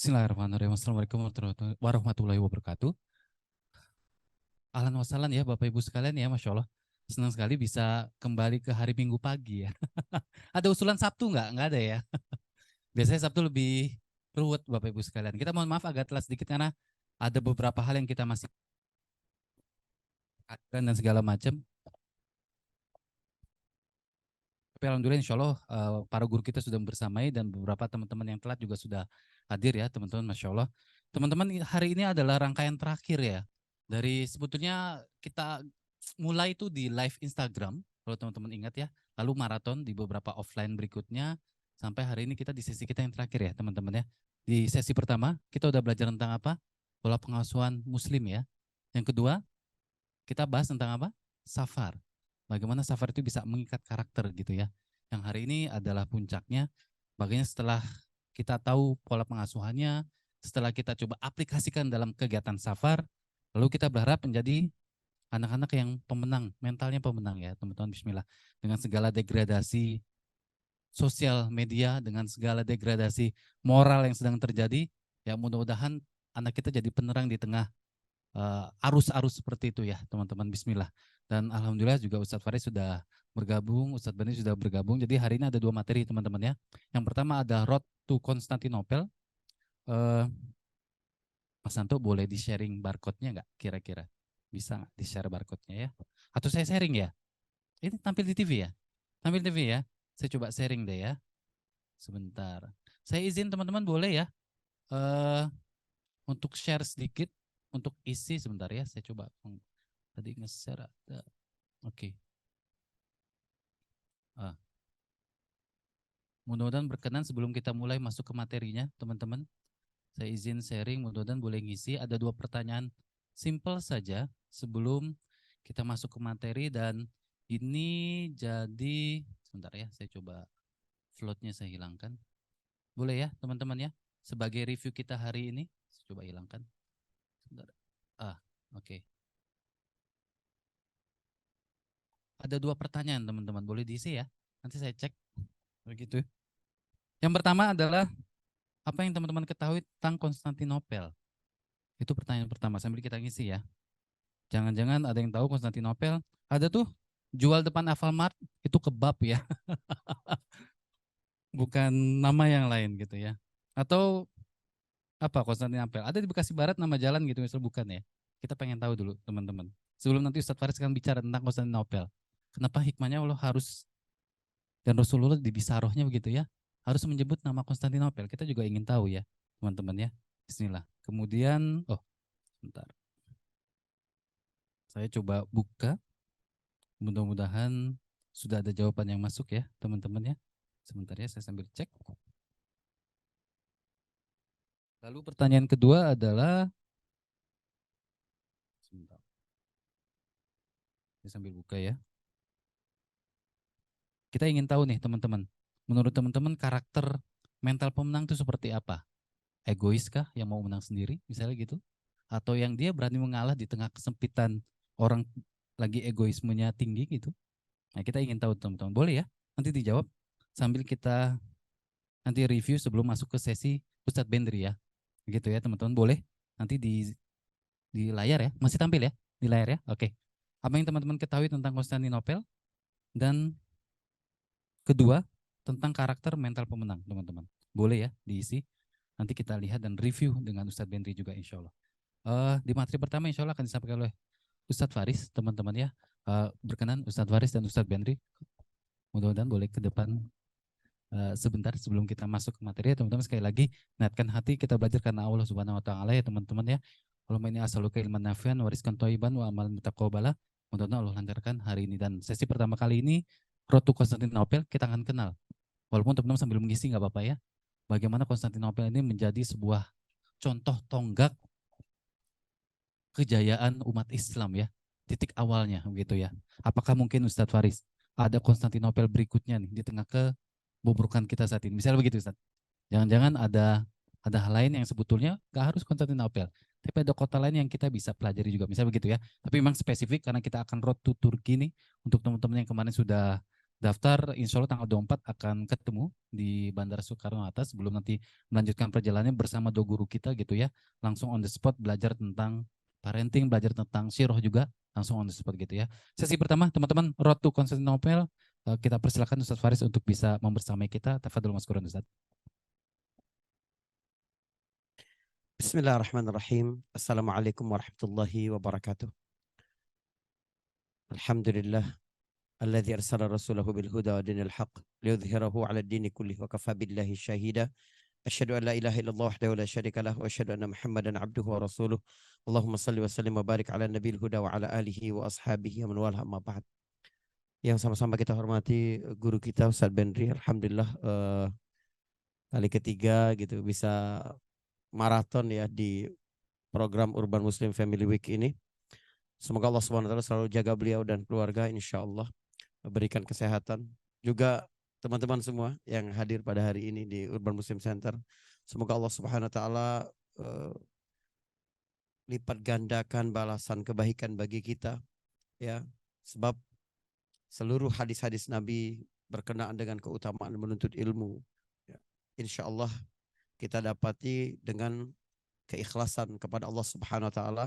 Bismillahirrahmanirrahim. Assalamualaikum warahmatullahi wabarakatuh. Ahlan wasalan ya Bapak Ibu sekalian ya, Masya Allah. Senang sekali bisa kembali ke hari Minggu pagi ya. Ada usulan Sabtu nggak? Nggak ada ya. Biasanya Sabtu lebih ruwet Bapak Ibu sekalian. Kita mohon maaf agak telat sedikit karena ada beberapa hal yang kita masih akan dan segala macam. Tapi Alhamdulillah insya Allah para guru kita sudah bersamai dan beberapa teman-teman yang telat juga sudah hadir ya teman-teman, Masya Allah. Teman-teman, hari ini adalah rangkaian terakhir ya. Dari sebetulnya kita mulai itu di live Instagram, kalau teman-teman ingat ya. Lalu maraton di beberapa offline berikutnya. Sampai hari ini kita di sesi kita yang terakhir ya teman-teman ya. Di sesi pertama kita udah belajar tentang apa? Pola pengasuhan muslim ya. Yang kedua kita bahas tentang apa? Safar. Bagaimana safar itu bisa mengikat karakter gitu ya. Yang hari ini adalah puncaknya. Bagaimana setelah kita tahu pola pengasuhannya, setelah kita coba aplikasikan dalam kegiatan safar, lalu kita berharap menjadi anak-anak yang pemenang, mentalnya pemenang ya teman-teman, bismillah. Dengan segala degradasi sosial media, dengan segala degradasi moral yang sedang terjadi, ya mudah-mudahan anak kita jadi penerang di tengah arus-arus seperti itu ya teman-teman, bismillah. Dan alhamdulillah juga Ustadz Faris sudah bergabung, Ustadz Bani sudah bergabung. Jadi hari ini ada dua materi teman-teman ya. Yang pertama ada Road to Constantinople. uh, Mas Santo boleh di-sharing barcode-nya nggak kira-kira? Bisa nggak di-share barcode-nya ya? Atau saya sharing ya? Ini tampil di TV ya? Tampil TV ya? Saya coba sharing deh ya. Sebentar. Saya izin teman-teman boleh ya uh, untuk share sedikit, untuk isi sebentar ya. Saya coba tadi nge-share ada. Oke. Ah, mudah-mudahan berkenan sebelum kita mulai masuk ke materinya, teman-teman. Saya izin sharing, mudah-mudahan boleh ngisi. Ada dua pertanyaan simple saja sebelum kita masuk ke materi, dan ini jadi sebentar ya, saya coba floatnya saya hilangkan. Boleh ya, teman-teman ya? Sebagai review kita hari ini, saya coba hilangkan. Sebentar. Oke. Okay. Ada dua pertanyaan, teman-teman. Boleh diisi ya? Nanti saya cek. Begitu. Yang pertama adalah apa yang teman-teman ketahui tentang Konstantinopel? Itu pertanyaan pertama sambil kita ngisi ya. Jangan-jangan ada yang tahu Konstantinopel? Ada tuh jual depan Alfamart itu kebab ya, bukan nama yang lain gitu ya. Atau apa Konstantinopel? Ada di Bekasi Barat nama jalan gitu misal, bukan ya? Kita pengen tahu dulu teman-teman. Sebelum nanti Ustadz Faris akan bicara tentang Konstantinopel. Kenapa hikmahnya Allah harus dan Rasulullah di Bisarohnya begitu ya? Harus menyebut nama Konstantinopel. Kita juga ingin tahu ya, teman-teman ya. Bismillah. Kemudian, oh, sebentar. Saya coba buka. Mudah-mudahan sudah ada jawaban yang masuk ya, teman-teman ya. Sebentar ya, saya sambil cek. Lalu pertanyaan kedua adalah, sebentar. Saya sambil buka ya. Kita ingin tahu nih teman-teman, menurut teman-teman karakter mental pemenang itu seperti apa? Egois kah yang mau menang sendiri, misalnya gitu? Atau yang dia berani mengalah di tengah kesempitan orang lagi egoismenya tinggi gitu? Nah, kita ingin tahu teman-teman. Boleh ya? Nanti dijawab sambil kita nanti review sebelum masuk ke sesi Ustadz Bendri ya. Begitu ya teman-teman. Boleh? Nanti di layar ya. Masih tampil ya? Di layar ya? Oke. Apa yang teman-teman ketahui tentang Konstantinopel? Dan kedua, tentang karakter mental pemenang, teman-teman. Boleh ya diisi. Nanti kita lihat dan review dengan Ustadz Bendri juga insya Allah. Di materi pertama insya Allah akan disampaikan oleh Ustadz Faris, teman-teman ya. Berkenan Ustadz Faris dan Ustadz Bendri. Mudah-mudahan boleh ke depan sebentar sebelum kita masuk ke materi ya teman-teman. Sekali lagi, niatkan hati kita belajar karena Allah Subhanahu wa taala ya teman-teman ya. Allahumma inni as'aluka ilman nafi'an wa rizqan thayyiban wa amalan mutaqabbala. Mudah-mudahan Allah lancarkan hari ini, dan sesi pertama kali ini Road to Konstantinopel kita akan kenal. Walaupun teman-teman sambil mengisi nggak apa-apa ya. Bagaimana Konstantinopel ini menjadi sebuah contoh tonggak kejayaan umat Islam ya. Titik awalnya begitu ya. Apakah mungkin Ustadz Faris ada Konstantinopel berikutnya nih di tengah kebobrokan kita saat ini? Misalnya begitu Ustadz. Jangan-jangan ada hal lain yang sebetulnya gak harus Konstantinopel, tapi ada kota lain yang kita bisa pelajari juga, misalnya begitu ya. Tapi memang spesifik karena kita akan road to Turki nih, untuk teman-teman yang kemarin sudah daftar insya Allah tanggal 24 akan ketemu di Bandara Soekarno-Hatta sebelum nanti melanjutkan perjalanannya bersama dua guru kita gitu ya. Langsung on the spot belajar tentang parenting, belajar tentang siroh juga langsung on the spot gitu ya. Sesi pertama teman-teman Road to Konstantinopel, kita persilakan Ustadz Faris untuk bisa membersamai kita. Tafadhol Maskuran Ustadz. Bismillahirrahmanirrahim. Assalamualaikum warahmatullahi wabarakatuh. Alhamdulillah alladzi arsala rasulahu bil huda wa dinil haqq liyudhhirahu 'ala ad-dini kullih wa kafa billahi syahida. Asyhadu an la ilaha illallah wahdahu la syarika lah wa asyhadu anna Muhammadan 'abduhu wa rasuluh. Allahumma shalli wa sallim wa barik 'ala nabiyil huda wa 'ala alihi wa ashabihi wa man wala amma ba'd. Yang sama-sama kita hormati guru kita Ustaz Benri, alhamdulillah kali ketiga gitu bisa maraton ya di program Urban Muslim Family Week ini. Semoga Allah SWT selalu jaga beliau dan keluarga, insya Allah berikan kesehatan. Juga teman-teman semua yang hadir pada hari ini di Urban Muslim Center, semoga Allah Subhanahu Wa Taala lipat gandakan balasan kebaikan bagi kita, ya. Sebab seluruh hadis-hadis Nabi berkenaan dengan keutamaan menuntut ilmu. Ya. Insya Allah kita dapati dengan keikhlasan kepada Allah Subhanahu Wa Taala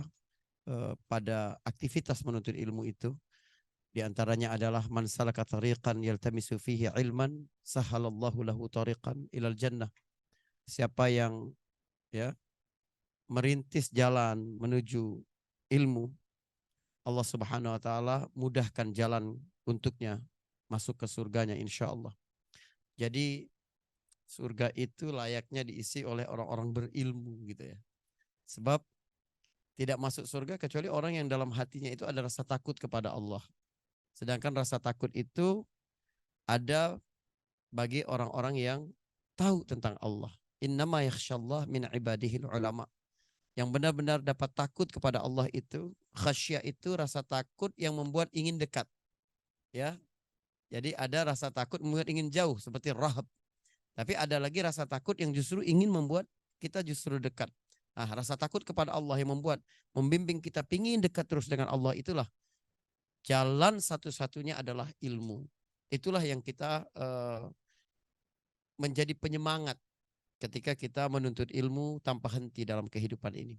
pada aktivitas menuntut ilmu itu. Di antaranya adalah man salaka tariqan yaltamisu fihi ilman sahalallahu lahu tariqan ilal jannah. Siapa yang ya merintis jalan menuju ilmu, Allah Subhanahu wa taala mudahkan jalan untuknya masuk ke surganya insyaallah. Jadi surga itu layaknya diisi oleh orang-orang berilmu gitu ya. Sebab tidak masuk surga kecuali orang yang dalam hatinya itu ada rasa takut kepada Allah. Sedangkan rasa takut itu ada bagi orang-orang yang tahu tentang Allah. Innama yakhsyallah min ibadihil ulama. Yang benar-benar dapat takut kepada Allah itu, khasyah itu rasa takut yang membuat ingin dekat. Ya. Jadi ada rasa takut membuat ingin jauh seperti rahab. Tapi ada lagi rasa takut yang justru ingin membuat kita justru dekat. Nah, rasa takut kepada Allah yang membimbing kita ingin dekat terus dengan Allah itulah jalan satu-satunya adalah ilmu. Itulah yang kita menjadi penyemangat ketika kita menuntut ilmu tanpa henti dalam kehidupan ini.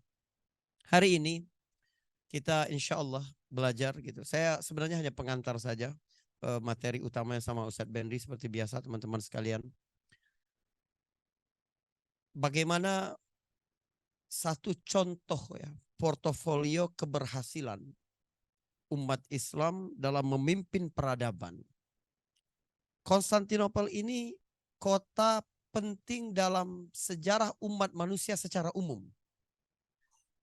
Hari ini kita insya Allah belajar gitu. Saya sebenarnya hanya pengantar saja, materi utamanya sama Ustadz Benri seperti biasa teman-teman sekalian. Bagaimana satu contoh ya portofolio keberhasilan umat Islam dalam memimpin peradaban. Konstantinopel ini kota penting dalam sejarah umat manusia secara umum.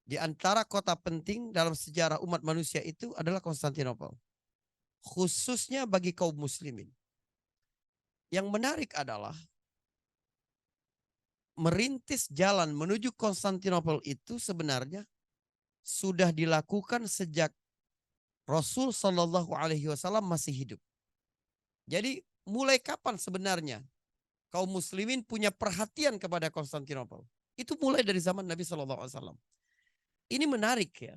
Di antara kota penting dalam sejarah umat manusia itu adalah Konstantinopel. Khususnya bagi kaum muslimin. Yang menarik adalah merintis jalan menuju Konstantinopel itu sebenarnya sudah dilakukan sejak Rasul Shallallahu Alaihi Wasallam masih hidup. Jadi mulai kapan sebenarnya kaum muslimin punya perhatian kepada Konstantinopel? Itu mulai dari zaman Nabi Shallallahu Alaihi Wasallam. Ini menarik ya.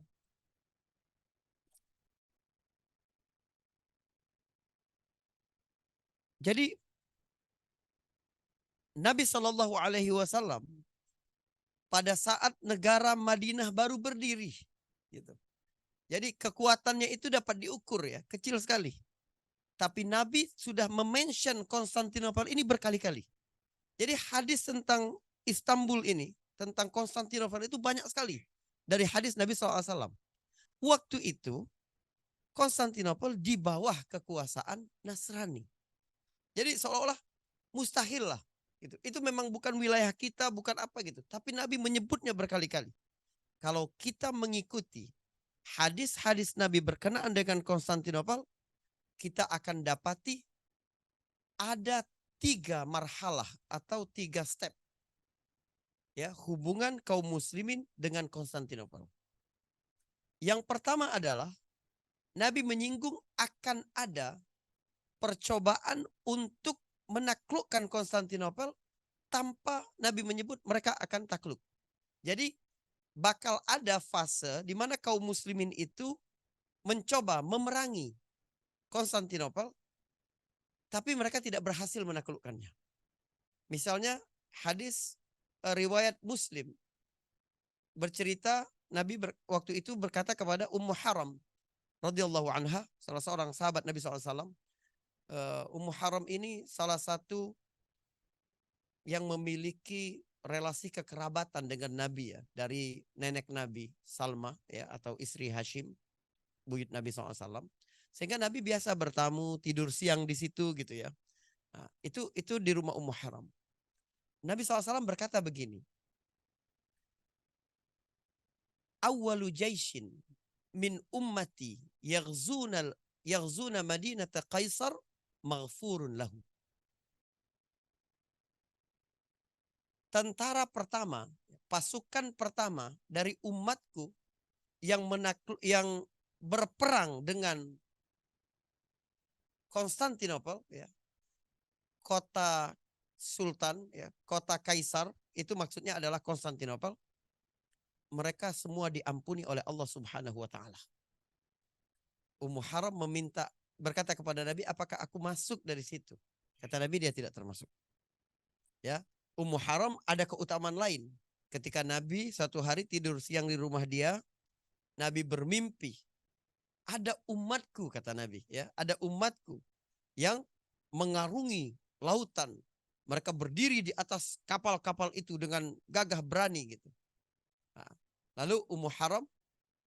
Jadi Nabi Shallallahu Alaihi Wasallam pada saat negara Madinah baru berdiri, gitu. Jadi kekuatannya itu dapat diukur ya, kecil sekali. Tapi Nabi sudah memention Konstantinopel ini berkali-kali. Jadi hadis tentang Istanbul ini, tentang Konstantinopel itu banyak sekali dari hadis Nabi SAW. Waktu itu Konstantinopel di bawah kekuasaan Nasrani. Jadi seolah-olah mustahil lah. Gitu. Itu memang bukan wilayah kita, bukan apa gitu. Tapi Nabi menyebutnya berkali-kali. Kalau kita mengikuti hadis-hadis Nabi berkenaan dengan Konstantinopel, kita akan dapati ada 3 marhalah atau 3 step. Ya, hubungan kaum muslimin dengan Konstantinopel. Yang pertama adalah Nabi menyinggung akan ada percobaan untuk menaklukkan Konstantinopel tanpa Nabi menyebut mereka akan takluk. Jadi bakal ada fase di mana kaum muslimin itu mencoba memerangi Konstantinopel tapi mereka tidak berhasil menaklukkannya. Misalnya hadis riwayat Muslim bercerita Nabi waktu itu berkata kepada Ummu Haram radhiyallahu anha, salah seorang sahabat Nabi SAW. Ummu Haram ini salah satu yang memiliki relasi kekerabatan dengan Nabi ya, dari nenek Nabi Salma ya, atau istri Hashim, buyut Nabi SAW. Sehingga Nabi biasa bertamu, tidur siang di situ gitu ya. Nah, itu di rumah Ummu Haram. Nabi SAW berkata begini, Awalu jaishin min ummati yaghzuna madinata Qaisar maghfurun lahu. Tentara pertama, pasukan pertama dari umatku yang berperang dengan Konstantinopel ya, kota sultan ya, kota kaisar, itu maksudnya adalah Konstantinopel. Mereka semua diampuni oleh Allah Subhanahu wa taala. Ummu Haram berkata kepada Nabi, apakah aku masuk dari situ? Kata Nabi, dia tidak termasuk. Ya, Ummu Haram ada keutamaan lain. Ketika Nabi satu hari tidur siang di rumah dia, Nabi bermimpi ada umatku, kata Nabi, ya, ada umatku yang mengarungi lautan. Mereka berdiri di atas kapal-kapal itu dengan gagah berani gitu. Nah, lalu Ummu Haram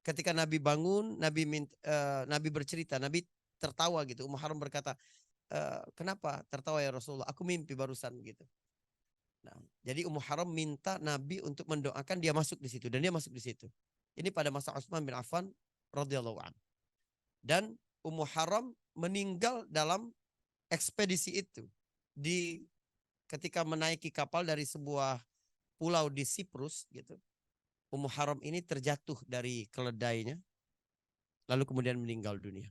ketika Nabi bangun, Nabi bercerita, Nabi tertawa gitu. Ummu Haram berkata, kenapa tertawa ya Rasulullah? Aku mimpi barusan gitu. Nah, jadi Ummu Haram minta Nabi untuk mendoakan dia masuk di situ, dan dia masuk di situ. Ini pada masa Utsman bin Affan radhiyallahu anhu. Dan Ummu Haram meninggal dalam ekspedisi itu ketika menaiki kapal dari sebuah pulau di Siprus gitu. Ummu Haram ini terjatuh dari keledainya lalu kemudian meninggal dunia.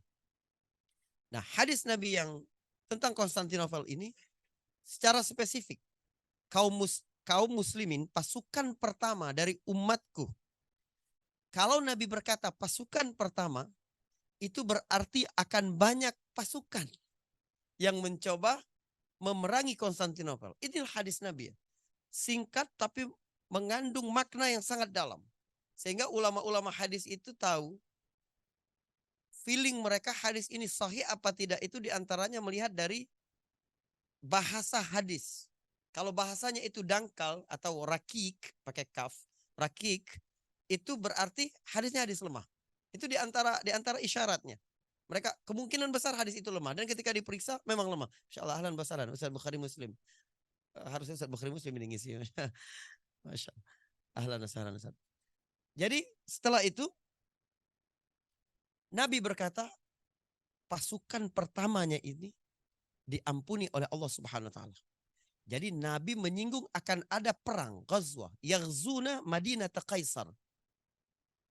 Nah, hadis Nabi yang tentang Konstantinopel ini secara spesifik kaum muslimin, pasukan pertama dari umatku. Kalau Nabi berkata pasukan pertama, itu berarti akan banyak pasukan yang mencoba memerangi Konstantinopel. Inilah hadis Nabi. Singkat tapi mengandung makna yang sangat dalam. Sehingga ulama-ulama hadis itu tahu feeling mereka hadis ini sahih apa tidak, itu diantaranya melihat dari bahasa hadis. Kalau bahasanya itu dangkal atau rakik, pakai kaf, rakik, itu berarti hadisnya hadis lemah. Itu diantara isyaratnya. Mereka kemungkinan besar hadis itu lemah, dan ketika diperiksa memang lemah. Insyaallah ahlan basalan Ustaz Bukhari Muslim. Harusnya Ustaz Bukhari Muslim ini ngisi. Masya Allah. Ahlan basalan Ustaz. Jadi setelah itu Nabi berkata pasukan pertamanya ini diampuni oleh Allah Subhanahu wa taala. Jadi Nabi menyinggung akan ada perang, ghazwah, yaghzuna Madinata Qaisar.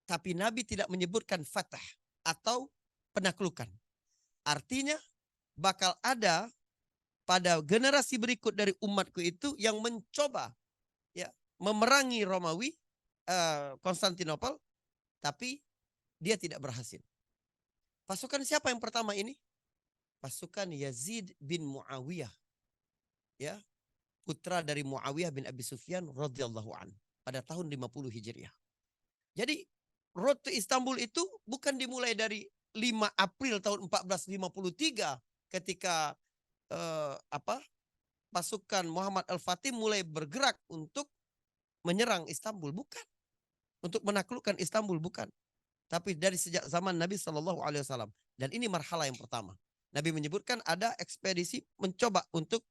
Tapi Nabi tidak menyebutkan fatah atau penaklukan. Artinya bakal ada pada generasi berikut dari umatku itu yang mencoba ya memerangi Romawi, Konstantinopel, tapi dia tidak berhasil. Pasukan siapa yang pertama ini? Pasukan Yazid bin Muawiyah. Ya, putra dari Muawiyah bin Abi Sufyan radhiyallahu an pada tahun 50 Hijriah. Jadi road to Istanbul itu bukan dimulai dari 5 April tahun 1453 ketika pasukan Muhammad Al-Fatih mulai bergerak untuk menyerang Istanbul, bukan. Untuk menaklukkan Istanbul, bukan. Tapi dari sejak zaman Nabi Shallallahu Alaihi Wasallam. Dan ini marhalah yang pertama. Nabi menyebutkan ada ekspedisi mencoba untuk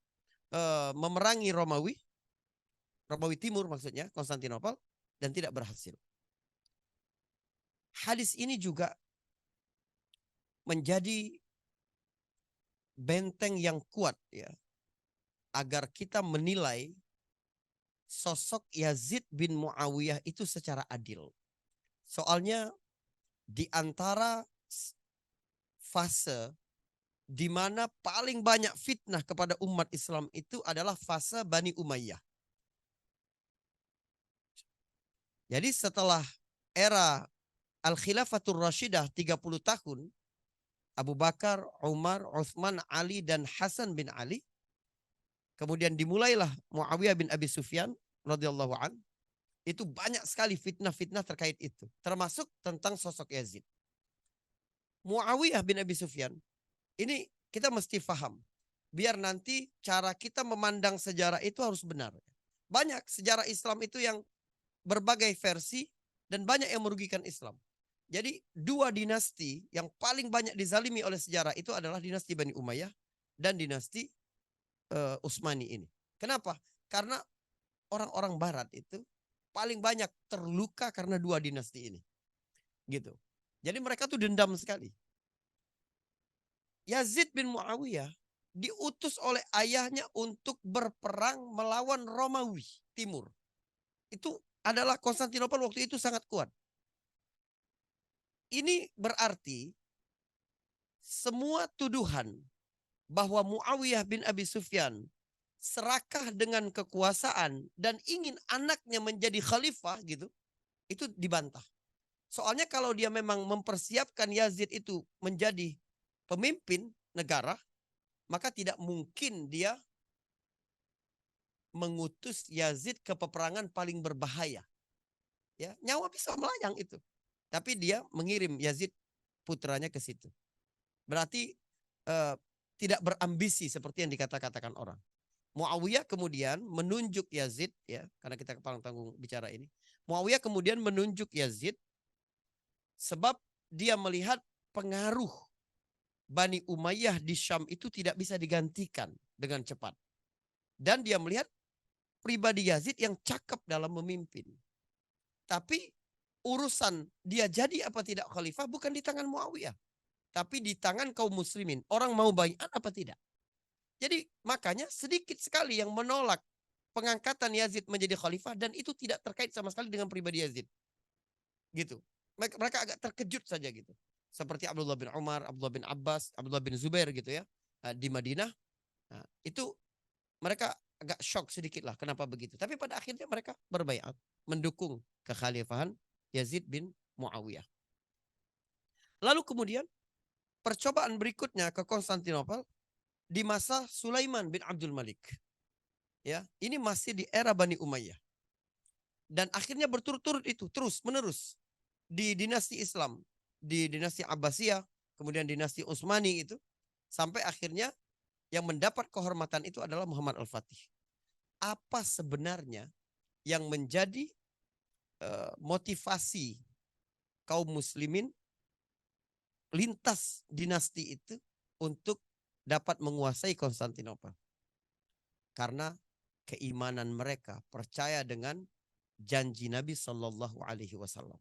memerangi Romawi Timur maksudnya, Konstantinopel, dan tidak berhasil. Hadis ini juga menjadi benteng yang kuat ya, agar kita menilai sosok Yazid bin Muawiyah itu secara adil. Soalnya di antara fase di mana paling banyak fitnah kepada umat Islam itu adalah fase Bani Umayyah. Jadi setelah era Al-Khilafatul Rashidah 30 tahun, Abu Bakar, Umar, Utsman, Ali, dan Hasan bin Ali. Kemudian dimulailah Muawiyah bin Abi Sufyan radhiyallahu an. Itu banyak sekali fitnah-fitnah terkait itu. Termasuk tentang sosok Yazid. Muawiyah bin Abi Sufyan, ini kita mesti paham. Biar nanti cara kita memandang sejarah itu harus benar. Banyak sejarah Islam itu yang berbagai versi dan banyak yang merugikan Islam. Jadi dua dinasti yang paling banyak dizalimi oleh sejarah itu adalah dinasti Bani Umayyah dan dinasti Utsmani ini. Kenapa? Karena orang-orang Barat itu paling banyak terluka karena dua dinasti ini. Gitu. Jadi mereka tuh dendam sekali. Yazid bin Muawiyah diutus oleh ayahnya untuk berperang melawan Romawi Timur. Itu adalah Konstantinopel waktu itu sangat kuat. Ini berarti semua tuduhan bahwa Muawiyah bin Abi Sufyan serakah dengan kekuasaan dan ingin anaknya menjadi khalifah gitu, itu dibantah. Soalnya kalau dia memang mempersiapkan Yazid itu menjadi pemimpin negara, maka tidak mungkin dia mengutus Yazid ke peperangan paling berbahaya. Ya, nyawa bisa melayang itu. Tapi dia mengirim Yazid putranya ke situ. Berarti tidak berambisi seperti yang dikatakan orang. Muawiyah kemudian menunjuk Yazid, ya, karena kita paling tanggung bicara ini. Muawiyah kemudian menunjuk Yazid sebab dia melihat pengaruh Bani Umayyah di Syam itu tidak bisa digantikan dengan cepat. Dan dia melihat pribadi Yazid yang cakap dalam memimpin. Tapi urusan dia jadi apa tidak khalifah bukan di tangan Muawiyah, tapi di tangan kaum muslimin. Orang mau baiat apa tidak. Jadi makanya sedikit sekali yang menolak pengangkatan Yazid menjadi khalifah dan itu tidak terkait sama sekali dengan pribadi Yazid. Gitu. Mereka agak terkejut saja gitu. Seperti Abdullah bin Umar, Abdullah bin Abbas, Abdullah bin Zubair gitu ya. Di Madinah. Nah, itu mereka agak shock sedikit lah kenapa begitu. Tapi pada akhirnya mereka berbaiat. Mendukung kekhalifahan Yazid bin Muawiyah. Lalu kemudian percobaan berikutnya ke Konstantinopel di masa Sulaiman bin Abdul Malik. Ya, ini masih di era Bani Umayyah. Dan akhirnya berturut-turut itu terus menerus di dinasti Islam, di dinasti Abbasiyah, kemudian dinasti Utsmani itu sampai akhirnya yang mendapat kehormatan itu adalah Muhammad Al-Fatih. Apa sebenarnya yang menjadi motivasi kaum muslimin lintas dinasti itu untuk dapat menguasai Konstantinopel? Karena keimanan mereka percaya dengan janji Nabi Shallallahu Alaihi Wasallam.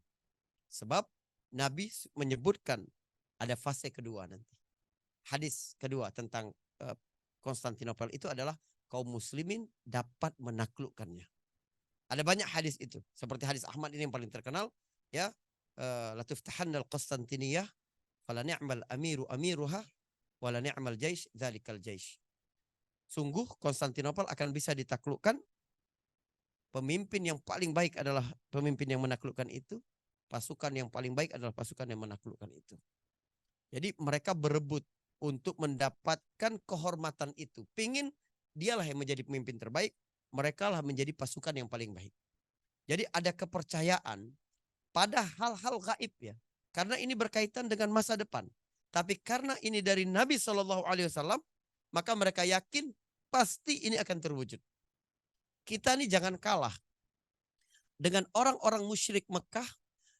Sebab Nabi menyebutkan ada fase kedua nanti. Hadis kedua tentang Konstantinopel itu adalah kaum muslimin dapat menaklukkannya. Ada banyak hadis itu. Seperti hadis Ahmad ini yang paling terkenal. Ya, la tuftahannal Konstantiniyah fala ni'mal amiru amiruha wala ni'mal jaish dzalikal jaish. Sungguh Konstantinopel akan bisa ditaklukkan. Pemimpin yang paling baik adalah pemimpin yang menaklukkan itu. Pasukan yang paling baik adalah pasukan yang menaklukkan itu. Jadi mereka berebut untuk mendapatkan kehormatan itu. Pingin dialah yang menjadi pemimpin terbaik. Mereka lah menjadi pasukan yang paling baik. Jadi ada kepercayaan pada hal-hal gaib ya. Karena ini berkaitan dengan masa depan. Tapi karena ini dari Nabi SAW, maka mereka yakin pasti ini akan terwujud. Kita ini jangan kalah dengan orang-orang musyrik Mekah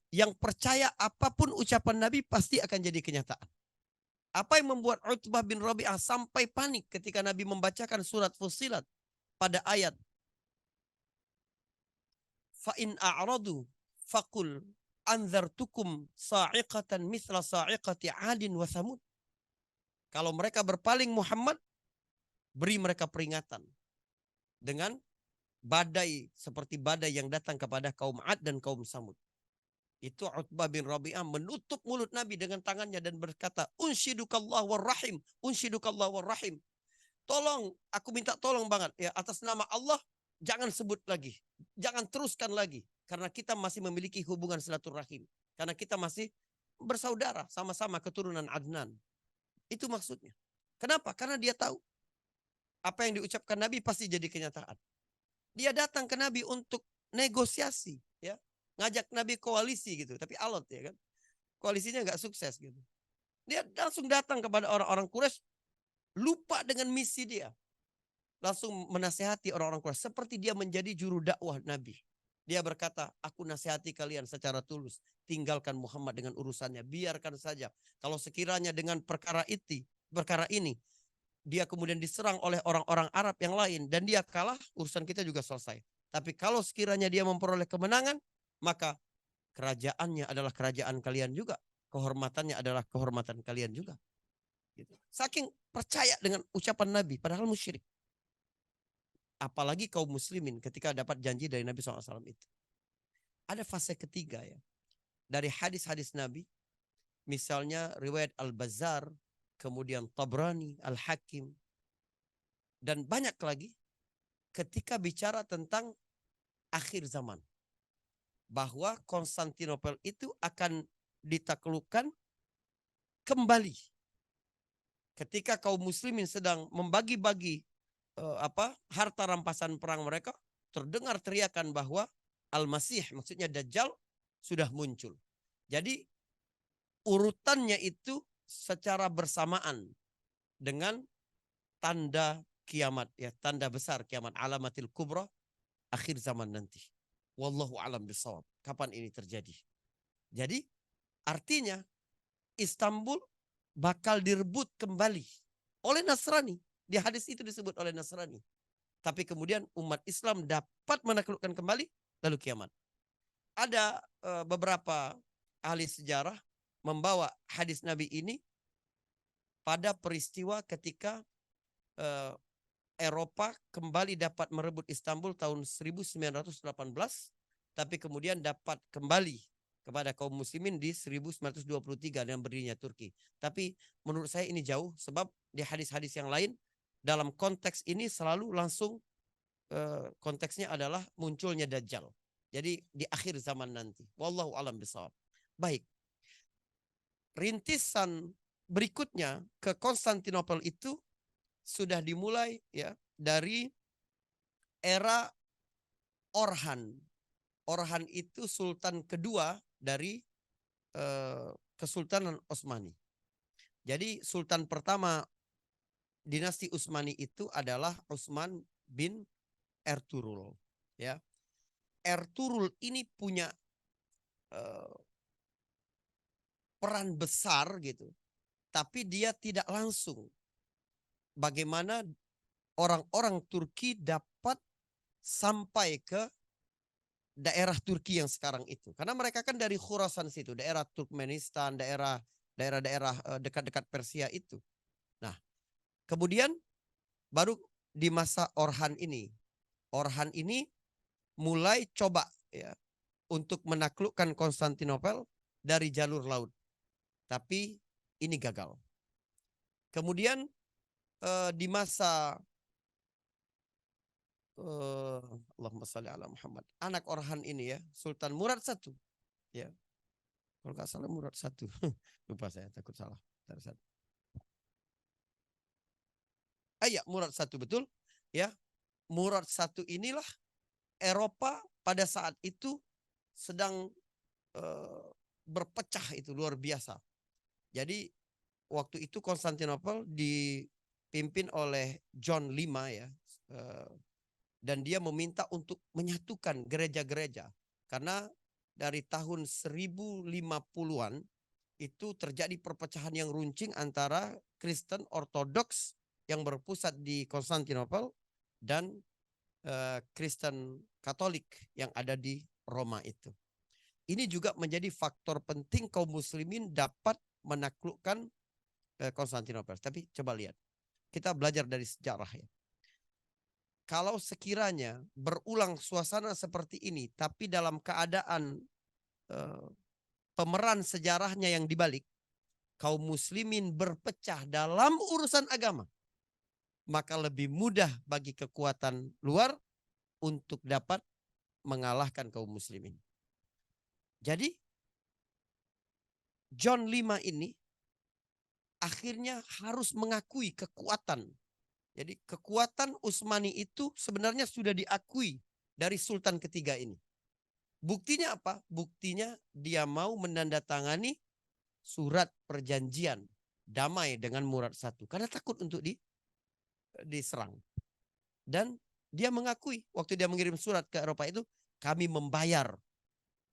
yang percaya apapun ucapan Nabi pasti akan jadi kenyataan. Apa yang membuat Utbah bin Rabi'ah sampai panik ketika Nabi membacakan surat Fussilat pada ayat fa in a'radu faqul anzartukum sa'iqatan mithla sa'iqati 'adin wa thamud. Kalau mereka berpaling Muhammad, beri mereka peringatan dengan badai seperti badai yang datang kepada kaum 'Ad dan kaum Samud. Itu Utbah bin Rabi'ah menutup mulut Nabi dengan tangannya dan berkata, "Unsyidukallah warrahim, unsyidukallah warrahim." Tolong, aku minta tolong banget ya atas nama Allah, jangan sebut lagi, jangan teruskan lagi karena kita masih memiliki hubungan silaturahim. Karena kita masih bersaudara sama-sama keturunan Adnan. Itu maksudnya. Kenapa? Karena dia tahu apa yang diucapkan Nabi pasti jadi kenyataan. Dia datang ke Nabi untuk negosiasi, ya, ngajak Nabi koalisi gitu, tapi alot ya kan, koalisinya nggak sukses gitu. Dia langsung datang kepada orang-orang Quraisy, lupa dengan misi dia, langsung menasehati orang-orang Quraisy seperti dia menjadi juru dakwah Nabi. Dia berkata, aku nasihati kalian secara tulus, tinggalkan Muhammad dengan urusannya, biarkan saja. Kalau sekiranya dengan perkara ini dia kemudian diserang oleh orang-orang Arab yang lain dan dia kalah, urusan kita juga selesai. Tapi kalau sekiranya dia memperoleh kemenangan, maka kerajaannya adalah kerajaan kalian juga. Kehormatannya adalah kehormatan kalian juga. Gitu. Saking percaya dengan ucapan Nabi, padahal musyrik. Apalagi kaum muslimin ketika dapat janji dari Nabi SAW itu. Ada fase ketiga ya. Dari hadis-hadis Nabi, misalnya riwayat Al-Bazzar, kemudian Tabrani, Al-Hakim, dan banyak lagi ketika bicara tentang akhir zaman. Bahwa Konstantinopel itu akan ditaklukkan kembali. Ketika kaum muslimin sedang membagi-bagi harta rampasan perang mereka, terdengar teriakan bahwa Al-Masih, maksudnya Dajjal, sudah muncul. Jadi urutannya itu secara bersamaan dengan tanda kiamat, ya, tanda besar kiamat, alamatil kubra, akhir zaman nanti. Wallahu alam bisawab. Kapan ini terjadi? Jadi artinya Istanbul bakal direbut kembali oleh Nasrani. Di hadis itu disebut oleh Nasrani. Tapi kemudian umat Islam dapat menaklukkan kembali, lalu kiamat. Ada beberapa ahli sejarah membawa hadis Nabi ini pada peristiwa ketika Eropa kembali dapat merebut Istanbul tahun 1918, tapi kemudian dapat kembali kepada kaum muslimin di 1923 dengan berdirinya Turki. Tapi menurut saya ini jauh, sebab di hadis-hadis yang lain dalam konteks ini selalu langsung konteksnya adalah munculnya Dajjal. Jadi di akhir zaman nanti. Wallahu alam bisawab. Baik. Rintisan berikutnya ke Konstantinopel itu sudah dimulai ya dari era Orhan. Orhan itu sultan kedua dari Kesultanan Utsmani. Jadi sultan pertama dinasti Utsmani itu adalah Utsman bin Ertugrul. Ya, Ertugrul ini punya peran besar gitu, tapi dia tidak langsung. Bagaimana orang-orang Turki dapat sampai ke daerah Turki yang sekarang itu. Karena mereka kan dari Khurasan situ, daerah Turkmenistan, daerah-daerah dekat-dekat Persia itu. Nah, kemudian baru di masa Orhan ini mulai coba ya untuk menaklukkan Konstantinopel dari jalur laut. Tapi ini gagal. Kemudian di masa Allahumma shalli ala Muhammad. Anak Orhan ini ya, Sultan Murad I. Ya. Kalau nggak salah Murad I. Lupa saya, takut salah. Ya, Murad I betul. Ya. Murad I inilah Eropa pada saat itu sedang berpecah itu luar biasa. Jadi waktu itu Konstantinopel dipimpin oleh John V ya. Dan dia meminta untuk menyatukan gereja-gereja. Karena dari tahun 1050-an itu terjadi perpecahan yang runcing antara Kristen Ortodoks yang berpusat di Konstantinopel dan Kristen Katolik yang ada di Roma itu. Ini juga menjadi faktor penting kaum muslimin dapat menaklukkan Konstantinopel. Tapi coba lihat, kita belajar dari sejarah ya. Kalau sekiranya berulang suasana seperti ini, tapi dalam keadaan pemeran sejarahnya yang dibalik, kaum muslimin berpecah dalam urusan agama, maka lebih mudah bagi kekuatan luar untuk dapat mengalahkan kaum muslimin. Jadi John V ini akhirnya harus mengakui kekuatan. Jadi kekuatan Utsmani itu sebenarnya sudah diakui dari Sultan ketiga ini. Buktinya apa? Buktinya dia mau menandatangani surat perjanjian damai dengan Murad I karena takut untuk diserang. Dan dia mengakui waktu dia mengirim surat ke Eropa itu, kami membayar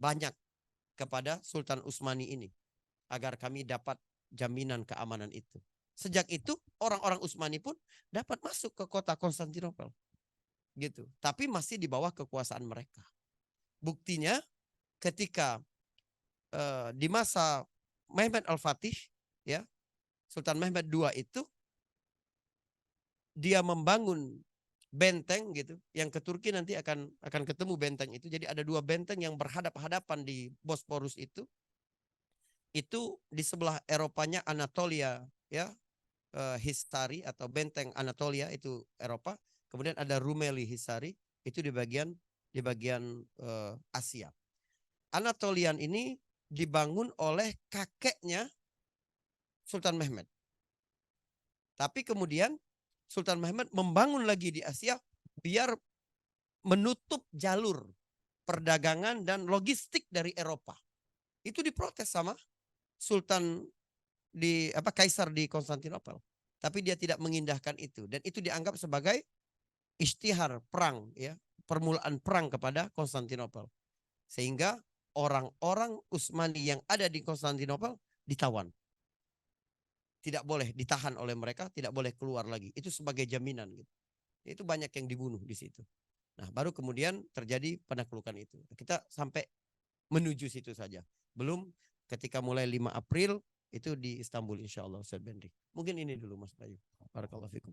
banyak kepada Sultan Utsmani ini agar kami dapat jaminan keamanan itu. Sejak itu orang-orang Utsmani pun dapat masuk ke kota Konstantinopel. Gitu. Tapi masih di bawah kekuasaan mereka. Buktinya ketika di masa Mehmed Al-Fatih, ya, Sultan Mehmed II itu dia membangun benteng gitu, yang ke Turki nanti akan ketemu benteng itu. Jadi ada dua benteng yang berhadap-hadapan di Bosporus itu. Itu di sebelah Eropanya Anatolia, ya, Histari atau benteng Anatolia itu Eropa. Kemudian ada Rumeli Hisari itu di bagian Asia. Anatolian ini dibangun oleh kakeknya Sultan Mehmed. Tapi kemudian Sultan Mehmed membangun lagi di Asia biar menutup jalur perdagangan dan logistik dari Eropa. Itu diprotes sama Sultan Kaisar di Konstantinopel. Tapi dia tidak mengindahkan itu dan itu dianggap sebagai istihar perang, ya, permulaan perang kepada Konstantinopel. Sehingga orang-orang Utsmani yang ada di Konstantinopel ditawan. Tidak boleh ditahan oleh mereka, tidak boleh keluar lagi. Itu sebagai jaminan gitu. Itu banyak yang dibunuh di situ. Nah, baru kemudian terjadi penaklukan itu. Kita sampai menuju situ saja. Belum ketika mulai 5 April itu di Istanbul insyaallah Ustaz Benri. Mungkin ini dulu Mas Bayu. Barakallahu fikum.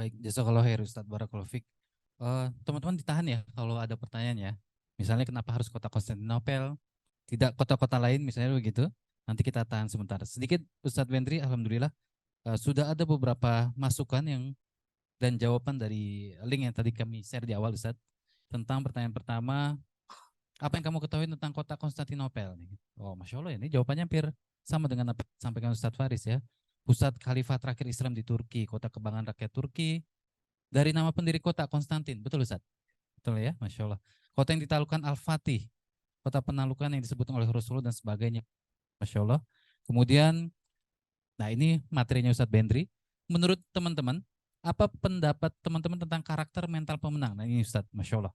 Baik, jazakallahu khair Ustaz, barakallahu fik. Teman-teman ditahan ya kalau ada pertanyaan ya. Misalnya kenapa harus kota Konstantinopel, tidak kota-kota lain misalnya begitu. Nanti kita tahan sebentar. Sedikit Ustadz Wendri, alhamdulillah sudah ada beberapa masukan dan jawaban dari link yang tadi kami share di awal Ustadz. Tentang pertanyaan pertama, apa yang kamu ketahui tentang kota Konstantinopel? Oh, Masya Allah, ini jawabannya hampir sama dengan apa yang disampaikan Ustadz Faris ya. Pusat khalifah terakhir Islam di Turki, kota kebanggaan rakyat Turki, dari nama pendiri kota Konstantin, betul Ustadz? Betul ya, Masya Allah. Kota yang ditaklukkan Al-Fatih, kota penaklukan yang disebut oleh Rasulullah dan sebagainya. Masya Allah. Kemudian, nah ini materinya Ustadz Bendri. Menurut teman-teman, apa pendapat teman-teman tentang karakter mental pemenang? Nah ini Ustadz, Masya Allah.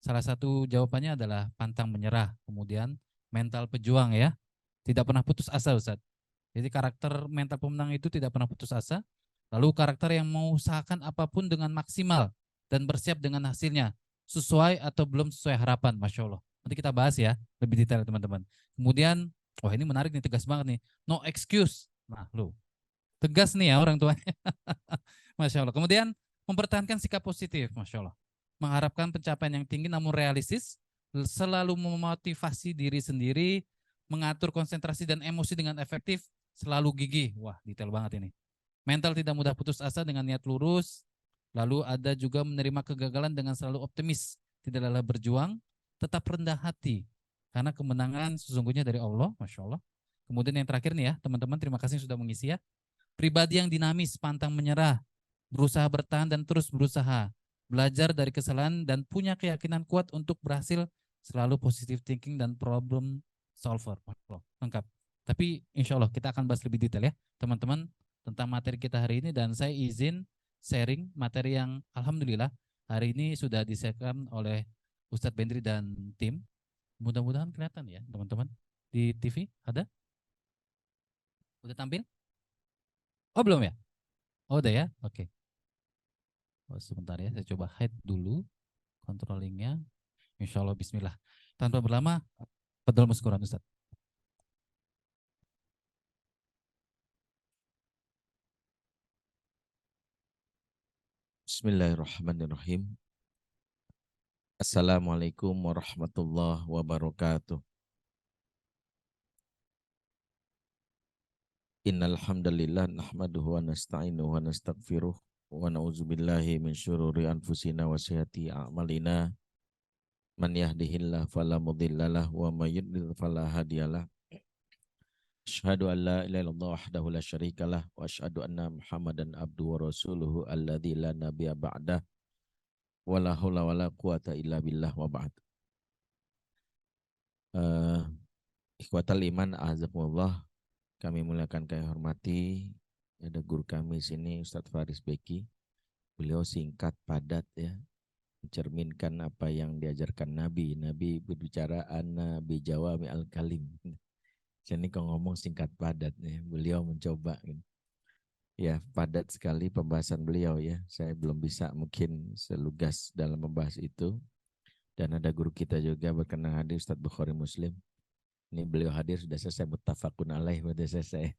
Salah satu jawabannya adalah pantang menyerah. Kemudian mental pejuang ya. Tidak pernah putus asa Ustadz. Jadi karakter mental pemenang itu tidak pernah putus asa. Lalu karakter yang mengusahakan apapun dengan maksimal dan bersiap dengan hasilnya. Sesuai atau belum sesuai harapan, Masya Allah. Nanti kita bahas ya, lebih detail teman-teman. Kemudian, wah ini menarik nih, tegas banget nih. No excuse. Nah, lu tegas nih ya orang tuanya. Masya Allah. Kemudian, mempertahankan sikap positif, Masya Allah. Mengharapkan pencapaian yang tinggi namun realistis, selalu memotivasi diri sendiri, mengatur konsentrasi dan emosi dengan efektif, selalu gigih. Wah, detail banget ini. Mental tidak mudah putus asa dengan niat lurus. Lalu ada juga menerima kegagalan dengan selalu optimis. Tidak lelah berjuang, tetap rendah hati. Karena kemenangan sesungguhnya dari Allah, Masya Allah. Kemudian yang terakhir nih ya, teman-teman terima kasih sudah mengisi ya. Pribadi yang dinamis, pantang menyerah, berusaha bertahan dan terus berusaha. Belajar dari kesalahan dan punya keyakinan kuat untuk berhasil, selalu positive thinking dan problem solver. Lengkap. Tapi insya Allah kita akan bahas lebih detail ya, teman-teman, tentang materi kita hari ini. Dan saya izin sharing materi yang alhamdulillah hari ini sudah disiapkan oleh Ustadz Bendri dan tim. Mudah-mudahan kelihatan ya teman-teman. Di TV ada? Udah tampil? Oh belum ya? Oh udah ya? Oke. Oh, sebentar ya, saya coba hide dulu controllingnya. Insya Allah bismillah. Tanpa berlama, Fadhol maskuran Ustaz. Bismillahirrahmanirrahim. Assalamualaikum warahmatullahi wabarakatuh. Innal hamdalillah nahmaduhu wa nasta'inuhu wa nastaghfiruh wa na'udzubillahi min syururi anfusina wa sayyiati a'malina. Man yahdihillahu fala mudhillalah wa may yudlil fala hadiyalah. Asyhadu an la ilaha illallah wahdahu la syarikalah wa asyhadu anna Muhammadan abduhu wa rasuluhu alladzi la nabiyya ba'dah wa la haula wa la quwata illa billah wa ba'd. Ikhwatal iman azakumullah, kami muliakan, kami hormati. Ada guru kami sini Ustadz Faris Beki. Beliau singkat, padat ya, mencerminkan apa yang diajarkan Nabi. Nabi berbicara ana bijawami al-kalim. Sini kalau ngomong singkat padat ya, beliau mencoba gitu. Ya, padat sekali pembahasan beliau ya. Saya belum bisa mungkin selugas dalam membahas itu. Dan ada guru kita juga berkenan hadir, Ustadz Bukhari Muslim. Ini beliau hadir sudah selesai, muttafaqun alaih, berarti selesai.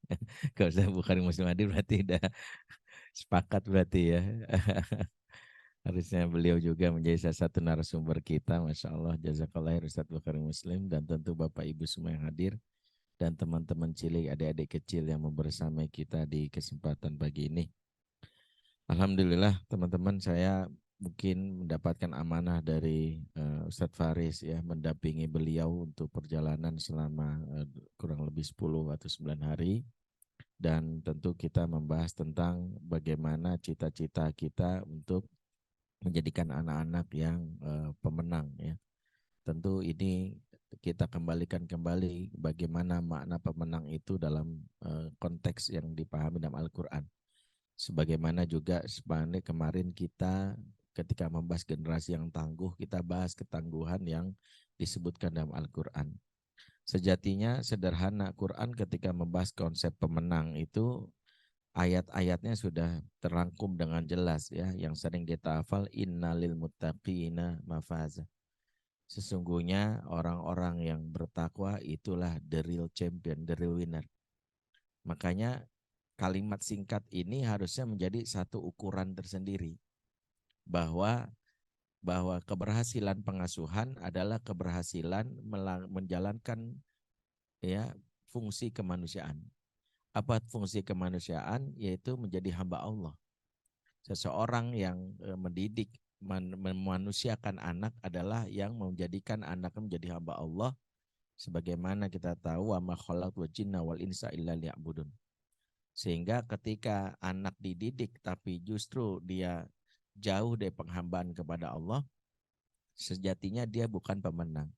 Kalau saya Bukhari Muslim hadir berarti sudah sepakat berarti ya. Harusnya beliau juga menjadi salah satu narasumber kita. Masya Allah, jazakallah Ustadz Bukhari Muslim. Dan tentu Bapak Ibu semua yang hadir. Dan teman-teman cilik, adik-adik kecil yang membersamai kita di kesempatan pagi ini. Alhamdulillah teman-teman, saya mungkin mendapatkan amanah dari Ustadz Faris ya, mendampingi beliau untuk perjalanan selama kurang lebih 10 atau 9 hari. Dan tentu kita membahas tentang bagaimana cita-cita kita untuk menjadikan anak-anak yang pemenang ya. Tentu ini kita kembalikan kembali bagaimana makna pemenang itu dalam konteks yang dipahami dalam Al-Quran. Sebagaimana juga sebenarnya kemarin kita ketika membahas generasi yang tangguh, kita bahas ketangguhan yang disebutkan dalam Al-Quran. Sejatinya sederhana, Quran ketika membahas konsep pemenang itu ayat-ayatnya sudah terangkum dengan jelas ya, yang sering kita hafal, innalil muttaqina mafaza. Sesungguhnya orang-orang yang bertakwa itulah the real champion, the real winner. Makanya kalimat singkat ini harusnya menjadi satu ukuran tersendiri bahwa keberhasilan pengasuhan adalah keberhasilan menjalankan ya fungsi kemanusiaan. Apa fungsi kemanusiaan? Yaitu menjadi hamba Allah. Seseorang yang mendidik, memanusiakan anak adalah yang menjadikan anak menjadi hamba Allah. Sebagaimana kita tahu, wa ma khalaqtul jinna wal insa illa liya'budun. Sehingga ketika anak dididik tapi justru dia jauh dari penghambaan kepada Allah, sejatinya dia bukan pemenang.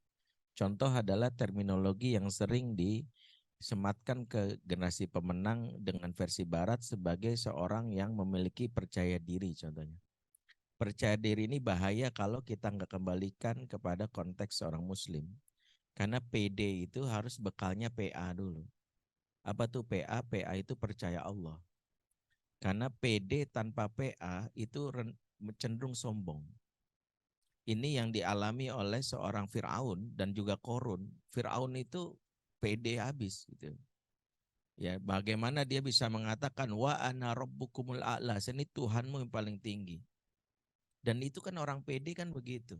Contoh adalah terminologi yang sering disematkan ke generasi pemenang dengan versi barat sebagai seorang yang memiliki percaya diri contohnya. Percaya diri ini bahaya kalau kita nggak kembalikan kepada konteks seorang muslim. Karena PD itu harus bekalnya PA dulu. Apa tuh PA? PA itu percaya Allah. Karena PD tanpa PA itu cenderung sombong. Ini yang dialami oleh seorang Fir'aun dan juga Korun. Fir'aun itu PD habis gitu. Ya, bagaimana dia bisa mengatakan wa ana rabbukumul a'la, ini Tuhanmu yang paling tinggi. Dan itu kan orang PD kan begitu.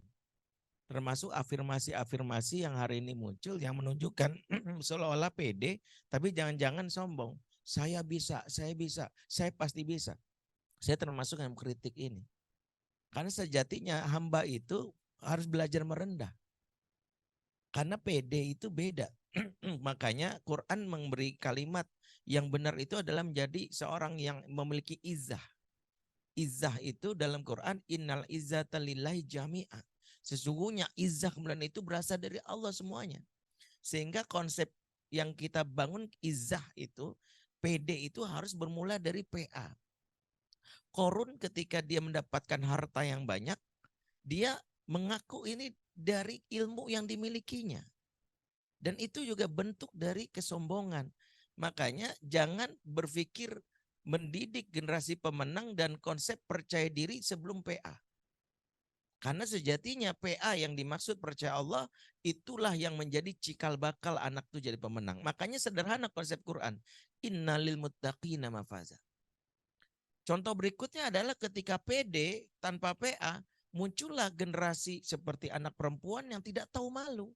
Termasuk afirmasi-afirmasi yang hari ini muncul yang menunjukkan seolah-olah PD, tapi jangan-jangan sombong. Saya bisa, saya pasti bisa. Saya termasuk yang kritik ini. Karena sejatinya hamba itu harus belajar merendah. Karena PD itu beda. Makanya Quran memberi kalimat yang benar itu adalah menjadi seorang yang memiliki izzah. Izzah itu dalam Quran, innal izzata lillahi jami'a. Sesungguhnya izzah kemuliaan itu berasal dari Allah semuanya. Sehingga konsep yang kita bangun izzah itu, PD itu harus bermula dari PA. Korun ketika dia mendapatkan harta yang banyak, dia mengaku ini dari ilmu yang dimilikinya. Dan itu juga bentuk dari kesombongan. Makanya jangan berpikir mendidik generasi pemenang dan konsep percaya diri sebelum PA. Karena sejatinya PA yang dimaksud percaya Allah itulah yang menjadi cikal bakal anak itu jadi pemenang. Makanya sederhana konsep Quran. Innalil muttaqina mafaza. Contoh berikutnya adalah ketika PD tanpa PA muncullah generasi seperti anak perempuan yang tidak tahu malu.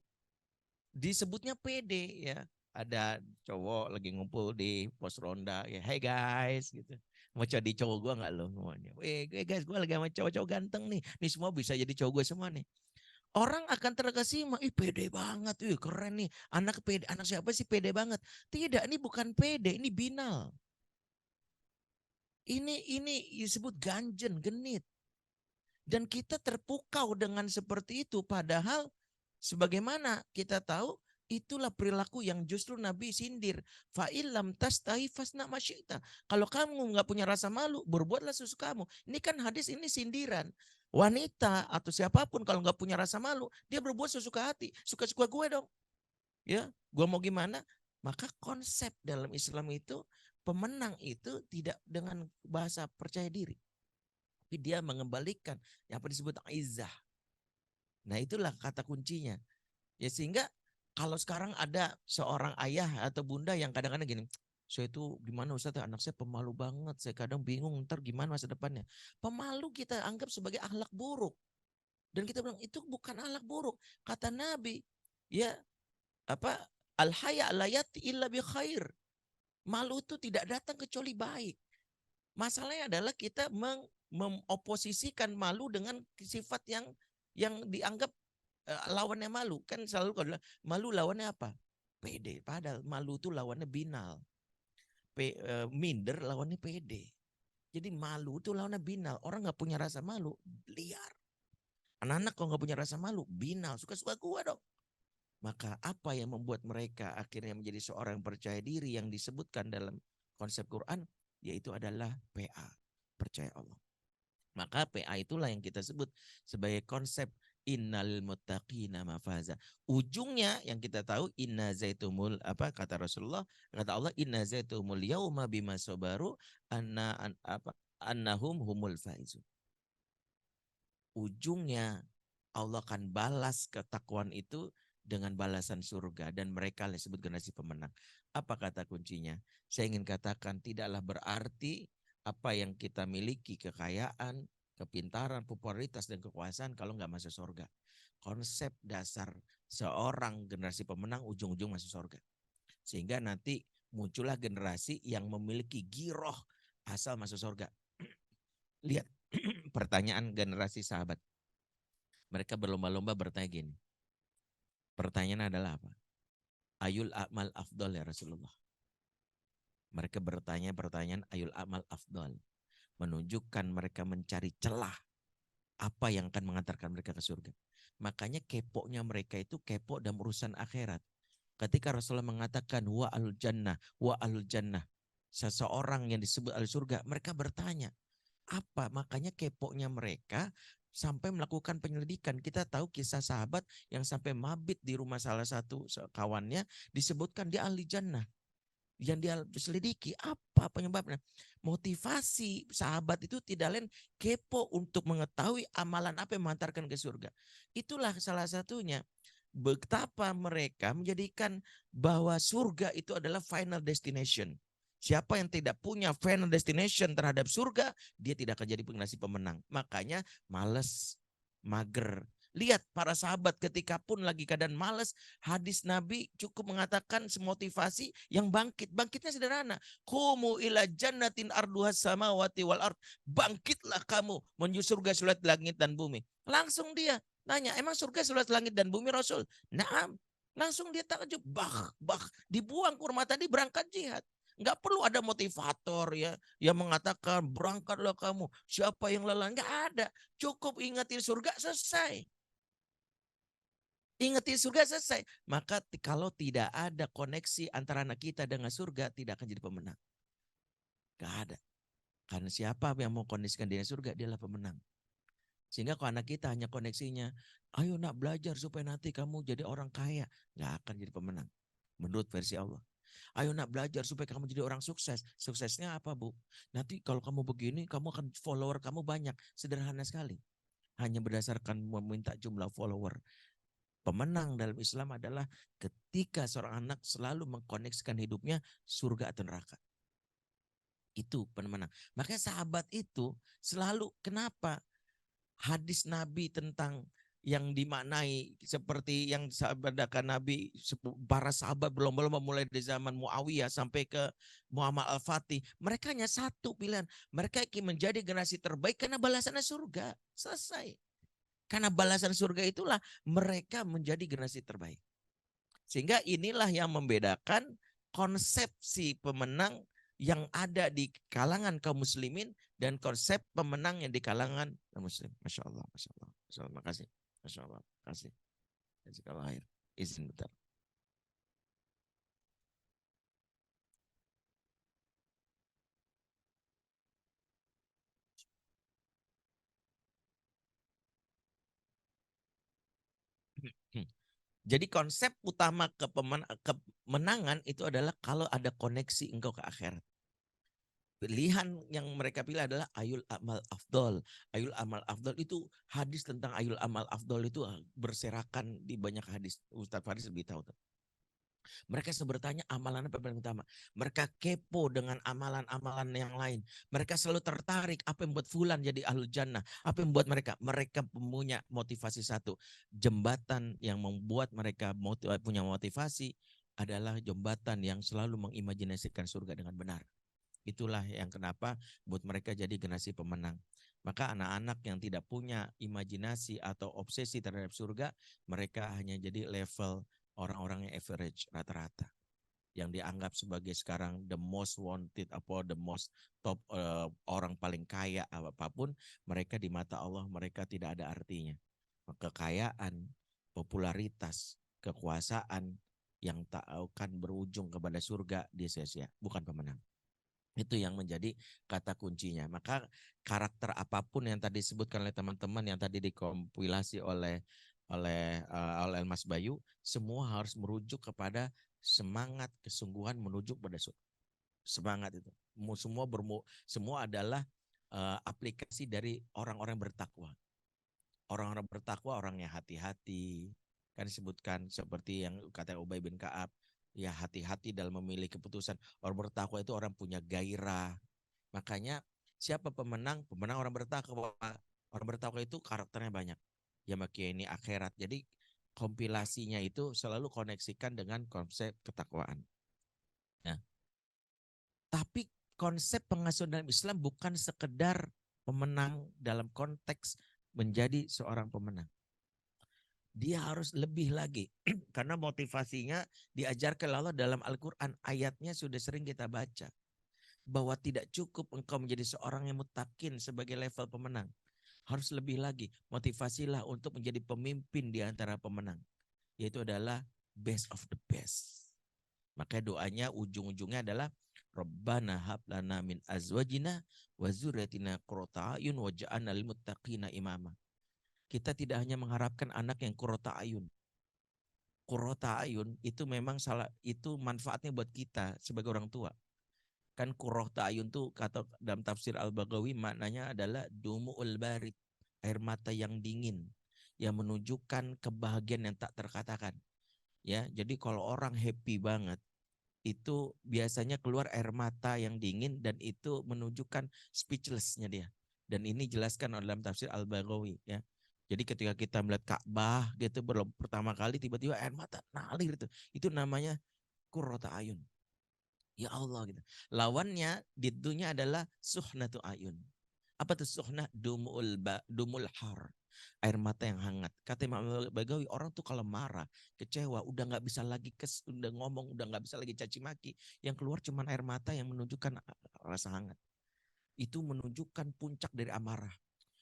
Disebutnya PD ya. Ada cowok lagi ngumpul di pos ronda ya, hey guys gitu. Mau jadi cowok gue gak lo? Guys gue lagi sama cowok-cowok ganteng nih. Nih semua bisa jadi cowok gue semua nih. Orang akan terkesima, ih pede banget, ih keren nih, anak pede, anak siapa sih pede banget? Tidak, ini bukan pede, ini binal. Ini disebut ganjen, genit. Dan kita terpukau dengan seperti itu, padahal sebagaimana kita tahu itulah perilaku yang justru Nabi sindir. Fa'ilam tastahi fasna masyita. Kalau kamu nggak punya rasa malu, berbuatlah sesukamu. Ini kan hadis ini sindiran. Wanita atau siapapun kalau nggak punya rasa malu, dia berbuat sesuka hati. Suka-suka gue dong. Ya, gue mau gimana? Maka konsep dalam Islam itu pemenang itu tidak dengan bahasa percaya diri. Tapi dia mengembalikan yang apa disebut izzah. Nah itulah kata kuncinya. Ya sehingga kalau sekarang ada seorang ayah atau bunda yang kadang-kadang gini, saya itu gimana Ustaz, anak saya pemalu banget, saya kadang bingung ntar gimana masa depannya. Pemalu kita anggap sebagai akhlak buruk. Dan kita bilang itu bukan akhlak buruk. Kata Nabi, ya apa al-haya la yati illa bi khair. Malu itu tidak datang kecuali baik. Masalahnya adalah kita mengoposisikan malu dengan sifat yang dianggap lawannya malu. Kan selalu kalau malu lawannya apa? Pede. Padahal malu itu lawannya binal. Minder lawannya pede. Jadi malu itu lawannya binal. Orang nggak punya rasa malu, liar. Anak-anak kalau nggak punya rasa malu, binal. Suka-suka gua dong. Maka apa yang membuat mereka akhirnya menjadi seorang yang percaya diri yang disebutkan dalam konsep Quran, yaitu adalah PA, percaya Allah. Maka PA itulah yang kita sebut sebagai konsep innal muttaqina mafaza. Ujungnya yang kita tahu inna zaitumul apa kata Rasulullah, kata Allah inna zaitumul yauma bima sabaru annahum humul faizun. Ujungnya Allah akan balas ketakwaan itu dengan balasan surga dan mereka disebut generasi pemenang. Apa kata kuncinya? Saya ingin katakan tidaklah berarti apa yang kita miliki, kekayaan, kepintaran, popularitas dan kekuasaan kalau nggak masuk surga. Konsep dasar seorang generasi pemenang ujung-ujung masuk surga. Sehingga nanti muncullah generasi yang memiliki giroh asal masuk surga. Lihat pertanyaan generasi sahabat. Mereka berlomba-lomba bertanya gini. Pertanyaan adalah apa? Ayul amal afdol ya Rasulullah. Mereka bertanya pertanyaan ayul amal afdol. Menunjukkan mereka mencari celah. Apa yang akan mengantarkan mereka ke surga. Makanya keponya mereka itu kepo dalam urusan akhirat. Ketika Rasulullah mengatakan wa alul jannah. Seseorang yang disebut al surga. Mereka bertanya. Apa? Makanya keponya mereka sampai melakukan penyelidikan. Kita tahu kisah sahabat yang sampai mabit di rumah salah satu kawannya disebutkan dia ahli jannah. Yang dia selidiki apa penyebabnya? Motivasi sahabat itu tidak lain kepo untuk mengetahui amalan apa yang mengantarkan ke surga. Itulah salah satunya. Betapa mereka menjadikan bahwa surga itu adalah final destination. Siapa yang tidak punya final destination terhadap surga, dia tidak akan jadi generasi pemenang. Makanya males, mager. Lihat para sahabat ketika pun lagi keadaan males, hadis Nabi cukup mengatakan semotivasi yang bangkit. Bangkitnya sederhana. Qumu ila jannatin arduhas samawati wal ard. Bangkitlah kamu menuju surga seluas langit dan bumi. Langsung dia nanya, emang surga seluas langit dan bumi Rasul? Naam. Langsung dia takjub, dibuang kurma tadi berangkat jihad. Nggak perlu ada motivator ya yang mengatakan berangkatlah kamu. Siapa yang lelah? Nggak ada. Cukup ingetin surga selesai. Ingetin surga selesai. Maka kalau tidak ada koneksi antara anak kita dengan surga, tidak akan jadi pemenang. Nggak ada. Karena siapa yang mau kondisikan diri surga, dialah pemenang. Sehingga kalau anak kita hanya koneksinya, ayo nak belajar supaya nanti kamu jadi orang kaya. Nggak akan jadi pemenang. Menurut versi Allah. Ayo nak belajar supaya kamu jadi orang sukses. Suksesnya apa Bu? Nanti kalau kamu begini, kamu akan follower kamu banyak. Sederhana sekali. Hanya berdasarkan meminta jumlah follower. Pemenang dalam Islam adalah ketika seorang anak selalu mengkoneksikan hidupnya surga atau neraka. Itu pemenang. Makanya sahabat itu selalu kenapa? Hadis Nabi tentang yang dimaknai seperti yang sabdakan Nabi, para sahabat berlomba-lomba mulai dari zaman Muawiyah sampai ke Muhammad Al-Fatih. Mereka hanya satu pilihan. Mereka ingin menjadi generasi terbaik karena balasannya surga. Selesai. Karena balasan surga itulah mereka menjadi generasi terbaik. Sehingga inilah yang membedakan konsepsi pemenang yang ada di kalangan kaum muslimin dan konsep pemenang yang di kalangan muslim. Masya Allah, Masya Allah. Masya Allah, makasih. Masya Allah, makasih. Jazakallah khair. Izin bentar. Jadi konsep utama kemenangan itu adalah kalau ada koneksi engkau ke akhirat. Pilihan yang mereka pilih adalah ayul amal afdol. Ayul amal afdol itu hadis tentang ayul amal afdol itu berserakan di banyak hadis. Ustaz Faris lebih tahu. Mereka selalu bertanya amalan apa yang utama. Mereka kepo dengan amalan-amalan yang lain. Mereka selalu tertarik apa yang membuat fulan jadi ahlul jannah. Apa yang membuat mereka. Mereka punya motivasi satu. Jembatan yang membuat mereka punya motivasi adalah jembatan yang selalu mengimajinasikan surga dengan benar. Itulah yang kenapa buat mereka jadi generasi pemenang. Maka anak-anak yang tidak punya imajinasi atau obsesi terhadap surga, mereka hanya jadi level orang-orang yang average, rata-rata. Yang dianggap sebagai sekarang the most wanted, the most top orang paling kaya, apapun, mereka di mata Allah, mereka tidak ada artinya. Kekayaan, popularitas, kekuasaan yang tak akan berujung kepada surga, dia sia-sia, bukan pemenang. Itu yang menjadi kata kuncinya. Maka karakter apapun yang tadi disebutkan oleh teman-teman, yang tadi dikompilasi oleh Mas Bayu, semua harus merujuk kepada semangat, kesungguhan menuju pada surga. Semangat itu. Semua adalah aplikasi dari orang-orang bertakwa. Orang-orang bertakwa, orang yang hati-hati. Kan disebutkan seperti yang kata Ubay bin Ka'ab, ya hati-hati dalam memilih keputusan. Orang bertakwa itu orang punya gairah. Makanya siapa pemenang? Pemenang orang bertakwa. Orang bertakwa itu karakternya banyak. Ya makanya ini akhirat. Jadi kompilasinya itu selalu koneksikan dengan konsep ketakwaan. Nah, tapi konsep pengasuhan dalam Islam bukan sekedar pemenang dalam konteks menjadi seorang pemenang. Dia harus lebih lagi karena motivasinya diajarkan Allah dalam Al-Quran, ayatnya sudah sering kita baca bahwa tidak cukup engkau menjadi seorang yang muttaqin sebagai level pemenang, harus lebih lagi, motivasilah untuk menjadi pemimpin di antara pemenang, yaitu adalah best of the best. Makanya doanya ujung-ujungnya adalah Rabbana hab lana min azwajina wa dzurriyyatina qurrata a'yun waj'alna lil muttaqina imama. Kita tidak hanya mengharapkan anak yang qurrata ayun. Qurrata ayun itu memang itu manfaatnya buat kita sebagai orang tua. Kan qurrata ayun tuh kata dalam tafsir Al-Baghawi maknanya adalah dumu'ul barid, air mata yang dingin yang menunjukkan kebahagiaan yang tak terkatakan. Ya, jadi kalau orang happy banget itu biasanya keluar air mata yang dingin dan itu menunjukkan speechless-nya dia. Dan ini jelaskan dalam tafsir Al-Baghawi ya. Jadi ketika kita melihat Ka'bah gitu belum pertama kali tiba-tiba air mata nalir gitu. Itu namanya qurrata ayun. Ya Allah gitu. Lawannya di dunia adalah suhnatu ayun. Apa tuh suhnah? Dumul har. Air mata yang hangat. Kata Imam Bagawi, orang tuh kalau marah, kecewa, udah nggak bisa lagi udah ngomong, udah nggak bisa lagi caci maki. Yang keluar cuma air mata yang menunjukkan rasa hangat. Itu menunjukkan puncak dari amarah.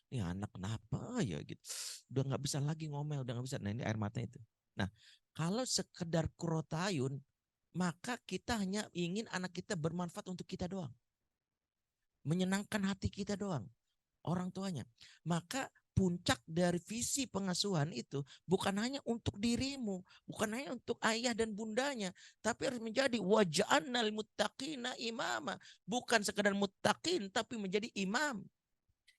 Ini anak kenapa ya gitu. Udah nggak bisa lagi ngomel, udah nggak bisa. Nah ini air mata itu. Nah kalau sekedar kurotayun, maka kita hanya ingin anak kita bermanfaat untuk kita doang. Menyenangkan hati kita doang. Orang tuanya. Maka puncak dari visi pengasuhan itu bukan hanya untuk dirimu, bukan hanya untuk ayah dan bundanya, tapi harus menjadi waj'alna lil muttaqina imama, bukan sekedar muttaqin tapi menjadi imam.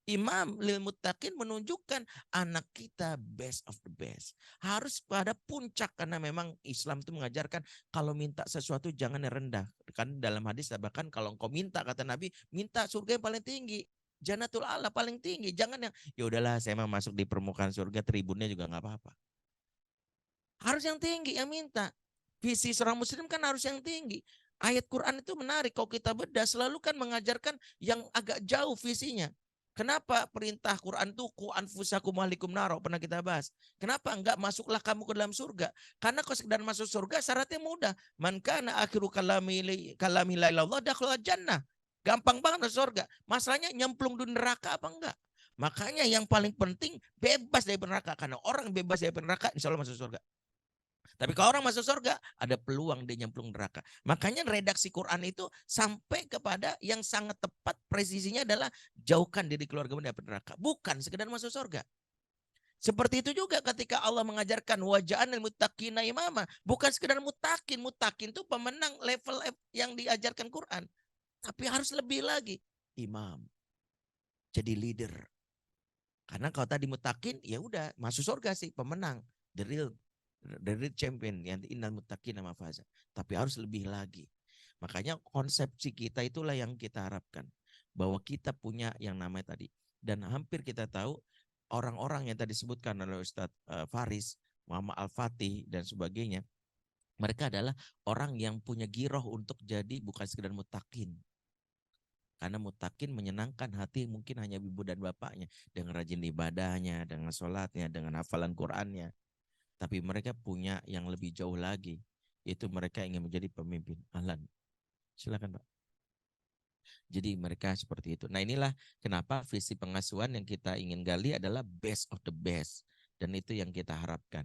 Imam lil muttaqin menunjukkan anak kita best of the best. Harus pada puncak karena memang Islam itu mengajarkan kalau minta sesuatu jangan yang rendah. Kan dalam hadis bahkan kalau engkau minta kata Nabi, minta surga yang paling tinggi. Jannatul a'la paling tinggi. Jangan yang ya udahlah saya mau masuk di permukaan surga tribunnya juga nggak apa-apa. Harus yang tinggi yang minta. Visi seorang muslim kan harus yang tinggi. Ayat Quran itu menarik kalau kita bedah selalu kan mengajarkan yang agak jauh visinya. Kenapa perintah Quran itu ku anfusakum ahlikum naro, pernah kita bahas. Kenapa enggak masuklah kamu ke dalam surga? Karena kalau sekedar masuk surga syaratnya mudah. Man kana akhiru kalami la ilallah dakhala jannah. Gampang banget masuk surga. Masalahnya nyemplung di neraka apa enggak? Makanya yang paling penting bebas dari neraka. Karena orang bebas dari neraka insya Allah masuk surga. Tapi kalau orang masuk surga, ada peluang dia nyemplung neraka. Makanya redaksi Quran itu sampai kepada yang sangat tepat, presisinya adalah jauhkan diri keluarga dari neraka. Bukan sekedar masuk surga. Seperti itu juga ketika Allah mengajarkan waja'anil muttaqina imama. Bukan sekedar mutakin. Mutakin itu pemenang level yang diajarkan Quran. Tapi harus lebih lagi. Imam. Jadi leader. Karena kalau tadi mutakin, ya udah masuk surga sih, pemenang. The real champion yang innal muttaqina mafaza. Tapi harus lebih lagi. Makanya konsepsi kita itulah yang kita harapkan, bahwa kita punya yang namanya tadi, dan hampir kita tahu orang-orang yang tadi disebutkan oleh Ustadz Faris, Muhammad Al-Fatih dan sebagainya, mereka adalah orang yang punya giroh untuk jadi bukan sekedar mutakin. Karena mutakin menyenangkan hati mungkin hanya ibu dan bapaknya dengan rajin ibadahnya, dengan sholatnya, dengan hafalan Qurannya. Tapi mereka punya yang lebih jauh lagi, yaitu mereka ingin menjadi pemimpin. Ahlan. Silakan Pak. Jadi mereka seperti itu. Nah inilah kenapa visi pengasuhan yang kita ingin gali adalah best of the best. Dan itu yang kita harapkan.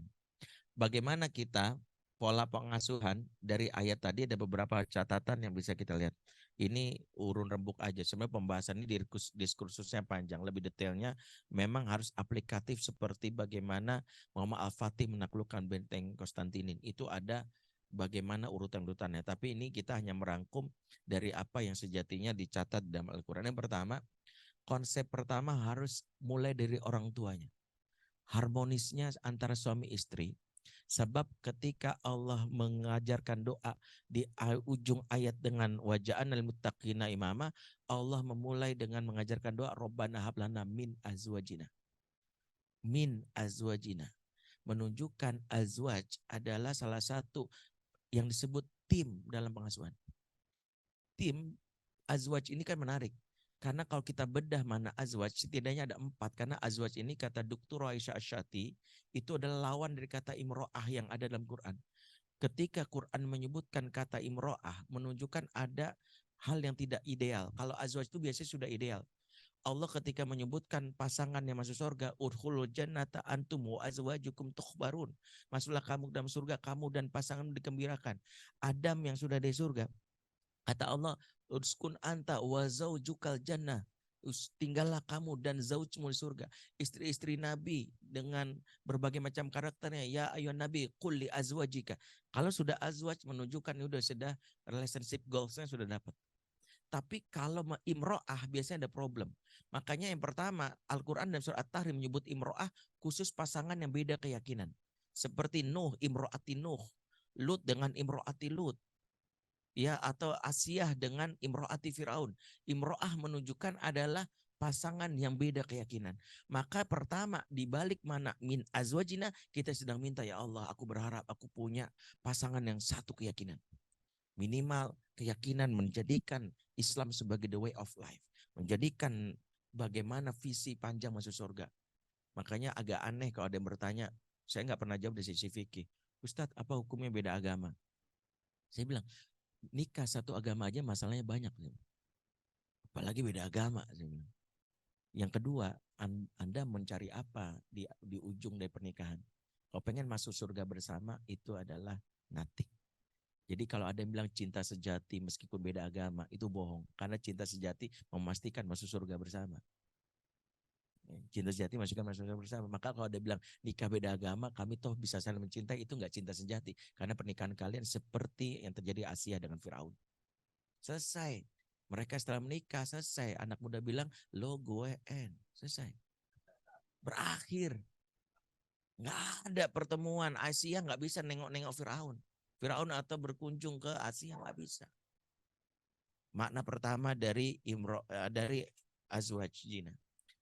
Bagaimana kita pola pengasuhan dari ayat tadi ada beberapa catatan yang bisa kita lihat. Ini urun rembuk aja. Sebenarnya pembahasan ini diskursusnya panjang. Lebih detailnya memang harus aplikatif seperti bagaimana Muhammad Al-Fatih menaklukkan benteng Konstantin. Itu ada bagaimana urutan-urutannya. Tapi ini kita hanya merangkum dari apa yang sejatinya dicatat dalam Al-Quran. Yang pertama, konsep pertama harus mulai dari orang tuanya. Harmonisnya antara suami istri. Sebab ketika Allah mengajarkan doa di ujung ayat dengan waja'anal muttaqina imama, Allah memulai dengan mengajarkan doa Rabbana hablana min azwajina. Min azwajina. Menunjukkan azwaj adalah salah satu yang disebut tim dalam pengasuhan. Tim azwaj ini kan menarik. Karena kalau kita bedah mana azwaj, setidaknya ada 4. Karena azwaj ini kata Dr. Aisyah Asyati, itu adalah lawan dari kata imro'ah yang ada dalam Quran. Ketika Quran menyebutkan kata imro'ah, menunjukkan ada hal yang tidak ideal. Kalau azwaj itu biasanya sudah ideal. Allah ketika menyebutkan pasangan yang masuk surga, udkhulul jannata antum wa azwajukum tukhbarun. Masuklah kamu dalam surga, kamu dan pasangan dikembirakan. Adam yang sudah di surga, kata Allah, uskun anta wa zaujukal jannah. Tinggallah kamu dan zaujmu di surga. Istri-istri Nabi dengan berbagai macam karakternya. Ya ayuhan Nabi, qul li azwajika. Kalau sudah azwaj menunjukkan sudah relationship goalsnya sudah dapat. Tapi kalau imro'ah biasanya ada problem. Makanya yang pertama, Al-Quran dan surat At-Tahrim menyebut imro'ah khusus pasangan yang beda keyakinan. Seperti Nuh, imro'ati Nuh. Lut dengan imro'ati Lut. Ya, atau Asiyah dengan imro'ati Fir'aun. Imro'ah menunjukkan adalah pasangan yang beda keyakinan. Maka pertama di balik mana min azwajina, kita sedang minta ya Allah, aku berharap aku punya pasangan yang satu keyakinan. Minimal keyakinan menjadikan Islam sebagai the way of life. Menjadikan bagaimana visi panjang masuk surga. Makanya agak aneh kalau ada yang bertanya, saya nggak pernah jawab dari sisi fikih. Ustadz, apa hukumnya beda agama? Saya bilang, nikah satu agama aja masalahnya banyak. Apalagi beda agama. Yang kedua, Anda mencari apa di ujung dari pernikahan? Kalau pengen masuk surga bersama, itu adalah nothing. Jadi kalau ada yang bilang cinta sejati meskipun beda agama, itu bohong. Karena cinta sejati memastikan masuk surga bersama. Cinta sejati masukkan masuk surga bersama. Maka kalau ada bilang nikah beda agama, kami toh bisa saling mencintai, itu enggak cinta sejati. Karena pernikahan kalian seperti yang terjadi Asia dengan Firaun. Selesai. Mereka setelah menikah selesai. Anak muda bilang, lo gue en. Selesai. Berakhir. Nggak ada pertemuan. Asia nggak bisa nengok-nengok Firaun. Firaun atau berkunjung ke Asia nggak bisa. Makna pertama dari azwaj jina.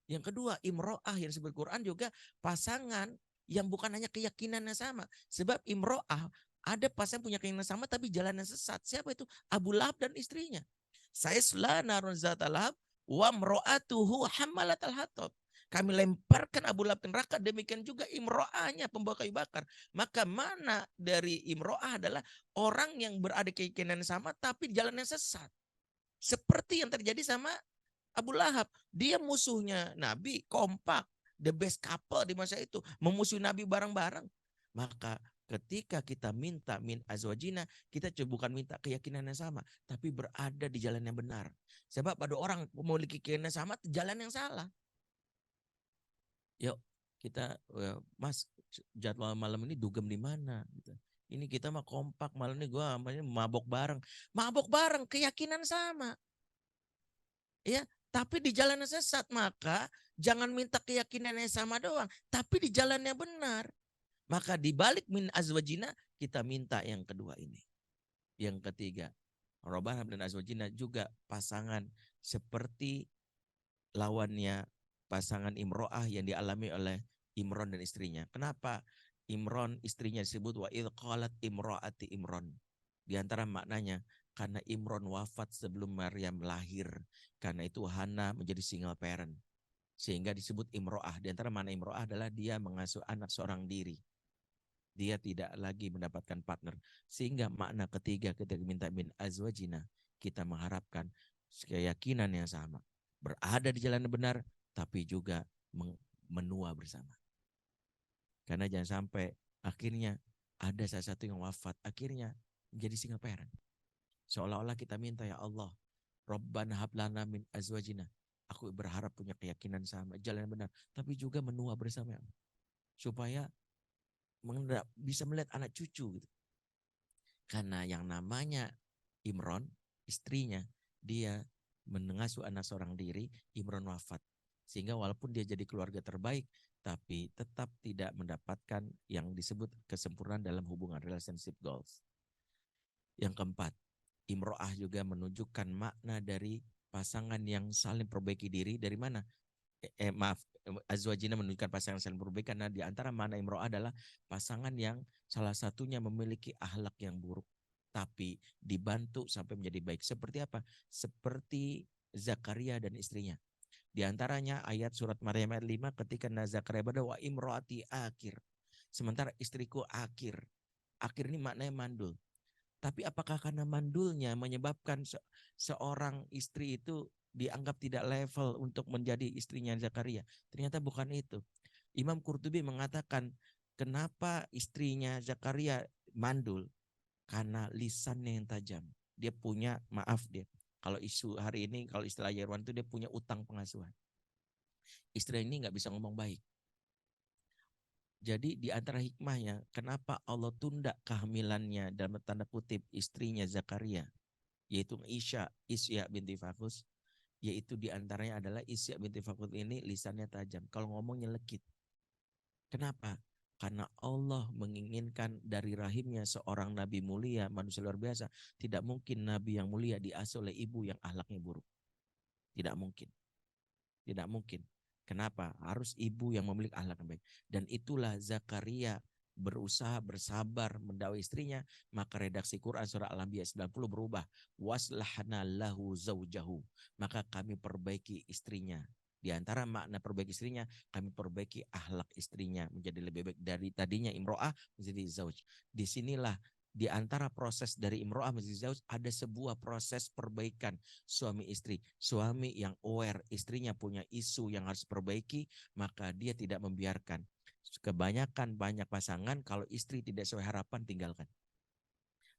Yang kedua, imro'ah yang disebut Quran juga pasangan yang bukan hanya keyakinannya sama. Sebab imro'ah ada pasangan punya keinginan sama tapi jalannya sesat. Siapa itu? Abu Lahab dan istrinya. Saya narun zata lahab Wa mro'atuhu hammalatal hatab. Kami lemparkan Abu Lahab ke neraka, demikian juga imro'ahnya pembawa kayu bakar. Maka mana dari imro'ah adalah orang yang berada keyakinan sama tapi jalan yang sesat. Seperti yang terjadi sama Abu Lahab. Dia musuhnya Nabi, kompak. The best couple di masa itu. Memusuhi Nabi bareng-bareng. Maka ketika kita minta min azwajina, kita bukan minta keyakinan yang sama. Tapi berada di jalan yang benar. Sebab ada orang memiliki keyakinan yang sama, jalan yang salah. Yuk kita, Mas, jadwal malam ini dugem di mana? Gitu. Ini kita mah kompak, malam ini gue mabok bareng. Mabok bareng, keyakinan sama. Ya, tapi di jalan yang sesat. Maka jangan minta keyakinan yang sama doang, tapi di jalan yang benar. Maka di balik min azwajina kita minta yang kedua ini. Yang ketiga, Rabbana dan azwajina juga pasangan seperti lawannya pasangan Imro'ah yang dialami oleh Imron dan istrinya. Kenapa Imron istrinya disebut wa idh qalat imro'ati Imron? Di antara maknanya karena Imron wafat sebelum Maryam lahir. Karena itu Hana menjadi single parent. Sehingga disebut Imro'ah. Di antara makna Imro'ah adalah dia mengasuh anak seorang diri. Dia tidak lagi mendapatkan partner. Sehingga makna ketiga ketika minta min azwajina, kita mengharapkan keyakinan yang sama. Berada di jalan yang benar, tapi juga menua bersama. Karena jangan sampai akhirnya ada salah satu yang wafat, akhirnya menjadi single parent. Seolah-olah kita minta, ya Allah, Rabbana hablana min azwajina. Aku berharap punya keyakinan sama, jalan yang benar, tapi juga menua bersama. Supaya bisa melihat anak cucu. Gitu. Karena yang namanya Imron, istrinya, dia mengasuh anak seorang diri, Imron wafat. Sehingga walaupun dia jadi keluarga terbaik, tapi tetap tidak mendapatkan yang disebut kesempurnaan dalam hubungan relationship goals. Yang keempat, Imro'ah juga menunjukkan makna dari pasangan yang saling perbaiki diri. Dari mana? Azwajina menunjukkan pasangan saling perbaiki karena di antara makna Imro'ah adalah pasangan yang salah satunya memiliki akhlak yang buruk, tapi dibantu sampai menjadi baik. Seperti apa? Seperti Zakaria dan istrinya. Di antaranya ayat surat Maryam ayat 5 ketika Zakaria berkata wa imroati akhir. Sementara istriku akhir. Akhir ini maknanya mandul. Tapi apakah karena mandulnya menyebabkan seorang istri itu dianggap tidak level untuk menjadi istrinya Zakaria? Ternyata bukan itu. Imam Qurtubi mengatakan kenapa istrinya Zakaria mandul? Karena lisannya yang tajam. Dia punya, kalau isu hari ini, kalau istilah Yerwan itu dia punya utang pengasuhan. Istri ini nggak bisa ngomong baik. Jadi di antara hikmahnya, kenapa Allah tunda kehamilannya dalam tanda kutip istrinya Zakaria, yaitu Isya binti Fakus, yaitu di antaranya adalah Isya binti Fakus ini lisannya tajam. Kalau ngomongnya lekit. Kenapa? Karena Allah menginginkan dari rahimnya seorang nabi mulia, manusia luar biasa. Tidak mungkin nabi yang mulia diasuh oleh ibu yang akhlaknya buruk. Tidak mungkin. Tidak mungkin. Kenapa? Harus ibu yang memiliki akhlak yang baik. Dan itulah Zakaria berusaha bersabar mendakwai istrinya. Maka redaksi Quran surah Al-Anbiya 90 berubah. Waslahna lahu zaujahu. Maka kami perbaiki istrinya. Di antara makna perbaiki istrinya, kami perbaiki akhlak istrinya menjadi lebih baik dari tadinya imro'ah menjadi zauj. Disinilah di antara proses dari imro'ah menjadi zauj ada sebuah proses perbaikan suami istri. Suami yang aware istrinya punya isu yang harus perbaiki, maka dia tidak membiarkan. Kebanyakan banyak pasangan kalau istri tidak sesuai harapan tinggalkan.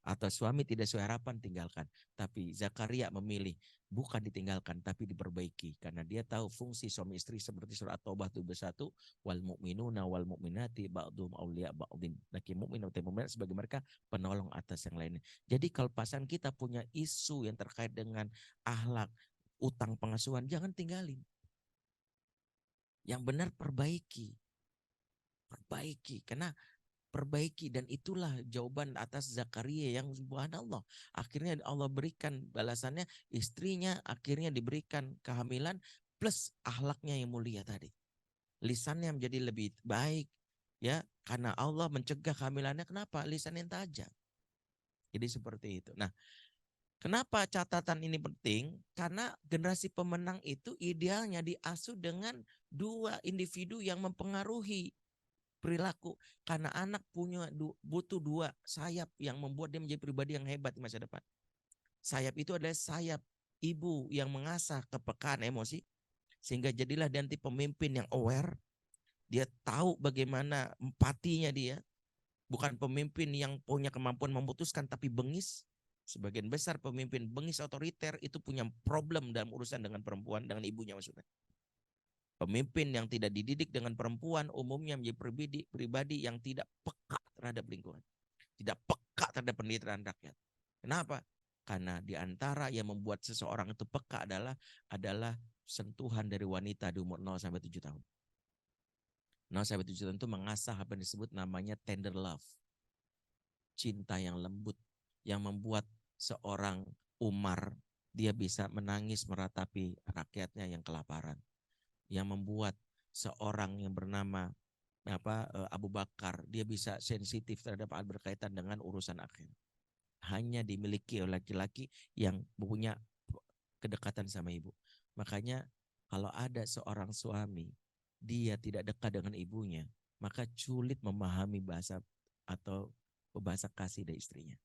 Atau suami tidak sesuai harapan tinggalkan. Tapi Zakaria memilih bukan ditinggalkan tapi diperbaiki karena dia tahu fungsi suami istri seperti surat Taubah 21 wal mu'minuna wal mu'minati ba'dhum auliya ba'dhin. Laki mukmin dan mukminat sebagai mereka penolong atas yang lainnya. Jadi kalau pasangan kita punya isu yang terkait dengan akhlak, utang pengasuhan, jangan tinggalin. Yang benar perbaiki. Perbaiki karena perbaiki dan itulah jawaban atas Zakaria yang subhanallah akhirnya Allah berikan balasannya, istrinya akhirnya diberikan kehamilan plus akhlaknya yang mulia tadi, lisannya menjadi lebih baik ya karena Allah mencegah kehamilannya. Kenapa? Lisan yang tajam. Jadi seperti itu. Nah, Kenapa catatan ini penting? Karena generasi pemenang itu idealnya diasuh dengan dua individu yang mempengaruhi perilaku. Karena anak butuh dua sayap yang membuat dia menjadi pribadi yang hebat di masa depan. Sayap itu adalah sayap ibu yang mengasah kepekaan emosi. Sehingga jadilah nanti pemimpin yang aware. Dia tahu bagaimana empatinya dia. Bukan pemimpin yang punya kemampuan memutuskan tapi bengis. Sebagian besar pemimpin bengis otoriter itu punya problem dalam urusan dengan perempuan, dengan ibunya maksudnya. Pemimpin yang tidak dididik dengan perempuan umumnya menjadi pribadi yang tidak peka terhadap lingkungan. Tidak peka terhadap penderitaan rakyat. Kenapa? Karena di antara yang membuat seseorang itu peka adalah sentuhan dari wanita di umur 0 sampai 7 tahun. 0 sampai 7 tahun itu mengasah apa yang disebut namanya tender love. Cinta yang lembut yang membuat seorang Umar dia bisa menangis meratapi rakyatnya yang kelaparan. Yang membuat seorang yang bernama Abu Bakar dia bisa sensitif terhadap hal berkaitan dengan urusan akhir. Hanya dimiliki oleh laki-laki yang punya kedekatan sama ibu. Makanya kalau ada seorang suami dia tidak dekat dengan ibunya, maka sulit memahami bahasa atau bahasa kasih dari istrinya.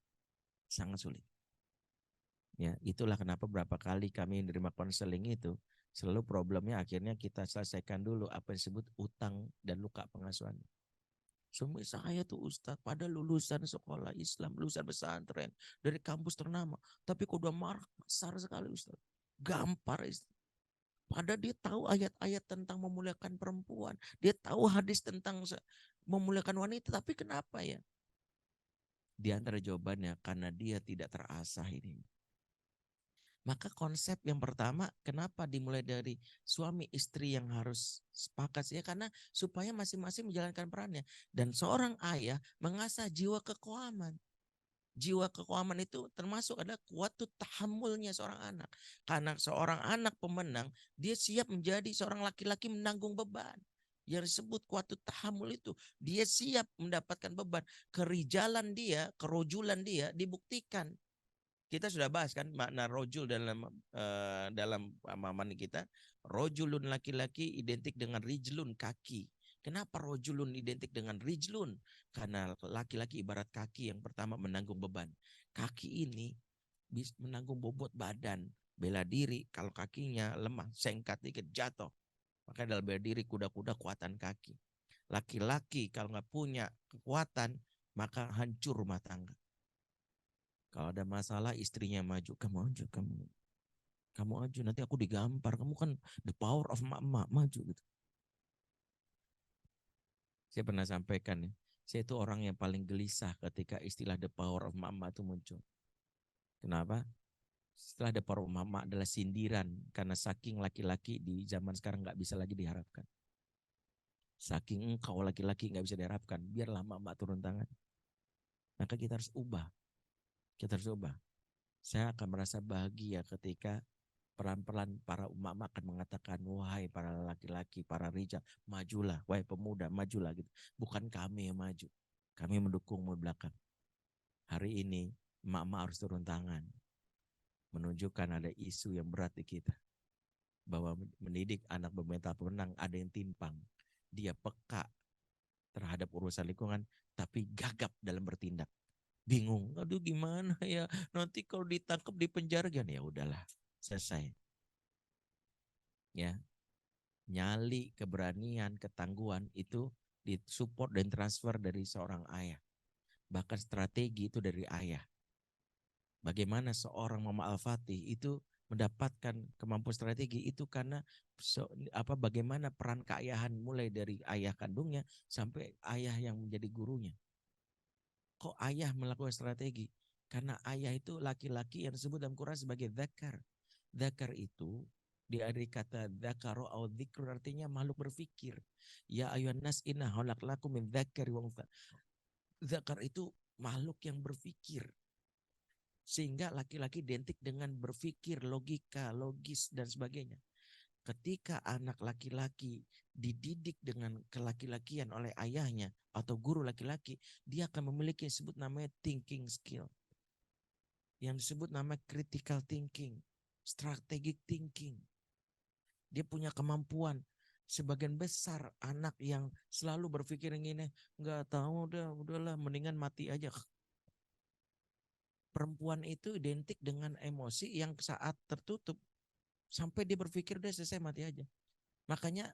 Sangat sulit. Ya, itulah kenapa berapa kali kami menerima konseling itu selalu problemnya akhirnya kita selesaikan dulu apa yang disebut utang dan luka pengasuhan. Suami saya tuh Ustadz pada lulusan sekolah Islam, lulusan pesantren dari kampus ternama, tapi kok udah marah besar sekali Ustadz. Gampar Ustadz. Padahal dia tahu ayat-ayat tentang memuliakan perempuan, dia tahu hadis tentang memuliakan wanita, tapi kenapa ya? Di antara jawabannya karena dia tidak terasah ini. Maka konsep yang pertama kenapa dimulai dari suami istri yang harus sepakat ya karena supaya masing-masing menjalankan perannya dan seorang ayah mengasah jiwa kekoaman. Jiwa kekoaman itu termasuk adalah kuatut tahammulnya seorang anak. Karena seorang anak pemenang dia siap menjadi seorang laki-laki menanggung beban. Yang disebut kuatut tahammul itu dia siap mendapatkan beban. Kerijalan dia, kerojulan dia dibuktikan. Kita sudah bahas kan makna rojul dalam pemahaman kita. Rojulun laki-laki identik dengan rijlun kaki. Kenapa rojulun identik dengan rijlun? Karena laki-laki ibarat kaki yang pertama menanggung beban. Kaki ini bisa menanggung bobot badan. Bela diri kalau kakinya lemah, sengkat dikit jatuh. Makanya dalam bela diri kuda-kuda kuatan kaki. Laki-laki kalau nggak punya kekuatan maka hancur rumah tangga. Kalau ada masalah istrinya maju, kamu maju nanti aku digampar, kamu kan the power of emak-emak maju gitu. Saya pernah sampaikan ya, saya itu orang yang paling gelisah ketika istilah the power of emak-emak itu muncul. Kenapa? Setelah the power of emak-emak adalah sindiran karena saking laki-laki di zaman sekarang nggak bisa lagi diharapkan. Saking engkau laki-laki nggak bisa diharapkan, biarlah emak-emak turun tangan. Maka kita harus ubah. Kita harus ubah. Saya akan merasa bahagia ketika pelan-pelan para emak-emak akan mengatakan, wahai para laki-laki, para rijal, majulah, wahai pemuda, majulah gitu. Bukan kami yang maju, kami mendukungmu di belakang. Hari ini emak-emak harus turun tangan, menunjukkan ada isu yang berat di kita, bahwa mendidik anak bermental pemenang ada yang timpang. Dia peka terhadap urusan lingkungan, tapi gagap dalam bertindak. Bingung, aduh gimana ya, nanti kalau ditangkap di penjara kan ya udahlah, selesai. Ya, nyali, keberanian, ketangguhan itu disupport dan transfer dari seorang ayah. Bahkan strategi itu dari ayah. Bagaimana seorang Mama Al-Fatih itu mendapatkan kemampuan strategi itu karena bagaimana peran keayahan mulai dari ayah kandungnya sampai ayah yang menjadi gurunya. Kok ayah melakukan strategi? Karena ayah itu laki-laki yang disebut dalam Quran sebagai dzakar. Dzakar itu dari kata dzakaru au dzikr artinya makhluk berpikir. Ya ayuhan nas inna khalaqnakum min dzakari wa untha. Dzakar itu makhluk yang berpikir. Sehingga laki-laki identik dengan berpikir, logika, logis dan sebagainya. Ketika anak laki-laki dididik dengan kelaki-lakian oleh ayahnya atau guru laki-laki, dia akan memiliki yang disebut namanya thinking skill. yang disebut nama critical thinking, strategic thinking. Dia punya kemampuan. Sebagian besar anak yang selalu berpikir gini, nggak tahu udahlah mendingan mati aja. Perempuan itu identik dengan emosi yang saat tertutup sampai dia berpikir udah selesai mati aja. Makanya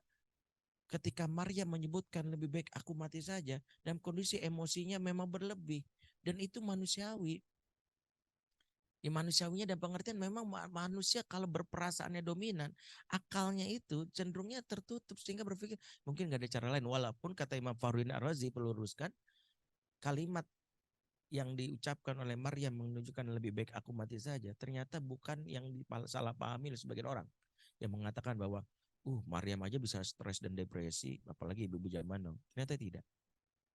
ketika Maria menyebutkan lebih baik aku mati saja, dalam kondisi emosinya memang berlebih dan itu manusiawi. Ya, manusiawinya dan pengertian memang manusia kalau berperasaannya dominan, akalnya itu cenderungnya tertutup sehingga berpikir mungkin gak ada cara lain. Walaupun kata Imam Fakhruddin Ar-Razi perlu luruskan, kalimat yang diucapkan oleh Maryam menunjukkan lebih baik aku mati saja, ternyata bukan yang salah pahami oleh sebagian orang yang mengatakan bahwa Maryam aja bisa stres dan depresi, apalagi ibu-ibu zaman now. Ternyata tidak.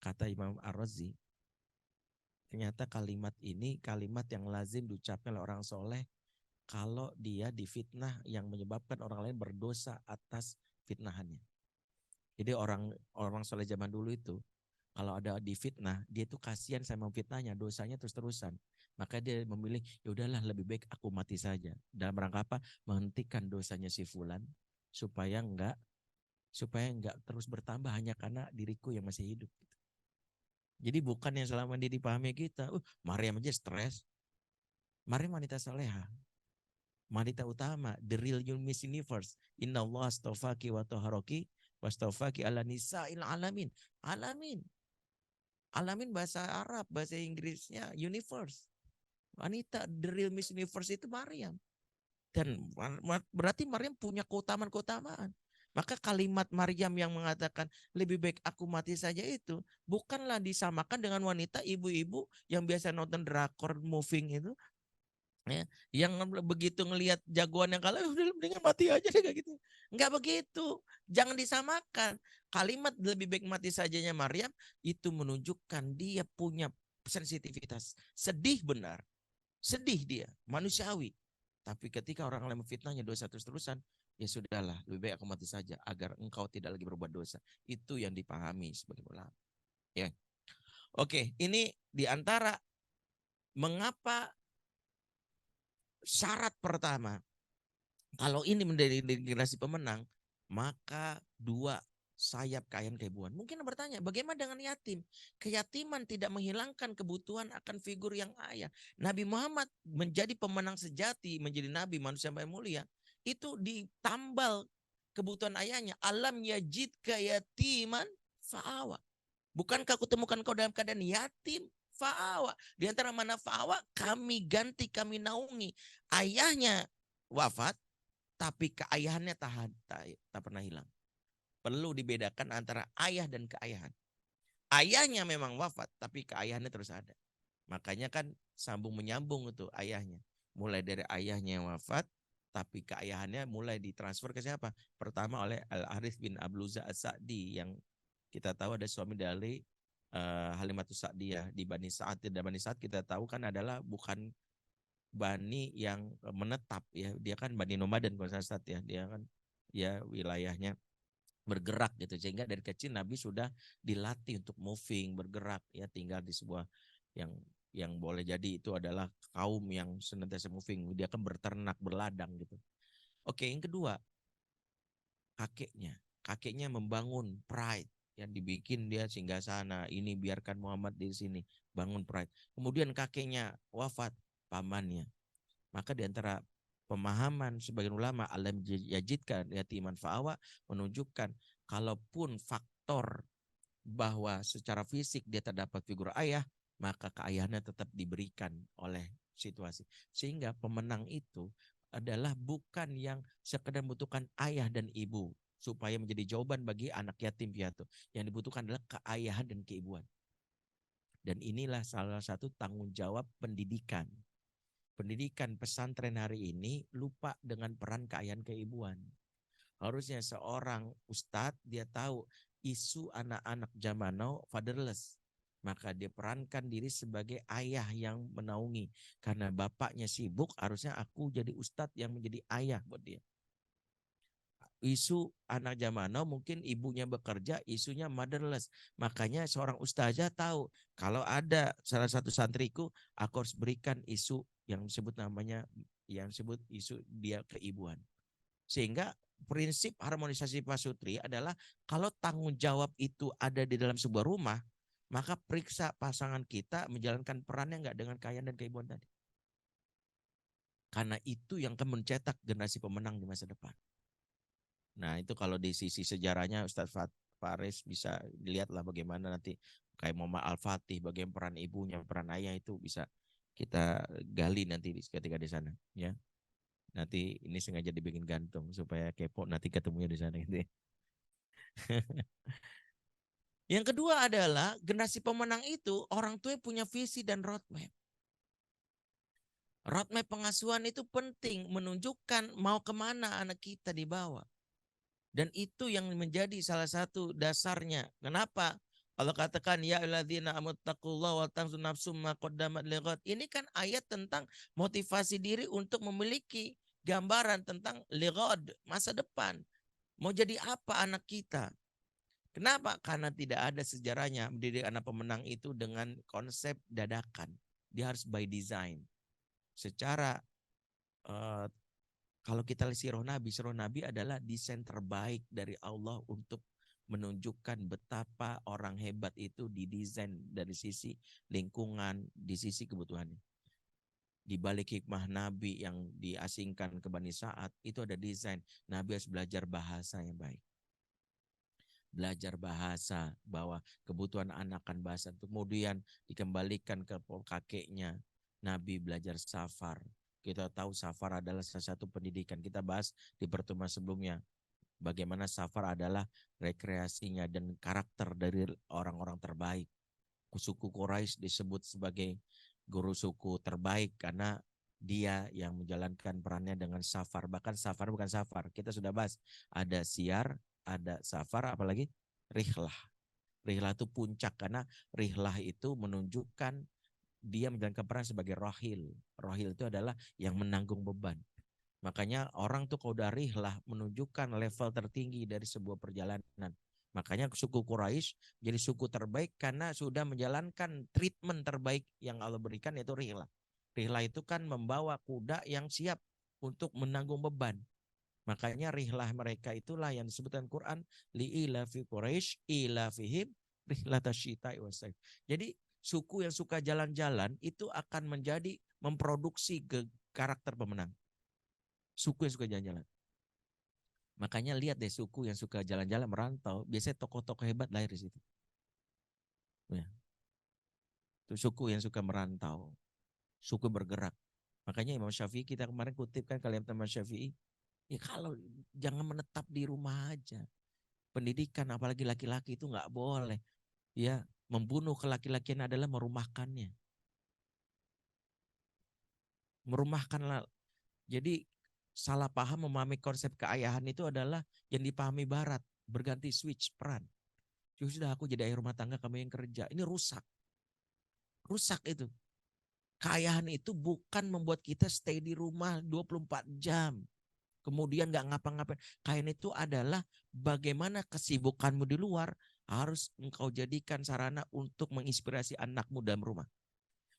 Kata Imam Ar-Razi, ternyata kalimat ini kalimat yang lazim diucapkan oleh orang soleh kalau dia difitnah yang menyebabkan orang lain berdosa atas fitnahannya. Jadi orang soleh zaman dulu itu kalau ada difitnah, dia itu kasihan sama fitnahnya, dosanya terus-terusan. Maka dia memilih, ya udahlah lebih baik aku mati saja. Dalam rangka apa? Menghentikan dosanya si fulan supaya enggak terus bertambah hanya karena diriku yang masih hidup. Jadi bukan yang selama ini dipahami kita, Maryam aja stres. Maryam wanita soleha, wanita utama, the real Miss Universe. Inna Allah astafaki wa toharoki wastafaki ala nisa'il alamin. Alamin bahasa Arab, bahasa Inggrisnya universe. Wanita, the real Miss Universe itu Maryam. Dan berarti Maryam punya keutamaan-keutamaan. Maka kalimat Maryam yang mengatakan lebih baik aku mati saja itu bukanlah disamakan dengan wanita ibu-ibu yang biasa nonton drakor moving itu, ya, yang begitu ngelihat jagoan yang kalah udah mendingan mati aja deh, kayak gitu. Enggak begitu. Jangan disamakan. Kalimat lebih baik mati sajanya Maryam itu menunjukkan dia punya sensitivitas. Sedih benar. Sedih dia, manusiawi. Tapi ketika orang lain memfitnahnya dosa terus-terusan, ya sudahlah, lebih baik aku mati saja agar engkau tidak lagi berbuat dosa. Itu yang dipahami sebagai ulama. Ya. Oke, ini diantara mengapa syarat pertama. Kalau ini menjadi generasi pemenang, maka 2 sayap kain keibuan. Mungkin bertanya, bagaimana dengan yatim? Keyatiman tidak menghilangkan kebutuhan akan figur yang ayah. Nabi Muhammad menjadi pemenang sejati, menjadi nabi manusia yang mulia, itu ditambal kebutuhan ayahnya. Alam yajid kayatiman fa'awa. Bukankah aku temukan kau dalam keadaan yatim? Fa'awa. Di antara mana fa'awa? Kami ganti, kami naungi. Ayahnya wafat, tapi keayahannya tak pernah hilang. Perlu dibedakan antara ayah dan keayahan. Ayahnya memang wafat, tapi keayahannya terus ada. Makanya kan sambung menyambung itu ayahnya. Mulai dari ayahnya yang wafat, tapi keayahannya mulai ditransfer ke siapa? Pertama oleh Al-Harith bin Abluza As-Sa'di yang kita tahu ada suami dari Halimatus Sa'diyah di Bani Sa'ad. Dan Bani Sa'ad kita tahu kan adalah bukan Bani yang menetap ya, dia kan Bani nomaden kalau saya ya, dia kan ya wilayahnya bergerak gitu, sehingga dari kecil Nabi sudah dilatih untuk moving, bergerak ya, tinggal di sebuah yang boleh jadi itu adalah kaum yang senantiasa moving, dia kan berternak, berladang gitu. Oke, yang kedua, kakeknya membangun pride yang dibikin dia singgah sana, ini biarkan Muhammad di sini, bangun pride. Kemudian kakeknya wafat, pamannya. Maka di antara pemahaman sebagian ulama alam yajidkan yatiman fa'awa menunjukkan kalaupun faktor bahwa secara fisik dia terdapat figur ayah, maka keayahannya tetap diberikan oleh situasi. Sehingga pemenang itu adalah bukan yang sekedar membutuhkan ayah dan ibu supaya menjadi jawaban bagi anak yatim piatu. Yang dibutuhkan adalah keayahan dan keibuan. Dan inilah salah satu tanggung jawab pendidikan. Pendidikan pesantren hari ini lupa dengan peran keayahan keibuan. Harusnya seorang ustadz dia tahu isu anak-anak zaman now fatherless. Maka dia perankan diri sebagai ayah yang menaungi. Karena bapaknya sibuk, harusnya aku jadi ustadz yang menjadi ayah buat dia. isu anak zaman now mungkin ibunya bekerja, isunya motherless. Makanya seorang ustazah tahu kalau ada salah satu santriku, aku harus berikan isu yang disebut namanya, yang disebut isu dia keibuan. Sehingga prinsip harmonisasi pasutri adalah kalau tanggung jawab itu ada di dalam sebuah rumah, maka periksa pasangan kita menjalankan perannya enggak dengan kekayaan dan keibuan tadi. Karena itu yang akan mencetak generasi pemenang di masa depan. Nah itu kalau di sisi sejarahnya Ustadz Faris bisa dilihatlah bagaimana nanti kayak Muhammad Al-Fatih, bagaimana peran ibunya, peran ayah itu bisa kita gali nanti ketika di sana, ya. Nanti ini sengaja dibikin gantung supaya kepo nanti ketemunya di sana gitu ya. Yang kedua adalah generasi pemenang itu orang tua punya visi dan roadmap. Roadmap pengasuhan itu penting menunjukkan mau kemana anak kita dibawa. Dan itu yang menjadi salah satu dasarnya. Kenapa? Kalau katakan ya ayyuhalladzina amuttaqullaha wal tanzur nafsum ma qaddamat lighad. Ini kan ayat tentang motivasi diri untuk memiliki gambaran tentang lighad, masa depan. Mau jadi apa anak kita? Kenapa? Karena tidak ada sejarahnya mendidik anak pemenang itu dengan konsep dadakan. Dia harus by design. Secara kalau kita lihat sirah Nabi adalah desain terbaik dari Allah untuk menunjukkan betapa orang hebat itu didesain dari sisi lingkungan, di sisi kebutuhannya. Di balik hikmah Nabi yang diasingkan ke Bani Sa'ad, itu ada desain. Nabi harus belajar bahasa yang baik. Belajar bahasa, bahwa kebutuhan anak akan bahasa. Kemudian dikembalikan ke kakeknya. Nabi belajar safar. Kita tahu safar adalah salah satu pendidikan. Kita bahas di pertemuan sebelumnya. Bagaimana safar adalah rekreasinya dan karakter dari orang-orang terbaik. Suku Quraisy disebut sebagai guru suku terbaik karena dia yang menjalankan perannya dengan safar. Bahkan safar bukan safar. Kita sudah bahas. Ada siar, ada safar, apalagi rihlah. Rihlah itu puncak karena rihlah itu menunjukkan dia menjalankan peran sebagai rohil. Rohil itu adalah yang menanggung beban. Makanya orang tuh kalau udah rihlah menunjukkan level tertinggi dari sebuah perjalanan. Makanya suku Quraisy jadi suku terbaik karena sudah menjalankan treatment terbaik yang Allah berikan, yaitu rihlah. Rihlah itu kan membawa kuda yang siap untuk menanggung beban. Makanya rihlah mereka itulah yang disebutkan Quran li'ilafi Quraisy ilafihim rihlatasyita'i wasaif. Jadi suku yang suka jalan-jalan itu akan menjadi memproduksi karakter pemenang. Suku yang suka jalan-jalan. Makanya lihat deh suku yang suka jalan-jalan merantau, biasanya tokoh-tokoh hebat lahir di situ. Ya. Itu suku yang suka merantau, suku bergerak. Makanya Imam Syafi'i kita kemarin kutip kan kalimat Imam Syafi'i, ya kalau jangan menetap di rumah aja. Pendidikan apalagi laki-laki itu nggak boleh. Ya, membunuh laki-lakian adalah merumahkannya. Merumahkanlah. Jadi salah paham memahami konsep keayahan itu adalah yang dipahami barat. Berganti switch peran. Sudah aku jadi ayah rumah tangga, kamu yang kerja. Ini rusak. Rusak itu. Keayahan itu bukan membuat kita stay di rumah 24 jam. Kemudian gak ngapa-ngapain. Keayahan itu adalah bagaimana kesibukanmu di luar harus engkau jadikan sarana untuk menginspirasi anakmu dalam rumah.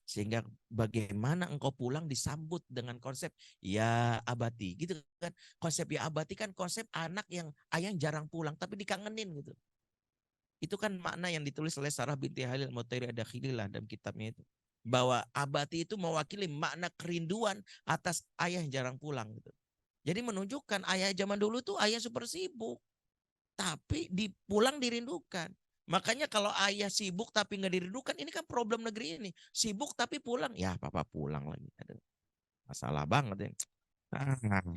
Sehingga bagaimana engkau pulang disambut dengan konsep ya abati gitu kan. Konsep ya abati kan konsep anak yang ayah jarang pulang tapi dikangenin gitu. Itu kan makna yang ditulis oleh Sarah binti Halil Mutairi Ad-Dakhililah dalam kitabnya itu. Bahwa abati itu mewakili makna kerinduan atas ayah yang jarang pulang gitu. Jadi menunjukkan ayah zaman dulu tuh ayah super sibuk. Tapi pulang dirindukan. Makanya kalau ayah sibuk tapi nggak dirindukan, ini kan problem negeri ini. Sibuk tapi pulang, ya papa pulang lagi. Aduh, masalah banget ya.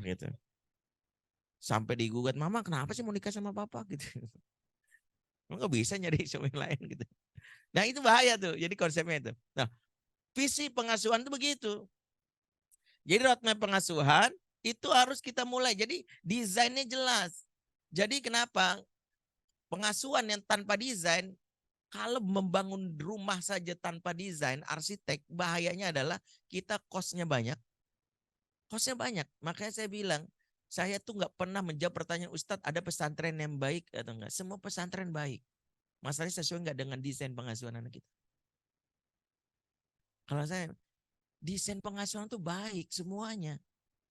Gitu. Sampai digugat, mama kenapa sih mau nikah sama papa gitu. Nggak bisa nyari suami lain gitu. Nah itu bahaya tuh, jadi konsepnya itu. Nah visi pengasuhan itu begitu. Jadi roadmap pengasuhan itu harus kita mulai. Jadi desainnya jelas. Jadi kenapa? Pengasuhan yang tanpa desain, kalau membangun rumah saja tanpa desain, arsitek, bahayanya adalah kita kosnya banyak. Kosnya banyak. Makanya saya bilang, Saya tuh nggak pernah menjawab pertanyaan Ustadz ada pesantren yang baik atau enggak. Semua pesantren baik. Masalahnya sesuai nggak dengan desain pengasuhan anak kita. Kalau saya desain pengasuhan tuh baik semuanya.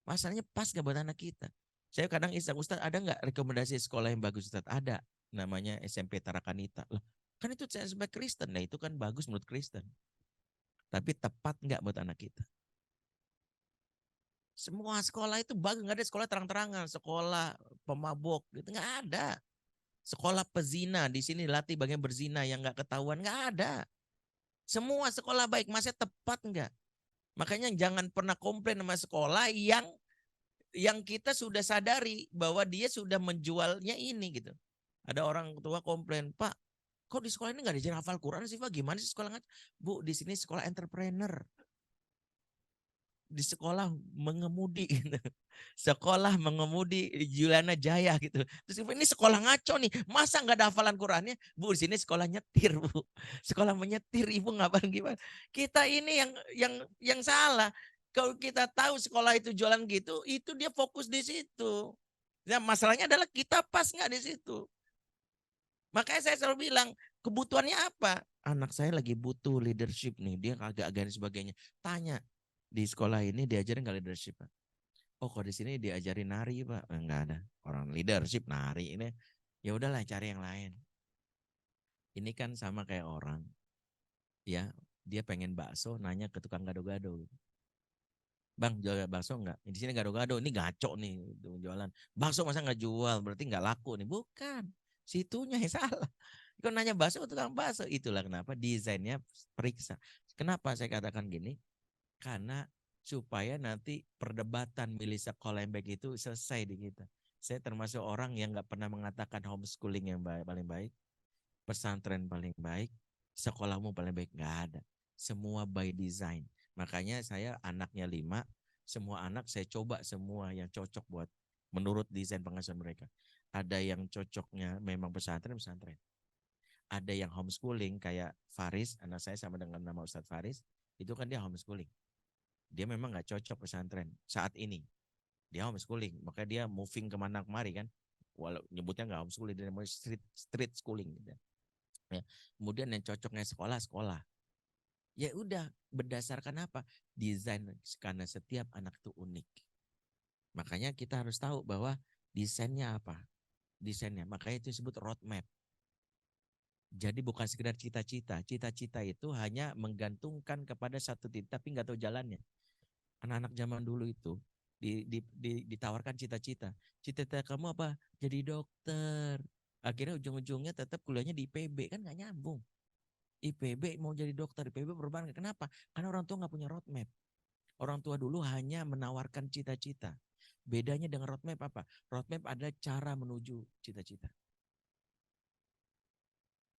Masalahnya pas nggak buat anak kita. Saya kadang iseng, Ustadz ada nggak rekomendasi sekolah yang bagus Ustadz? Ada. Namanya SMP Tarakanita. Loh, kan itu SMP Kristen. Nah itu kan bagus menurut Kristen. Tapi tepat nggak buat anak kita? Semua sekolah itu bagus, nggak ada sekolah terang-terangan, sekolah pemabok gitu nggak ada. Sekolah pezina di sini latih bagian berzina yang nggak ketahuan nggak ada. Semua sekolah baik, masih tepat nggak? Makanya jangan pernah komplain sama sekolah yang kita sudah sadari bahwa dia sudah menjualnya ini gitu. Ada orang tua komplain, Pak, kok di sekolah ini nggak diajarin hafal Quran sih Pak? Gimana sih sekolah? Bu, di sini sekolah entrepreneur. Di sekolah mengemudi gitu. Sekolah mengemudi di Juliana Jaya gitu. Terus ini sekolah ngaco nih. Masa nggak ada hafalan Qurannya? Bu, di sini sekolah nyetir, Bu. Sekolah menyetir, Ibu ngapain gimana? Kita ini yang salah. Kalau kita tahu sekolah itu jualan gitu, itu dia fokus di situ. Nah, masalahnya adalah kita pas nggak di situ. Makanya saya selalu bilang, kebutuhannya apa? Anak saya lagi butuh leadership nih, dia agak-agak dan sebagainya. Tanya, di sekolah ini diajarin nggak leadership, Pak? Oh, kok di sini diajarin nari, Pak? Enggak ada. Orang leadership nari ini. Ya udahlah cari yang lain. Ini kan sama kayak orang, ya, dia pengen bakso, nanya ke tukang gado-gado. Bang, jual bakso enggak? Di sini gado-gado, ini gaco nih jualan. Bakso masa nggak jual? Berarti nggak laku nih. Bukan. Situnya yang salah. Kalau nanya bakso ke tukang bakso, itulah kenapa desainnya periksa. Kenapa saya katakan gini? Karena supaya nanti perdebatan milih sekolah yang baik itu selesai di kita. Saya termasuk orang yang nggak pernah mengatakan homeschooling yang paling baik, pesantren paling baik, sekolahmu paling baik, nggak ada. Semua by design. Makanya saya anaknya 5, semua anak saya coba semua yang cocok buat menurut desain pengasuhan mereka. Ada yang cocoknya memang pesantren. Ada yang homeschooling kayak Faris, anak saya sama dengan nama Ustadz Faris, itu kan dia homeschooling. Dia memang nggak cocok pesantren saat ini. Dia homeschooling, maka dia moving kemana kemari kan. Walau nyebutnya nggak homeschooling, dia namanya street schooling. Gitu. Ya. Kemudian yang cocoknya sekolah. Ya udah, berdasarkan apa? Desain, karena setiap anak itu unik. Makanya kita harus tahu bahwa desainnya apa. Desainnya, makanya itu disebut roadmap. Jadi bukan sekedar cita-cita. Cita-cita itu hanya menggantungkan kepada satu titik, tapi nggak tahu jalannya. Anak-anak zaman dulu itu ditawarkan cita-cita. Cita-cita kamu apa? Jadi dokter. Akhirnya ujung-ujungnya tetap kuliahnya di IPB, kan nggak nyambung. IPB mau jadi dokter, IPB berbank. Kenapa? Karena orang tua nggak punya roadmap. Orang tua dulu hanya menawarkan cita-cita. Bedanya dengan roadmap apa? Roadmap adalah cara menuju cita-cita.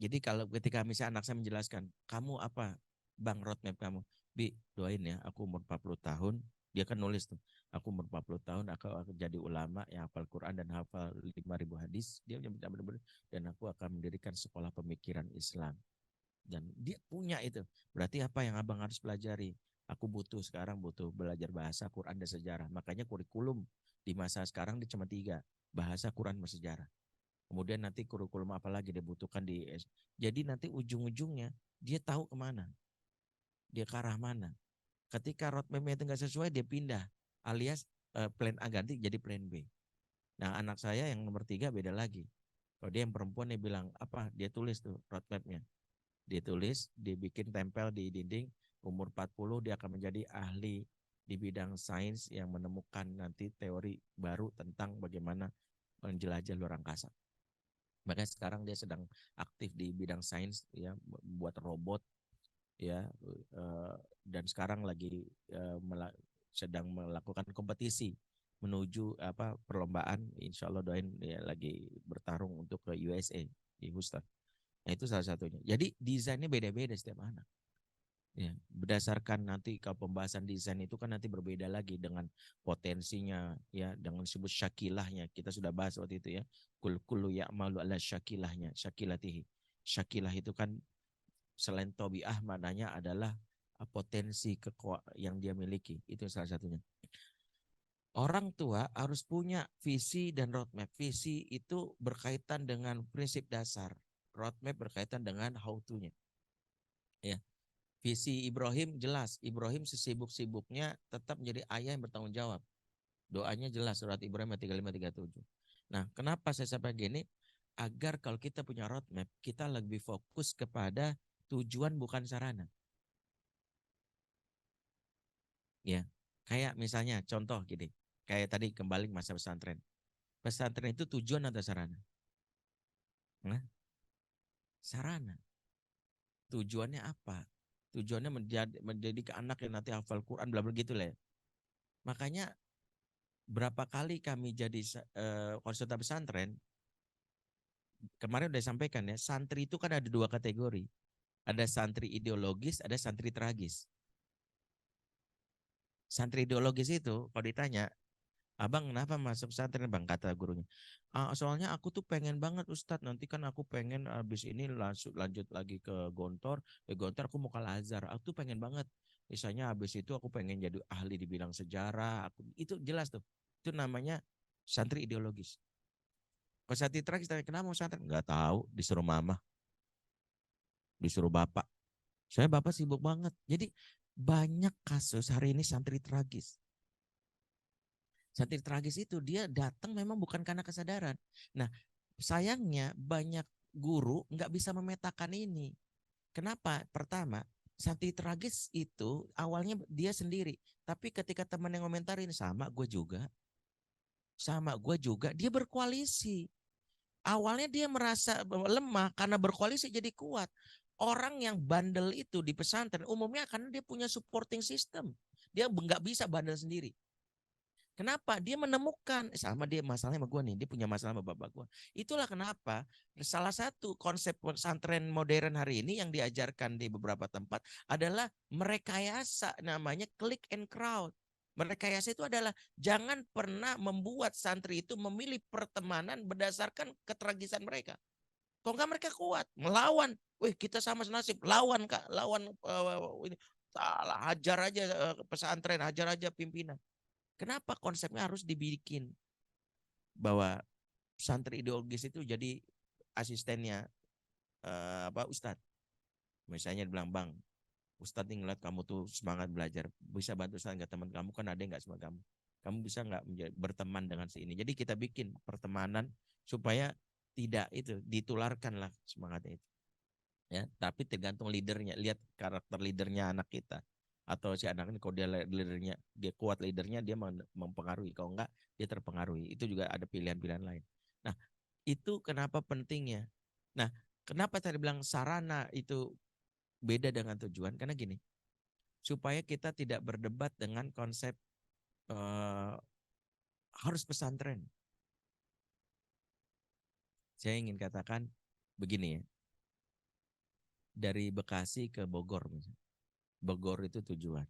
Jadi kalau ketika misalnya anak saya menjelaskan, kamu apa bang roadmap kamu? Bi, doain ya, aku umur 40 tahun, dia kan nulis tuh, aku umur 40 tahun, aku jadi ulama yang hafal Quran dan hafal 5.000 hadis, dia benar-benar, dan aku akan mendirikan sekolah pemikiran Islam. Dan dia punya itu, berarti apa yang abang harus pelajari? Aku sekarang butuh belajar bahasa, Quran, dan sejarah. Makanya kurikulum di masa sekarang dia cuma 3, bahasa, Quran, dan sejarah. Kemudian nanti kurikulum apa lagi dibutuhkan di jadi nanti ujung-ujungnya dia tahu kemana, dia ke arah mana. Ketika roadmap-nya itu nggak sesuai, dia pindah, alias plan A ganti jadi plan B. Nah anak saya yang nomor 3 beda lagi. Kalau dia yang perempuan, dia bilang apa? Dia tulis tuh roadmap-nya. Dia tulis, dibikin tempel di dinding. Umur 40 dia akan menjadi ahli di bidang sains yang menemukan nanti teori baru tentang bagaimana menjelajah luar angkasa. Makanya sekarang dia sedang aktif di bidang sains, ya, membuat robot, ya, dan sekarang lagi sedang melakukan kompetisi menuju perlombaan. Insya Allah doain ya, lagi bertarung untuk ke USA di Houston. Nah itu salah satunya. Jadi desainnya beda-beda setiap anak. Ya, berdasarkan nanti kalau pembahasan desain itu kan nanti berbeda lagi dengan potensinya, ya, dengan disebut syakilahnya. Kita sudah bahas waktu itu ya. Kullu ya'malu ala syakilahnya, syakilatihi. Syakilah itu kan selain tabi'ah maknanya adalah potensi yang dia miliki. Itu salah satunya. Orang tua harus punya visi dan roadmap. Visi itu berkaitan dengan prinsip dasar. Roadmap berkaitan dengan how to-nya. Ya. Visi Ibrahim jelas. Ibrahim sesibuk-sibuknya tetap menjadi ayah yang bertanggung jawab. Doanya jelas surat Ibrahim 35-37. Nah, kenapa saya sampai gini? Agar kalau kita punya roadmap, kita lebih fokus kepada tujuan bukan sarana. Ya, kayak misalnya contoh gini, kayak tadi kembali masa pesantren. Pesantren itu tujuan atau sarana? Nah, sarana. Tujuannya apa? Tujuannya mendidik anak yang nanti hafal Quran, bla bla gitu lah. Ya. Makanya berapa kali kami jadi konsultan pesantren, kemarin udah disampaikan ya, santri itu kan ada 2 kategori. Ada santri ideologis, ada santri tragis. Santri ideologis itu kalau ditanya, abang kenapa masuk pesantren bang, kata gurunya. Soalnya aku tuh pengen banget Ustadz, nanti kan aku pengen habis ini lanjut lagi ke Gontor. Gontor aku mau ke Al-Azhar, aku tuh pengen banget. Misalnya habis itu aku pengen jadi ahli di bidang sejarah. Itu jelas tuh, itu namanya santri ideologis. Kalau santri tragis, kenapa mau pesantren? Nggak tahu, disuruh mama, disuruh bapak. Saya bapak sibuk banget. Jadi banyak kasus hari ini santri tragis. Santri tragis itu dia datang memang bukan karena kesadaran. Nah, sayangnya banyak guru nggak bisa memetakan ini. Kenapa? Pertama, santri tragis itu awalnya dia sendiri. Tapi ketika teman yang komentarin, sama gue juga, dia berkoalisi. Awalnya dia merasa lemah karena berkoalisi jadi kuat. Orang yang bandel itu di pesantren umumnya karena dia punya supporting system. Dia nggak bisa bandel sendiri. Kenapa? Dia menemukan sama dia masalahnya sama gue nih, dia punya masalah sama bapak gue. Itulah kenapa salah satu konsep pesantren modern hari ini yang diajarkan di beberapa tempat adalah merekayasa, namanya click and crowd. Merekayasa itu adalah jangan pernah membuat santri itu memilih pertemanan berdasarkan ketragisan mereka. Kalau enggak mereka kuat melawan. Wih, kita sama senasib, lawan Kak, lawan ini. Salah, hajar aja pesantren, hajar aja pimpinan. Kenapa konsepnya harus dibikin bahwa santri ideologis itu jadi asistennya Ustadz. Misalnya bilang, Bang, Ustadz nih ngeliat kamu tuh semangat belajar, bisa bantu Ustadz nggak, teman kamu kan ada yang nggak sama kamu. Kamu bisa nggak berteman dengan si ini. Jadi kita bikin pertemanan supaya tidak itu ditularkan lah semangatnya itu. Ya, tapi tergantung leadernya. Lihat karakter leadernya anak kita. Atau si anak ini kalau dia leadernya, dia kuat leadernya, dia mempengaruhi. Kalau enggak, dia terpengaruhi. Itu juga ada pilihan-pilihan lain. Nah, itu kenapa pentingnya. Nah, kenapa tadi bilang sarana itu beda dengan tujuan? Karena gini, supaya kita tidak berdebat dengan konsep harus pesantren. Saya ingin katakan begini ya, dari Bekasi ke Bogor misalnya. Bogor itu tujuan.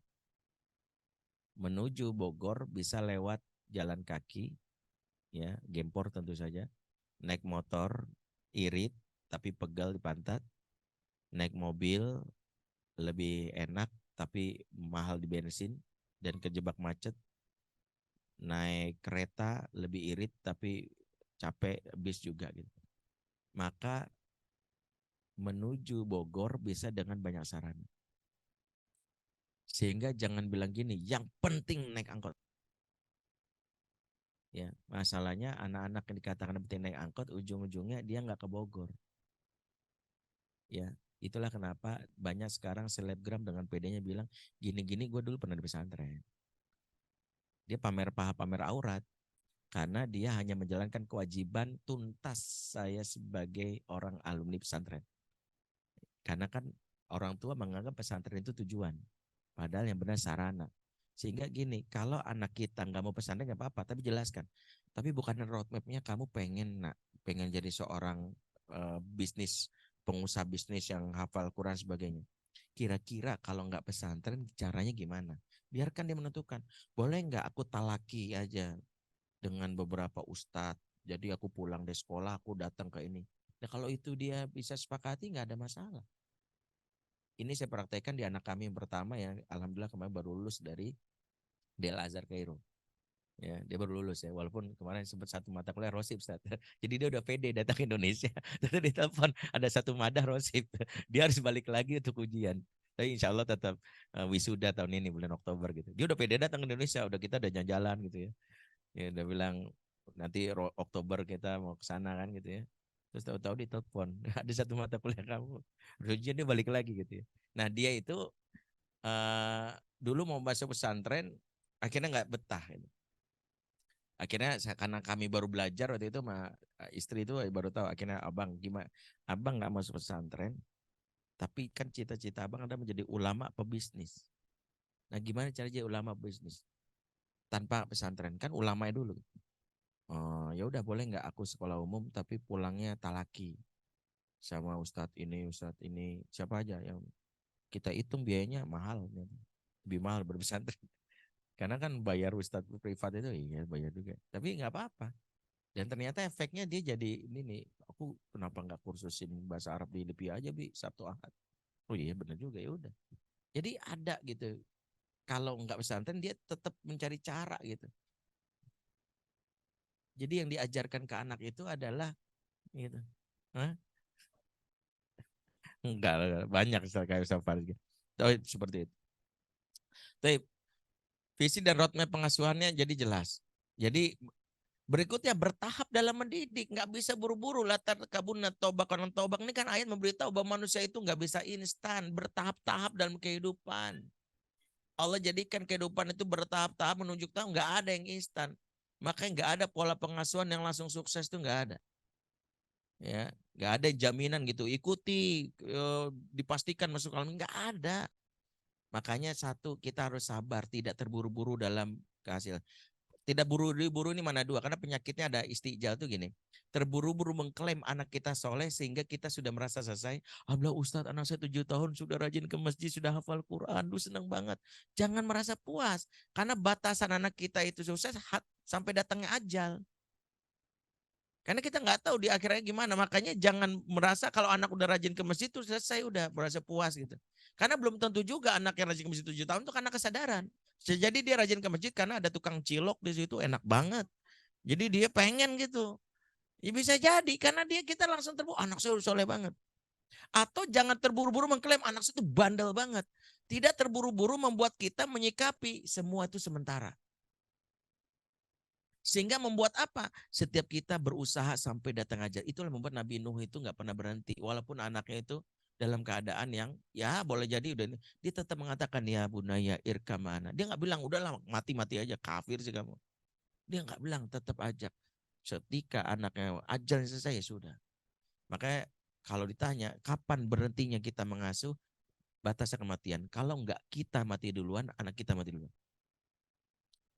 Menuju Bogor bisa lewat jalan kaki, ya, gempor tentu saja, naik motor irit tapi pegal di pantat, naik mobil lebih enak tapi mahal di bensin dan kejebak macet, naik kereta lebih irit tapi capek bis juga gitu. Maka menuju Bogor bisa dengan banyak sarana. Sehingga jangan bilang gini, yang penting naik angkot. Ya, masalahnya anak-anak yang dikatakan penting naik angkot, ujung-ujungnya dia nggak ke Bogor. Ya, itulah kenapa banyak sekarang selebgram dengan pedenya bilang, gini-gini gue dulu pernah di pesantren. Dia pamer paha, pamer aurat. Karena dia hanya menjalankan kewajiban tuntas saya sebagai orang alumni pesantren. Karena kan orang tua menganggap pesantren itu tujuan. Padahal yang benar sarana. Sehingga gini, kalau anak kita nggak mau pesantren nggak apa-apa, tapi jelaskan. Tapi bukan roadmapnya kamu pengen jadi seorang bisnis, pengusaha bisnis yang hafal Quran sebagainya. Kira-kira kalau nggak pesantren caranya gimana? Biarkan dia menentukan. Boleh nggak aku talaki aja dengan beberapa ustadz. Jadi aku pulang dari sekolah, aku datang ke ini. Nah kalau itu dia bisa sepakati nggak ada masalah. Ini saya praktekkan di anak kami yang pertama ya, alhamdulillah kemarin baru lulus dari Del Azhar Kairo. Ya, dia baru lulus ya, walaupun kemarin sempat satu mata kuliah Rosip, Ustaz. Jadi dia udah pede datang ke Indonesia. Terus ditelepon ada satu madah Rosip. Dia harus balik lagi untuk ujian. Tapi insya Allah tetap wisuda tahun ini bulan Oktober gitu. Dia udah pede datang ke Indonesia, udah kita udah jalan-jalan gitu ya. Ya udah bilang nanti Oktober kita mau ke sana kan gitu ya. Terus tahu-tahu ditelepon, ada satu mata kuliah kamu. Ujian dia balik lagi gitu ya. Nah, dia itu dulu mau masuk pesantren akhirnya nggak betah gitu. Akhirnya karena kami baru belajar waktu itu sama istri itu baru tahu, akhirnya abang gimana, abang nggak masuk pesantren tapi kan cita-cita abang ada menjadi ulama pebisnis. Nah, gimana cara jadi ulama bisnis tanpa pesantren, kan ulama dulu. Oh, ya udah boleh nggak aku sekolah umum tapi pulangnya talaki sama ustadz ini siapa aja yang kita hitung biayanya mahal, lebih mahal berpesantren. Karena kan bayar ustadz privat itu iya bayar juga, tapi nggak apa-apa. Dan ternyata efeknya dia jadi ini nih, aku kenapa nggak kursusin bahasa Arab di LIPI aja Bi, Sabtu Ahad. Oh iya benar juga, ya udah. Jadi ada gitu. Kalau nggak pesantren dia tetap mencari cara gitu. Jadi yang diajarkan ke anak itu adalah gitu. Hah? Enggak, banyak kayak Ustaz Faris gitu. Seperti itu. Tapi visi dan roadmap pengasuhannya jadi jelas. Jadi berikutnya bertahap dalam mendidik, nggak bisa buru-buru. Latar kabun tobak kanan tobak ini kan ayat memberitahu bahwa manusia itu nggak bisa instan, bertahap-tahap dalam kehidupan. Allah jadikan kehidupan itu bertahap-tahap menunjuk tahu nggak ada yang instan. Makanya nggak ada pola pengasuhan yang langsung sukses itu nggak ada. Ya, nggak ada jaminan gitu. Ikuti, dipastikan masuk alam, nggak ada. Makanya satu, kita harus sabar, tidak terburu-buru dalam kehasil. Tidak buru-buru ini mana dua, karena penyakitnya ada istijal tuh gini. Terburu-buru mengklaim anak kita soleh sehingga kita sudah merasa selesai. Alhamdulillah Ustadz, anak saya 7 tahun sudah rajin ke masjid, sudah hafal Quran, lu senang banget. Jangan merasa puas, karena batasan anak kita itu sukses sampai datangnya ajal. Karena kita nggak tahu di akhirnya gimana. Makanya jangan merasa kalau anak udah rajin ke masjid itu selesai, udah merasa puas gitu. Karena belum tentu juga anak yang rajin ke masjid 7 tahun itu karena kesadaran. Jadi dia rajin ke masjid karena ada tukang cilok di situ enak banget. Jadi dia pengen gitu. Ya bisa jadi karena kita langsung terbuka anak saya udah soleh banget. Atau jangan terburu-buru mengklaim anak saya itu bandel banget. Tidak terburu-buru membuat kita menyikapi semua itu sementara. Sehingga membuat apa? Setiap kita berusaha sampai datang ajal. Itulah membuat Nabi Nuh itu nggak pernah berhenti. Walaupun anaknya itu dalam keadaan yang ya boleh jadi udah dia tetap mengatakan ya bunaya irkamana. Dia nggak bilang udahlah mati-mati aja kafir sih kamu. Dia nggak bilang, tetap ajak. Ketika anaknya ajal selesai ya sudah. Makanya kalau ditanya kapan berhentinya kita mengasuh, batasnya kematian. Kalau nggak kita mati duluan, anak kita mati duluan.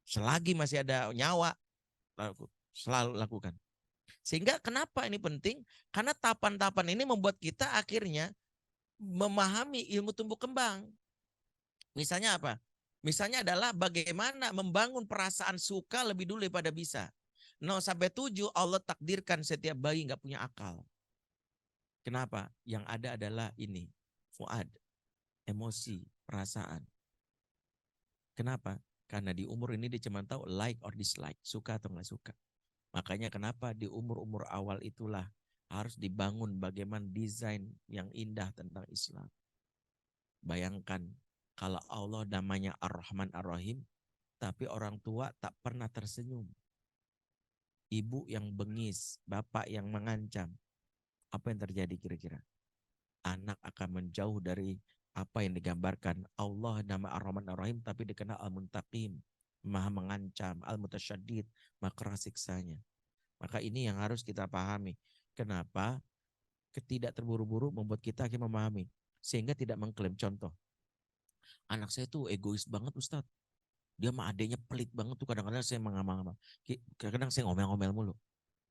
Selagi masih ada nyawa, selalu lakukan. Sehingga kenapa ini penting? Karena tahapan-tahapan ini membuat kita akhirnya memahami ilmu tumbuh kembang. Misalnya apa? Misalnya adalah bagaimana membangun perasaan suka lebih dulu daripada bisa. 0 sampai 7 Allah takdirkan setiap bayi nggak punya akal. Kenapa? Yang ada adalah ini, fuad, emosi, perasaan. Kenapa? Karena di umur ini dia cuma tahu like or dislike, suka atau nggak suka. Makanya kenapa di umur-umur awal itulah harus dibangun bagaimana desain yang indah tentang Islam. Bayangkan kalau Allah namanya Ar-Rahman Ar-Rahim, tapi orang tua tak pernah tersenyum. Ibu yang bengis, bapak yang mengancam. Apa yang terjadi kira-kira? Anak akan menjauh dari apa yang digambarkan. Allah nama Ar-Rahman Ar-Rahim tapi dikenal Al-Muntaqim. Maha mengancam, Al-Mutasyaddid, maha keras siksanya. Maka ini yang harus kita pahami. Kenapa ketidak terburu-buru membuat kita akhirnya memahami. Sehingga tidak mengklaim. Contoh, anak saya tuh egois banget Ustadz. Dia sama adeknya pelit banget tuh. Kadang-kadang saya mengamal-amal. Kadang-kadang saya ngomel-ngomel mulu.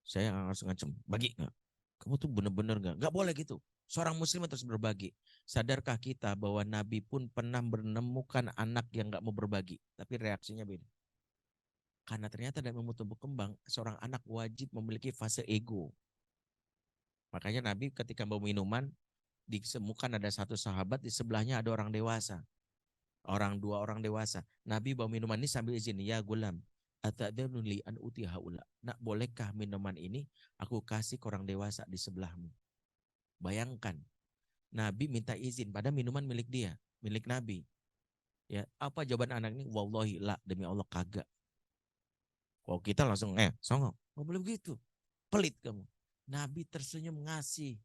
Saya harus ngancem. Bagi nggak? Kamu tuh bener-bener nggak? Nggak boleh gitu. Seorang muslim terus berbagi. Sadarkah kita bahwa Nabi pun pernah menemukan anak yang nggak mau berbagi. Tapi reaksinya beda. Karena ternyata dalam ilmu tumbuh kembang, seorang anak wajib memiliki fase ego. Makanya Nabi ketika mau minuman, ditemukan ada satu sahabat, di sebelahnya ada orang dewasa. Dua orang dewasa. Nabi bawa minuman ini sambil izin, ya gulam, Ata'danu li an uti haula. Nak, bolehkah minuman ini aku kasih ke orang dewasa di sebelahmu? Bayangkan, Nabi minta izin pada minuman milik dia, milik Nabi. Ya, apa jawaban anak ini? Wallahi la, demi Allah kagak. Kalau kita langsung songong, nggak boleh begitu. Pelit kamu. Nabi tersenyum ngasih.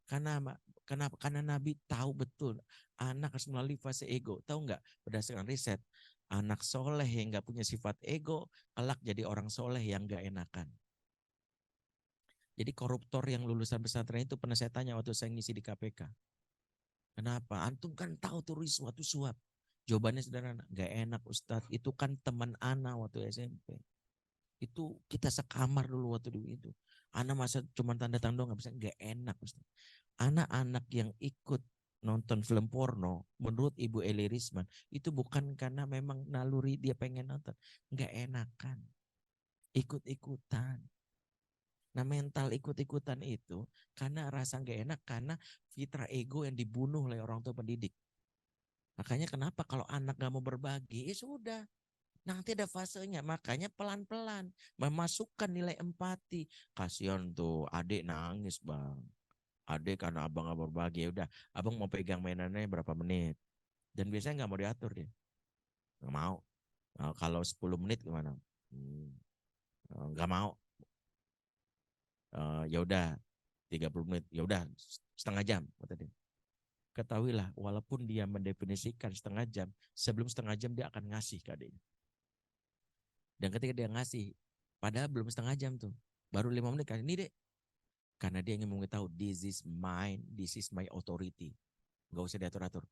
Karena Nabi tahu betul anak harus melalui fase ego. Tahu nggak? Berdasarkan riset, anak soleh yang nggak punya sifat ego, kelak jadi orang soleh yang nggak enakan. Jadi koruptor yang lulusan pesantren itu pernah saya tanya waktu saya ngisi di KPK. Kenapa? Antum kan tahu tuh suatu suap. Jawabannya sederhana, nggak enak Ustadz. Itu kan teman ana waktu SMP. Itu kita sekamar dulu waktu itu. Ana masa cuma tanda tangan doang nggak bisa, nggak enak Ustadz. Anak-anak yang ikut nonton film porno, menurut Ibu Eli Risman, itu bukan karena memang naluri dia pengen nonton. Nggak enakan. Ikut-ikutan. Nah, mental ikut-ikutan itu karena rasa nggak enak, karena fitrah ego yang dibunuh oleh orang tua pendidik. Makanya kenapa kalau anak nggak mau berbagi, ya sudah. Nanti ada fasenya, makanya pelan-pelan memasukkan nilai empati. Kasihan tuh adik nangis bang. Adik karena abang nggak berbagi, ya udah abang mau pegang mainannya berapa menit. Dan biasanya nggak mau diatur dia. Nggak mau. Nah, kalau 10 menit gimana? Nggak mau. Ya udah 30 menit, ya udah setengah jam kata dia. Ketahuilah walaupun dia mendefinisikan setengah jam, sebelum setengah jam dia akan ngasih ke adiknya. Dan ketika dia ngasih, padahal belum setengah jam tuh, baru 5 menit kan, ini dek. Karena dia ingin mengetahui, this is mine, this is my authority. Gak usah diatur-atur.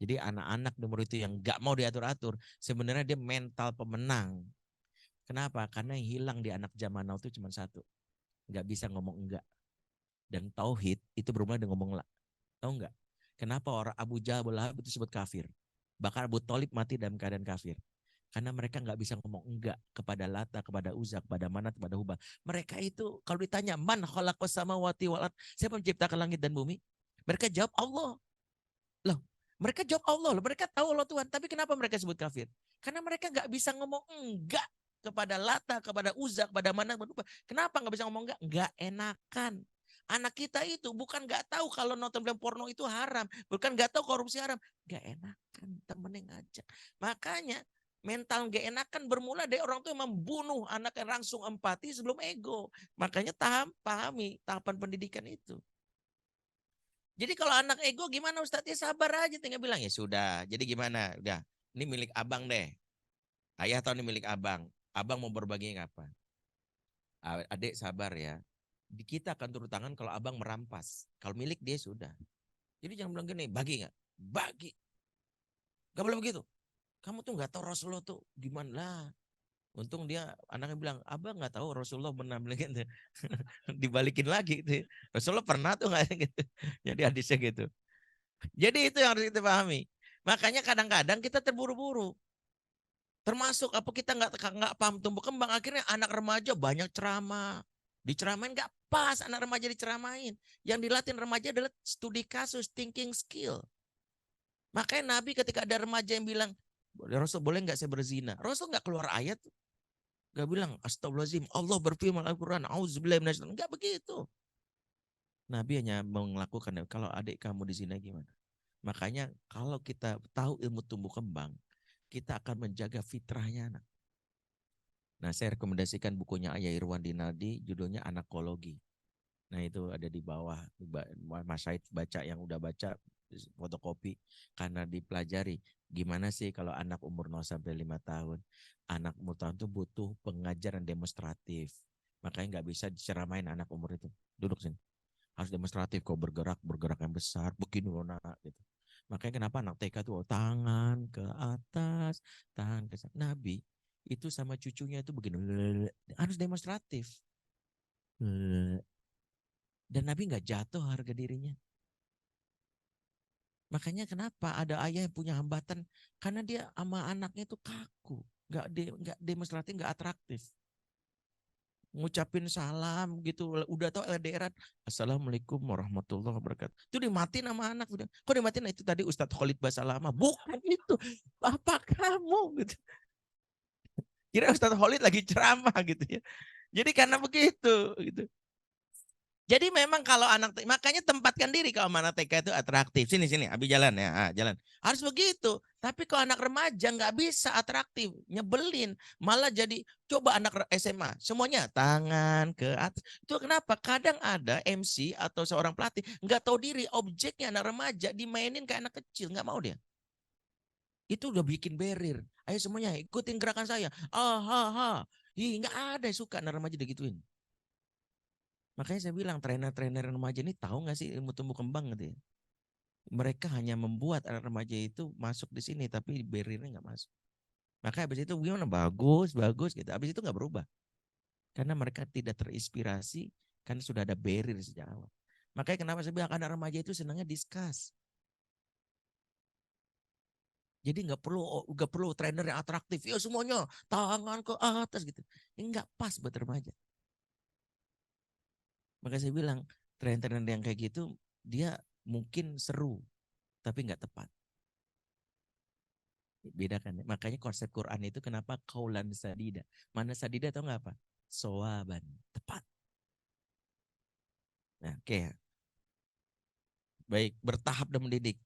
Jadi anak-anak nomor itu yang gak mau diatur-atur, sebenarnya dia mental pemenang. Kenapa? Karena yang hilang di anak zaman now itu cuma satu. Gak bisa ngomong enggak. Dan tauhid itu bermula dengan ngomong la. Tahu nggak? Kenapa orang Abu Jahal itu disebut kafir? Bahkan Abu Thalib mati dalam keadaan kafir. Karena mereka nggak bisa ngomong enggak kepada Lata, kepada Uzza, kepada Manat, kepada Hubal. Mereka itu kalau ditanya, man khalaqas samawati wal ard, siapa menciptakan langit dan bumi? Mereka jawab Allah. Loh, mereka jawab Allah. Loh, mereka tahu Allah Tuhan. Tapi kenapa mereka sebut kafir? Karena mereka nggak bisa ngomong enggak kepada Lata, kepada Uzza, kepada Manat, kepada Hubal. Kenapa nggak bisa ngomong enggak? Nggak enakan. Anak kita itu bukan nggak tahu kalau nonton film porno itu haram, bukan nggak tahu korupsi haram, nggak enakan temennya ngajak. Makanya mental nggak enakan bermula dari orang tua yang membunuh anak yang langsung empati sebelum ego. Makanya pahami tahapan pendidikan itu. Jadi kalau anak ego gimana Ustadz? Ya sabar aja, tinggal bilang ya sudah. Jadi gimana? Udah, ini milik abang deh. Ayah tahu ini milik abang. Abang mau berbagi apa? Adik sabar ya. Kita akan turun tangan kalau abang merampas. Kalau milik dia sudah. Jadi jangan bilang gini, bagi nggak? Bagi. Gak boleh begitu. Kamu tuh nggak tahu Rasulullah tuh gimana lah. Untung dia anaknya bilang, abang nggak tahu Rasulullah pernah gitu. Dibalikin lagi gitu. Rasulullah pernah tuh nggak gitu. Jadi hadisnya gitu. Jadi itu yang harus kita pahami. Makanya kadang-kadang kita terburu-buru. Termasuk apa kita nggak paham tumbuh kembang. Akhirnya anak remaja banyak ceramah. Diceramain nggak pas anak remaja diceramain. Yang dilatih remaja adalah studi kasus, thinking skill. Makanya Nabi ketika ada remaja yang bilang, Rasul boleh nggak saya berzina? Rasul nggak keluar ayat. Nggak bilang, astagfirullahaladzim, Allah berfirman Al-Quran, auzubillahi minasyaitonir rajim. Nggak begitu. Nabi hanya melakukan, kalau adik kamu dizina gimana? Makanya kalau kita tahu ilmu tumbuh kembang, kita akan menjaga fitrahnya anak. Nah, saya rekomendasikan bukunya Ayah Irwan Dinardi, judulnya Anakologi. Nah, itu ada di bawah. Mas Said baca, yang udah baca fotokopi, karena dipelajari gimana sih kalau anak umur 0 sampai 5 tahun. Anak umur tahun itu butuh pengajaran demonstratif. Makanya nggak bisa diceramain anak umur itu. Duduk sini. Harus demonstratif, kok bergerak yang besar, begini loh nak gitu. Makanya kenapa anak TK tuh tangan ke atas, tangan ke atas. Nabi itu sama cucunya itu begini, harus demonstratif. Dan Nabi nggak jatuh harga dirinya. Makanya kenapa ada ayah yang punya hambatan, karena dia sama anaknya itu kaku, nggak demonstratif, nggak atraktif. Ngucapin salam gitu, udah tau LDR, assalamualaikum warahmatullahi wabarakatuh. Itu dimatiin sama anak. Kok dimatiin? Itu tadi Ustadz Khalid Basalamah. Bukan itu, bapak kamu gitu. Kira Ustadz Khalid lagi ceramah gitu ya. Jadi karena begitu gitu. Jadi memang kalau anak makanya tempatkan diri kalau anak TK itu atraktif. Sini Abi jalan ya, jalan. Harus begitu. Tapi kalau anak remaja nggak bisa atraktif, nyebelin, malah jadi coba anak SMA semuanya tangan ke atas. Itu kenapa? Kadang ada MC atau seorang pelatih nggak tahu diri, objeknya anak remaja dimainin kayak anak kecil, nggak mau dia. Itu udah bikin barrier. Ayo semuanya ikutin gerakan saya. Ah, ha, ha. Ih, nggak ada yang suka anak remaja digituin. Makanya saya bilang trainer-trainer remaja ini tahu nggak sih ilmu tumbuh kembang gitu ya. Mereka hanya membuat anak remaja itu masuk di sini tapi barriernya nggak masuk. Makanya habis itu gimana bagus gitu. Habis itu nggak berubah karena mereka tidak terinspirasi kan sudah ada barrier sejak awal. Makanya kenapa saya bilang anak remaja itu senangnya discuss. Jadi nggak perlu trainer yang atraktif. Ya semuanya tangan ke atas gitu. Ini nggak pas buat remaja. Makanya saya bilang trainer yang kayak gitu dia mungkin seru tapi nggak tepat. Beda kan? Makanya konsep Quran itu kenapa kaulan sadida. Mana sadida tahu nggak apa? Sowaban. Tepat. Nah, oke. Baik, bertahap dan mendidik.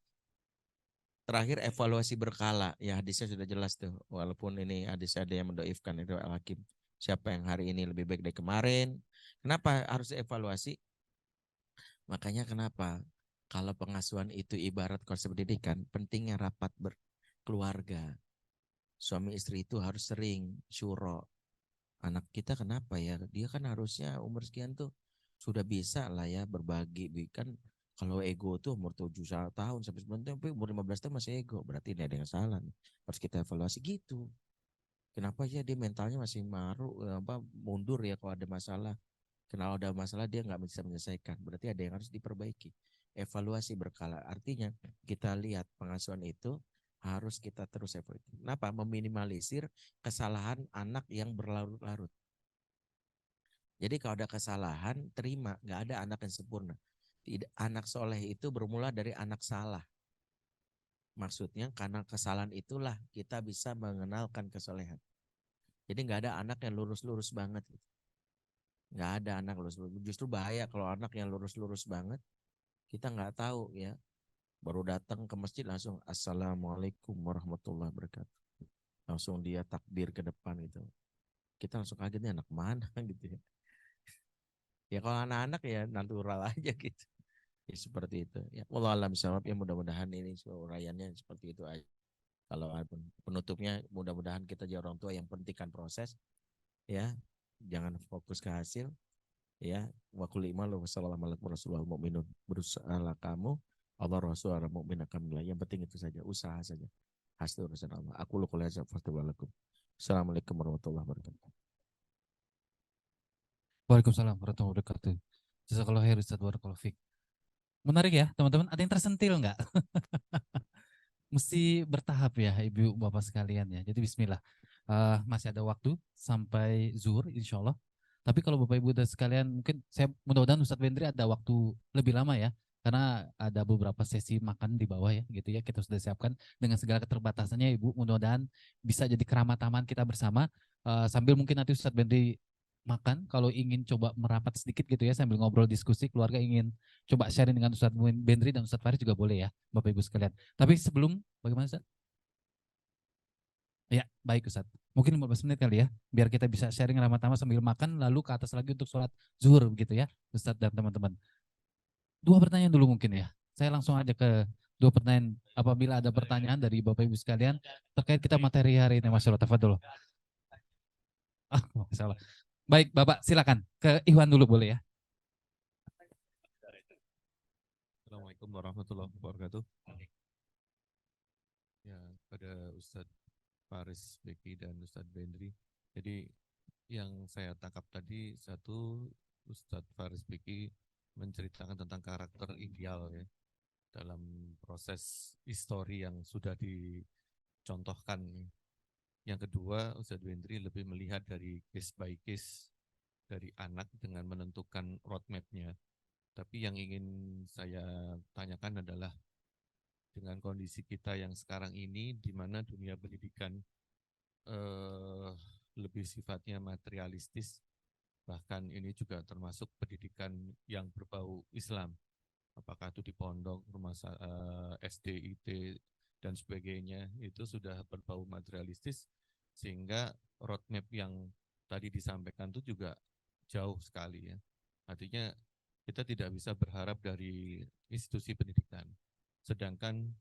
Terakhir evaluasi berkala. Ya hadisnya sudah jelas tuh. Walaupun ini hadis ada yang mendoifkan itu Al-Hakim. Siapa yang hari ini lebih baik dari kemarin. Kenapa harus evaluasi? Makanya kenapa? Kalau pengasuhan itu ibarat konsep pendidikan, pentingnya rapat berkeluarga. Suami istri itu harus sering syuro. Anak kita kenapa ya? Dia kan harusnya umur sekian tuh sudah bisa lah ya berbagi. Kan kalau ego tuh umur 7 tahun sampai 9 tahun, tapi umur 15 tahun masih ego. Berarti ini ada yang salah nih. Harus kita evaluasi gitu. Kenapa ya dia mentalnya masih mundur ya kalau ada masalah. Kalau ada masalah dia nggak bisa menyelesaikan. Berarti ada yang harus diperbaiki. Evaluasi berkala. Artinya kita lihat pengasuhan itu harus kita terus evaluasi. Kenapa? Meminimalisir kesalahan anak yang berlarut-larut. Jadi kalau ada kesalahan, terima. Nggak ada anak yang sempurna. Anak soleh itu bermula dari anak salah. Maksudnya karena kesalahan itulah kita bisa mengenalkan kesolehan. Jadi nggak ada anak yang lurus-lurus banget. Nggak ada anak lurus-lurus. Justru bahaya kalau anak yang lurus-lurus banget. Kita nggak tahu ya. Baru datang ke masjid langsung Assalamualaikum warahmatullahi wabarakatuh. Langsung dia takbir ke depan gitu. Kita langsung kaget nih anak mana gitu ya. Ya kalau anak-anak ya natural aja gitu. Ya seperti itu. Ya wallahu a'lam bishawab, ya mudah-mudahan ini uraiannya seperti itu aja. Kalau penutupnya mudah-mudahan kita jadi orang tua yang pentingkan proses ya. Jangan fokus ke hasil ya. Wa qul i'malu wasallallahu alaihi wasallam mu'minun. Berusahalah kamu Allah Rasul Allah mukmin akan menilai. Yang penting itu saja, usaha saja. Hasil urusan Allah. Aku lu kuliah walakum. Assalamualaikum warahmatullahi wabarakatuh. Waalaikumsalam warahmatullahi wabarakatuh. Jazakallahu khair Ustaz, barakallahu fiik. Menarik ya teman-teman, ada yang tersentil nggak? Mesti bertahap ya ibu bapak sekalian ya. Jadi bismillah. Masih ada waktu sampai zuhur insya Allah. Tapi kalau bapak ibu dan sekalian mungkin saya mudah-mudahan Ustadz Wendri ada waktu lebih lama ya. Karena ada beberapa sesi makan di bawah ya gitu ya. Kita sudah siapkan dengan segala keterbatasannya ibu. Mudah-mudahan bisa jadi keramataman kita bersama. Sambil mungkin nanti Ustadz Wendri makan kalau ingin coba merapat sedikit gitu ya sambil ngobrol diskusi keluarga ingin coba sharing dengan Ustadz Wendri dan Ustadz Faris juga boleh ya Bapak Ibu sekalian. Tapi sebelum bagaimana Ustadz? Ya, baik Ustadz. Mungkin 15 menit kali ya, biar kita bisa sharing ramah-tamah sambil makan, lalu ke atas lagi untuk sholat zuhur begitu ya, Ustadz dan teman-teman. Dua pertanyaan dulu mungkin ya. Saya langsung aja ke dua pertanyaan. Apabila ada pertanyaan dari Bapak Ibu sekalian terkait kita materi hari ini, Masya Allah, tafadhol. Masya Allah. Baik, Bapak silakan ke Iwan dulu boleh ya. Assalamualaikum warahmatullahi wabarakatuh. Ya, pada Ustadz Faris Beki dan Ustadz Bendri. Jadi yang saya tangkap tadi satu, Ustadz Faris Beki menceritakan tentang karakter ideal ya dalam proses histori yang sudah dicontohkan. Yang kedua, Ustadz Bendri lebih melihat dari case by case dari anak dengan menentukan roadmap-nya. Tapi yang ingin saya tanyakan adalah dengan kondisi kita yang sekarang ini, di mana dunia pendidikan lebih sifatnya materialistis. Bahkan ini juga termasuk pendidikan yang berbau Islam. Apakah itu di pondok, SD, IT, dan sebagainya, itu sudah berbau materialistis, sehingga roadmap yang tadi disampaikan itu juga jauh sekali ya. Artinya kita tidak bisa berharap dari institusi pendidikan. Sedangkan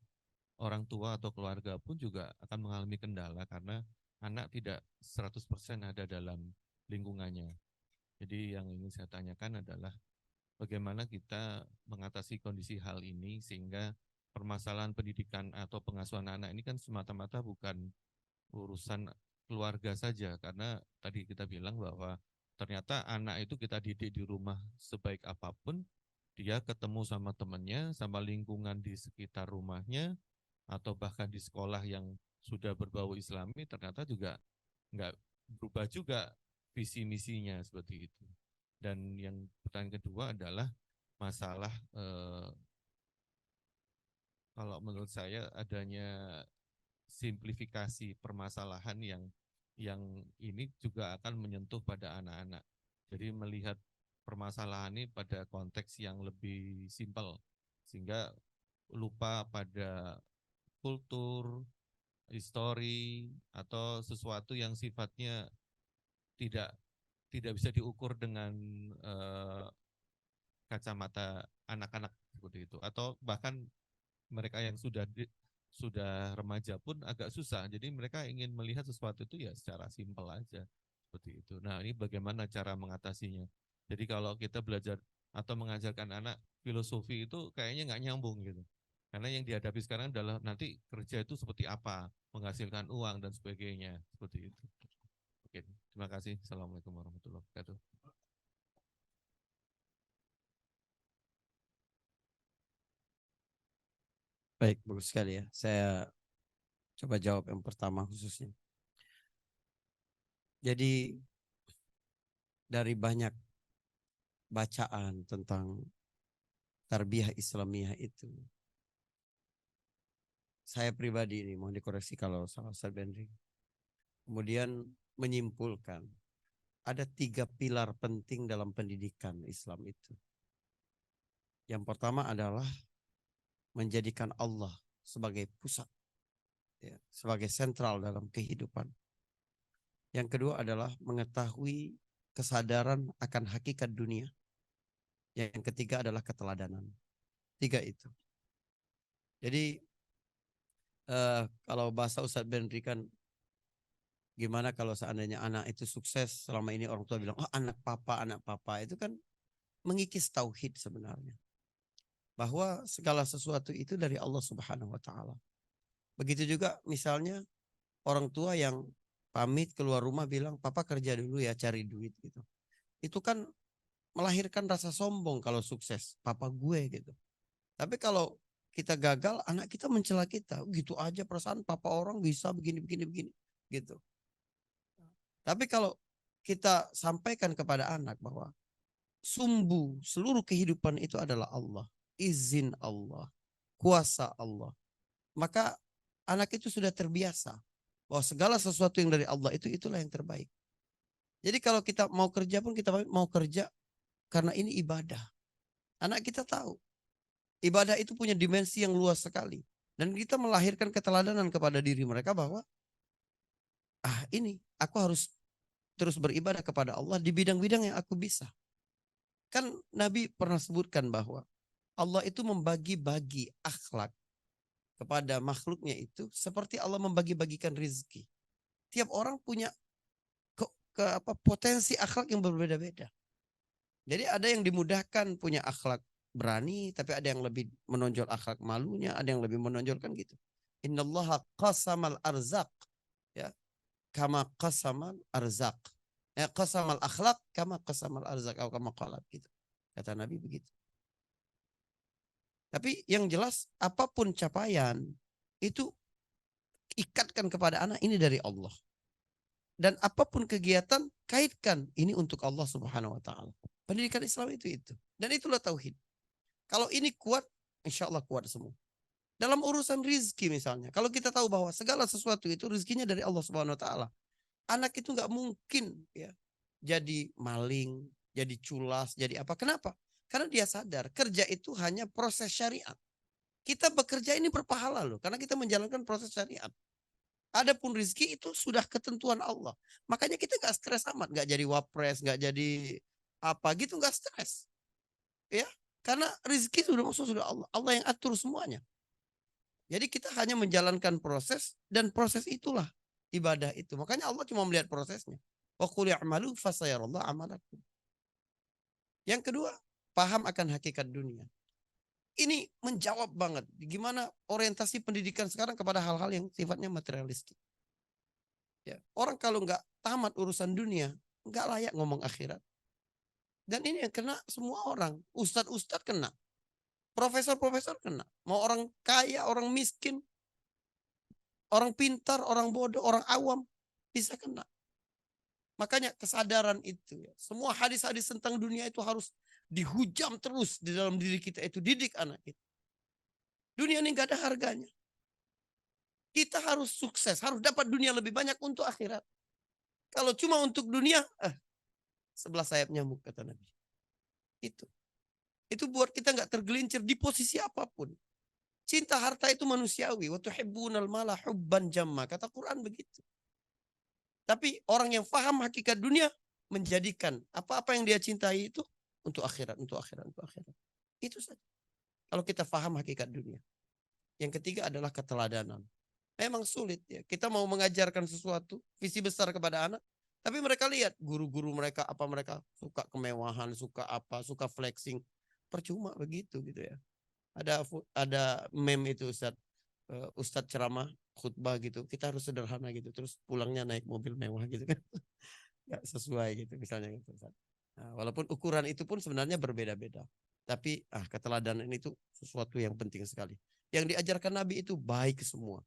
orang tua atau keluarga pun juga akan mengalami kendala karena anak tidak 100% ada dalam lingkungannya. Jadi yang ingin saya tanyakan adalah bagaimana kita mengatasi kondisi hal ini sehingga permasalahan pendidikan atau pengasuhan anak ini kan semata-mata bukan urusan keluarga saja, karena tadi kita bilang bahwa ternyata anak itu kita didik di rumah sebaik apapun, dia ketemu sama temannya, sama lingkungan di sekitar rumahnya, atau bahkan di sekolah yang sudah berbau Islami, ternyata juga nggak berubah juga visi misinya seperti itu. Dan yang pertanyaan kedua adalah masalah kalau menurut saya adanya simplifikasi permasalahan yang ini juga akan menyentuh pada anak-anak. Jadi melihat permasalahan ini pada konteks yang lebih simpel sehingga lupa pada kultur, histori, atau sesuatu yang sifatnya tidak tidak bisa diukur dengan kacamata anak-anak seperti itu, atau bahkan mereka yang sudah remaja pun agak susah. Jadi mereka ingin melihat sesuatu itu ya secara simpel aja seperti itu. Nah, ini bagaimana cara mengatasinya? Jadi kalau kita belajar atau mengajarkan anak filosofi itu kayaknya nggak nyambung gitu. Karena yang dihadapi sekarang adalah nanti kerja itu seperti apa, menghasilkan uang dan sebagainya seperti itu. Oke, terima kasih. Assalamualaikum warahmatullahi wabarakatuh. Baik, bagus sekali ya. Saya coba jawab yang pertama khususnya. Jadi dari banyak bacaan tentang tarbiyah Islamiyah itu, saya pribadi ini mohon dikoreksi kalau salah Ustaz Benri, kemudian menyimpulkan ada 3 pilar penting dalam pendidikan Islam itu. Yang pertama adalah menjadikan Allah sebagai pusat, ya, sebagai sentral dalam kehidupan. Yang kedua adalah mengetahui kesadaran akan hakikat dunia. Yang ketiga adalah keteladanan. 3 itu. Jadi kalau bahasa Ustadz Benri kan, gimana kalau seandainya anak itu sukses, selama ini orang tua bilang, oh anak papa, itu kan mengikis tauhid sebenarnya. Bahwa segala sesuatu itu dari Allah Subhanahu wa Ta'ala. Begitu juga misalnya orang tua yang pamit keluar rumah bilang, papa kerja dulu ya, cari duit gitu. Itu kan melahirkan rasa sombong kalau sukses, papa gue gitu. Tapi kalau kita gagal, anak kita mencela kita. Gitu aja perasaan papa orang bisa begini gitu. Tapi kalau kita sampaikan kepada anak bahwa sumbu seluruh kehidupan itu adalah Allah, izin Allah, kuasa Allah, maka anak itu sudah terbiasa bahwa segala sesuatu yang dari Allah itulah yang terbaik. Jadi kalau kita mau kerja pun kita mau kerja karena ini ibadah. Anak kita tahu ibadah itu punya dimensi yang luas sekali. Dan kita melahirkan keteladanan kepada diri mereka bahwa ini aku harus terus beribadah kepada Allah di bidang-bidang yang aku bisa. Kan Nabi pernah sebutkan bahwa Allah itu membagi-bagi akhlak kepada makhluknya itu seperti Allah membagi-bagikan rizki. Tiap orang punya potensi akhlak yang berbeda-beda. Jadi ada yang dimudahkan punya akhlak berani, tapi ada yang lebih menonjol akhlak malunya, ada yang lebih menonjolkan gitu. Innallaha qasamal arzaq, ya, kama qasamal arzaq. Ya, qasamal akhlak kama qasamal arzaq atau kama qalat gitu. Kata Nabi begitu. Tapi yang jelas apapun capaian itu ikatkan kepada anak ini dari Allah. Dan apapun kegiatan kaitkan ini untuk Allah Subhanahu wa Ta'ala. Pendidikan Islam itu. Dan itulah tauhid. Kalau ini kuat, insya Allah kuat semua. Dalam urusan rizki misalnya, kalau kita tahu bahwa segala sesuatu itu rizkinya dari Allah Subhanahu Wa Ta'ala, Anak itu nggak mungkin ya jadi maling, jadi culas, jadi apa. Kenapa? Karena dia sadar kerja itu hanya proses syariat. Kita bekerja ini berpahala loh, karena kita menjalankan proses syariat. Adapun rezeki itu sudah ketentuan Allah. Makanya kita nggak stres amat, nggak jadi wapres, nggak jadi apa gitu, nggak stres. Ya, karena rezeki sudah masuk sudah Allah. Allah yang atur semuanya. Jadi kita hanya menjalankan proses dan proses itulah ibadah itu. Makanya Allah cuma melihat prosesnya. Wa qul i'malu fasayarallahu amalakum. Yang kedua, paham akan hakikat dunia. Ini menjawab banget gimana orientasi pendidikan sekarang kepada hal-hal yang sifatnya materialistik. Ya, orang kalau nggak tamat urusan dunia, nggak layak ngomong akhirat. Dan ini yang kena semua orang. Ustadz-ustadz kena. Profesor-profesor kena. Mau orang kaya, orang miskin, orang pintar, orang bodoh, orang awam, bisa kena. Makanya kesadaran itu. Ya. Semua hadis-hadis tentang dunia itu harus dihujam terus di dalam diri kita. Itu didik anak kita. Dunia ini nggak ada harganya. Kita harus sukses, harus dapat dunia lebih banyak untuk akhirat. Kalau cuma untuk dunia, sebelah sayap nyamuk kata Nabi. Itu buat kita nggak tergelincir di posisi apapun. Cinta harta itu manusiawi. Wa tuhibbunal mala hubban jamma. Kata Quran begitu. Tapi orang yang paham hakikat dunia menjadikan apa-apa yang dia cintai itu untuk akhirat, untuk akhirat, untuk akhirat. Itu saja. Kalau kita paham hakikat dunia. Yang ketiga adalah keteladanan. Memang sulit ya. Kita mau mengajarkan sesuatu, visi besar kepada anak, tapi mereka lihat guru-guru mereka apa mereka suka kemewahan, suka apa, suka flexing. Percuma begitu gitu ya. Ada meme itu Ustadz ceramah khutbah gitu. Kita harus sederhana gitu. Terus pulangnya naik mobil mewah gitu kan. Gak sesuai gitu misalnya gitu. Nah, walaupun ukuran itu pun sebenarnya berbeda-beda. Tapi keteladanan itu sesuatu yang penting sekali. Yang diajarkan Nabi itu baik semua.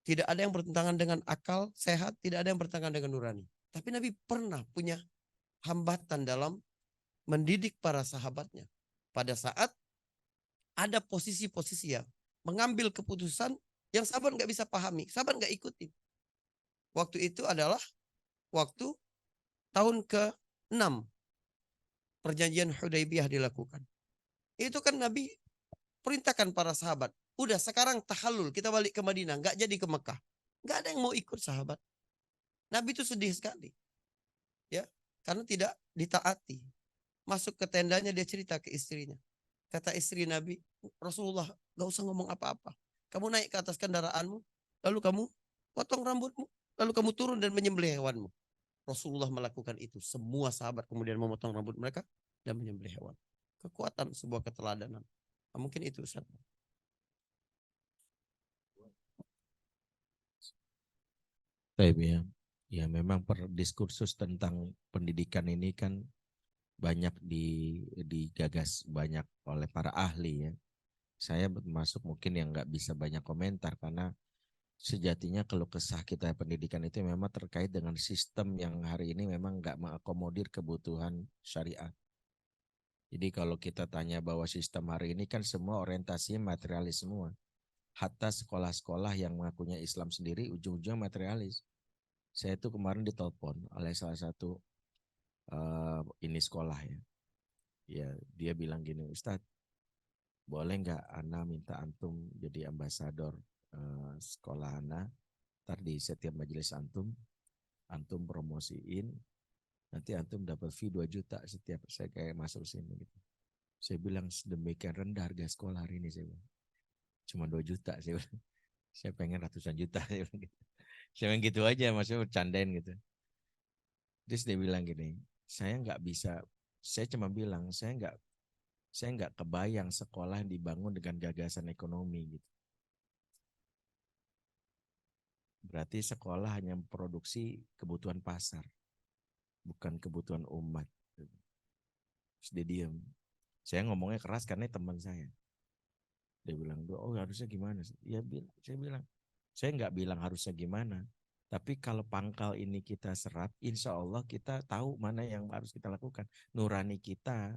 Tidak ada yang bertentangan dengan akal sehat, tidak ada yang bertentangan dengan nurani. Tapi Nabi pernah punya hambatan dalam mendidik para sahabatnya. Pada saat ada posisi-posisi yang mengambil keputusan yang sahabat nggak bisa pahami, sahabat nggak ikuti. Waktu itu adalah waktu tahun ke-6 perjanjian Hudaybiyah dilakukan. Itu kan Nabi perintahkan para sahabat, udah sekarang tahallul, kita balik ke Madinah, nggak jadi ke Mekah. Nggak ada yang mau ikut sahabat. Nabi itu sedih sekali. Ya, karena tidak ditaati. Masuk ke tendanya dia cerita ke istrinya. Kata istri Nabi, Rasulullah gak usah ngomong apa-apa. Kamu naik ke atas kendaraanmu, lalu kamu potong rambutmu, lalu kamu turun dan menyembelih hewanmu. Rasulullah melakukan itu. Semua sahabat kemudian memotong rambut mereka dan menyembelih hewan. Kekuatan sebuah keteladanan. Nah, mungkin itu Ustaz. Baik ya. Ya memang diskursus tentang pendidikan ini kan banyak digagas banyak oleh para ahli ya. Saya termasuk mungkin yang nggak bisa banyak komentar karena sejatinya kalau kesah kita pendidikan itu memang terkait dengan sistem yang hari ini memang nggak mengakomodir kebutuhan syariat. Jadi kalau kita tanya bahwa sistem hari ini kan semua orientasinya materialis semua. Hatta sekolah-sekolah yang mengakunya Islam sendiri ujung-ujungnya materialis. Saya itu kemarin ditelepon oleh salah satu ini sekolah ya. Ya dia bilang gini, Ustadz, boleh nggak Ana minta antum jadi ambasador sekolah Ana? Ntar di setiap majelis antum promosiin, nanti antum dapat fee 2 juta setiap saya kayak masuk sini gitu. Saya bilang sedemikian rendah harga sekolah hari ini, saya bilang. Cuma 2 juta saya bilang. Saya pengen ratusan juta saya bilang gitu. Saya bilang gitu aja, maksudnya bercandain gitu. Terus dia bilang gini, saya nggak bisa, saya cuma bilang saya nggak kebayang sekolah yang dibangun dengan gagasan ekonomi gitu. Berarti sekolah hanya memproduksi kebutuhan pasar, bukan kebutuhan umat. Terus dia diam. Saya ngomongnya keras karena teman saya. Dia bilang, oh harusnya gimana? Ya, saya bilang, saya nggak bilang harusnya gimana. Tapi kalau pangkal ini kita serap, insya Allah kita tahu mana yang harus kita lakukan. Nurani kita.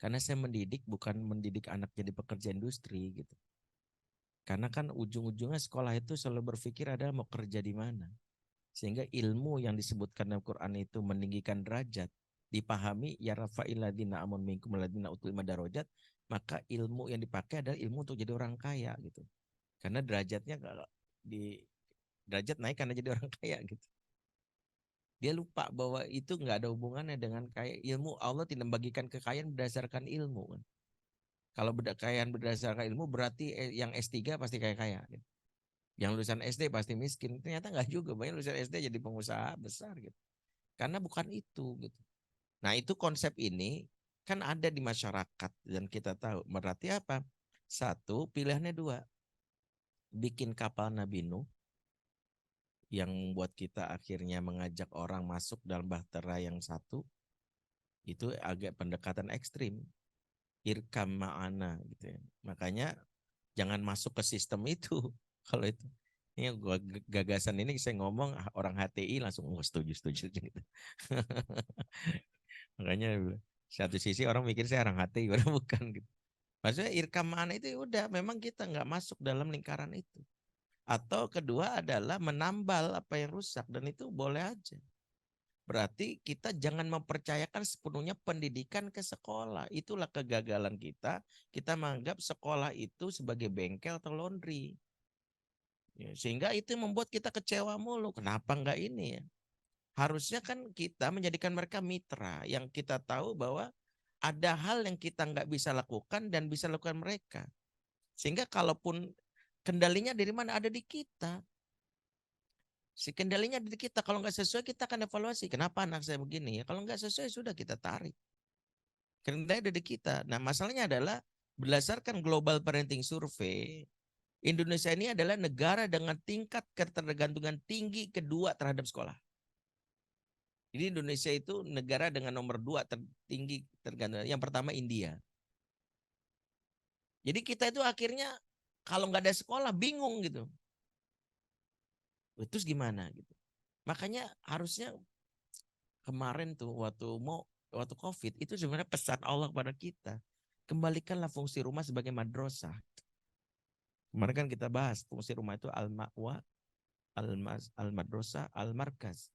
Karena saya mendidik bukan mendidik anak jadi pekerja industri gitu. Karena kan ujung-ujungnya sekolah itu selalu berpikir ada mau kerja di mana. Sehingga ilmu yang disebutkan dalam Quran itu meninggikan derajat, dipahami ya rafa'il ladzina amun minkum ladzina utul ilma darajat, maka ilmu yang dipakai adalah ilmu untuk jadi orang kaya gitu. Karena derajatnya kalau di derajat naik karena jadi orang kaya gitu. Dia lupa bahwa itu nggak ada hubungannya dengan kaya. Ilmu Allah tidak membagikan kekayaan berdasarkan ilmu kan. Kalau kekayaan berdasarkan ilmu berarti yang S3 pasti kaya-kaya gitu. Yang lulusan SD pasti miskin. Ternyata nggak juga. Banyak lulusan SD jadi pengusaha besar gitu. Karena bukan itu gitu. Nah, itu konsep ini kan ada di masyarakat dan kita tahu. Berarti apa? Satu, pilihannya dua. Bikin kapal Nabi Nuh yang membuat kita akhirnya mengajak orang masuk dalam bahtera yang satu. Itu agak pendekatan ekstrim. Irkam ma'ana gitu ya. Makanya jangan masuk ke sistem itu. Kalau itu ini gagasan ini saya ngomong orang HTI langsung setuju gitu. Makanya satu sisi orang mikir saya orang HTI, padahal bukan gitu. Maksudnya irkam ma'ana itu udah memang kita nggak masuk dalam lingkaran itu. Atau kedua adalah menambal apa yang rusak dan itu boleh aja. Berarti kita jangan mempercayakan sepenuhnya pendidikan ke sekolah. Itulah kegagalan kita. Kita menganggap sekolah itu sebagai bengkel atau laundry. Ya, sehingga itu membuat kita kecewa mulu. Kenapa enggak ini ya? Harusnya kan kita menjadikan mereka mitra. Yang kita tahu bahwa ada hal yang kita nggak bisa lakukan dan bisa lakukan mereka. Sehingga kalaupun kendalinya dari mana ada di kita. Si kendalinya dari kita. Kalau nggak sesuai kita akan evaluasi. Kenapa anak saya begini ya? Kalau nggak sesuai sudah kita tarik. Kendalinya dari kita. Nah masalahnya adalah berdasarkan Global Parenting Survey, Indonesia ini adalah negara dengan tingkat ketergantungan tinggi kedua terhadap sekolah. Jadi Indonesia itu negara dengan nomor 2 tertinggi tergantung. Yang pertama India. Jadi kita itu akhirnya kalau nggak ada sekolah bingung gitu. Terus gimana gitu. Makanya harusnya kemarin tuh waktu COVID itu sebenarnya pesan Allah kepada kita. Kembalikanlah fungsi rumah sebagai madrasah. Kemarin kan kita bahas fungsi rumah itu al-ma'wa, al-madrasah, al-markaz.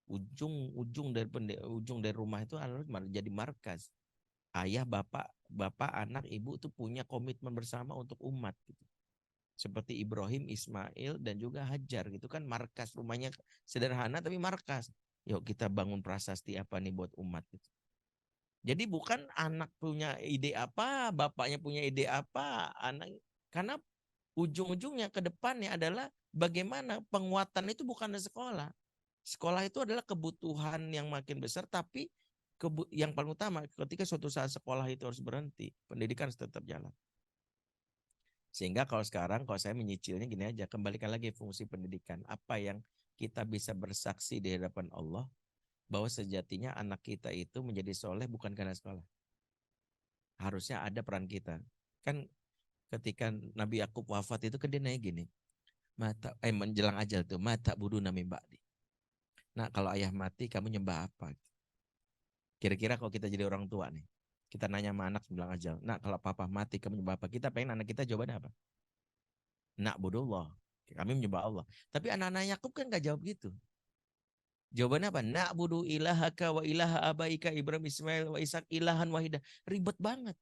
Ujung dari rumah itu harus jadi markas. Ayah, bapak, anak, ibu itu punya komitmen bersama untuk umat gitu. Seperti Ibrahim, Ismail dan juga Hajar gitu kan markas, rumahnya sederhana tapi markas. Yuk kita bangun prasasti apa nih buat umat gitu. Jadi bukan anak punya ide apa, bapaknya punya ide apa, anak karena ujung-ujungnya ke depannya adalah bagaimana penguatan itu bukan di sekolah. Sekolah itu adalah kebutuhan yang makin besar, tapi yang paling utama ketika suatu saat sekolah itu harus berhenti, pendidikan harus tetap jalan. Sehingga kalau sekarang, kalau saya menyicilnya gini aja, kembalikan lagi fungsi pendidikan. Apa yang kita bisa bersaksi di hadapan Allah, bahwa sejatinya anak kita itu menjadi soleh bukan karena sekolah. Harusnya ada peran kita. Kan ketika Nabi Yakub wafat itu kan dia nanya gini, menjelang ajal tuh, mata budu nami ba'di. Nah kalau ayah mati kamu nyembah apa? Kira-kira kalau kita jadi orang tua nih, kita nanya sama anak bilang ajal. Nah kalau papa mati kamu menyembah apa? Kita pengen anak kita jawabannya apa? Nak budullah. Kami menyembah Allah. Tapi anak-anak Yakub kan gak jawab gitu. Jawabannya apa? Nak budu ilahaka wa ilaha abaika Ibrahim Ismail wa Ishak ilahan wahidah. Ribet banget.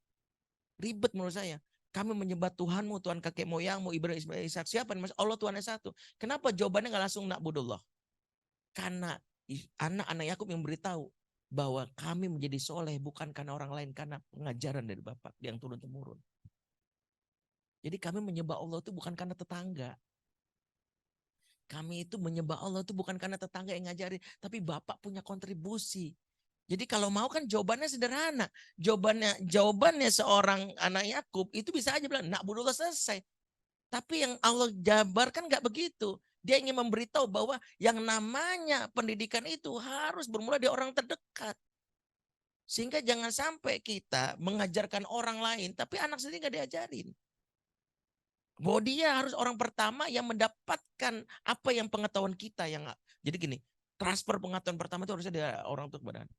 Ribet menurut saya. Kami menyembah Tuhanmu, Tuhan kakek moyangmu, Ibrahim Ismail Ishak. Siapa? Allah Tuhan yang satu. Kenapa jawabannya gak langsung nak budullah? Karena anak-anak Yakub yang beritahu bahwa kami menjadi soleh bukan karena orang lain, karena pengajaran dari Bapak yang turun-temurun. Jadi kami menyembah Allah itu bukan karena tetangga. Kami itu menyembah Allah itu bukan karena tetangga yang ngajarin, tapi Bapak punya kontribusi. Jadi kalau mau kan jawabannya sederhana. Jawabannya seorang anak Yakub itu bisa aja bilang, nak budullah selesai. Tapi yang Allah jabarkan nggak begitu. Dia ingin memberitahu bahwa yang namanya pendidikan itu harus bermula di orang terdekat. Sehingga jangan sampai kita mengajarkan orang lain, tapi anak sendiri nggak diajarin. Bahwa dia harus orang pertama yang mendapatkan apa yang pengetahuan kita. Jadi gini, transfer pengetahuan pertama itu harusnya dari orang tua kepada anak.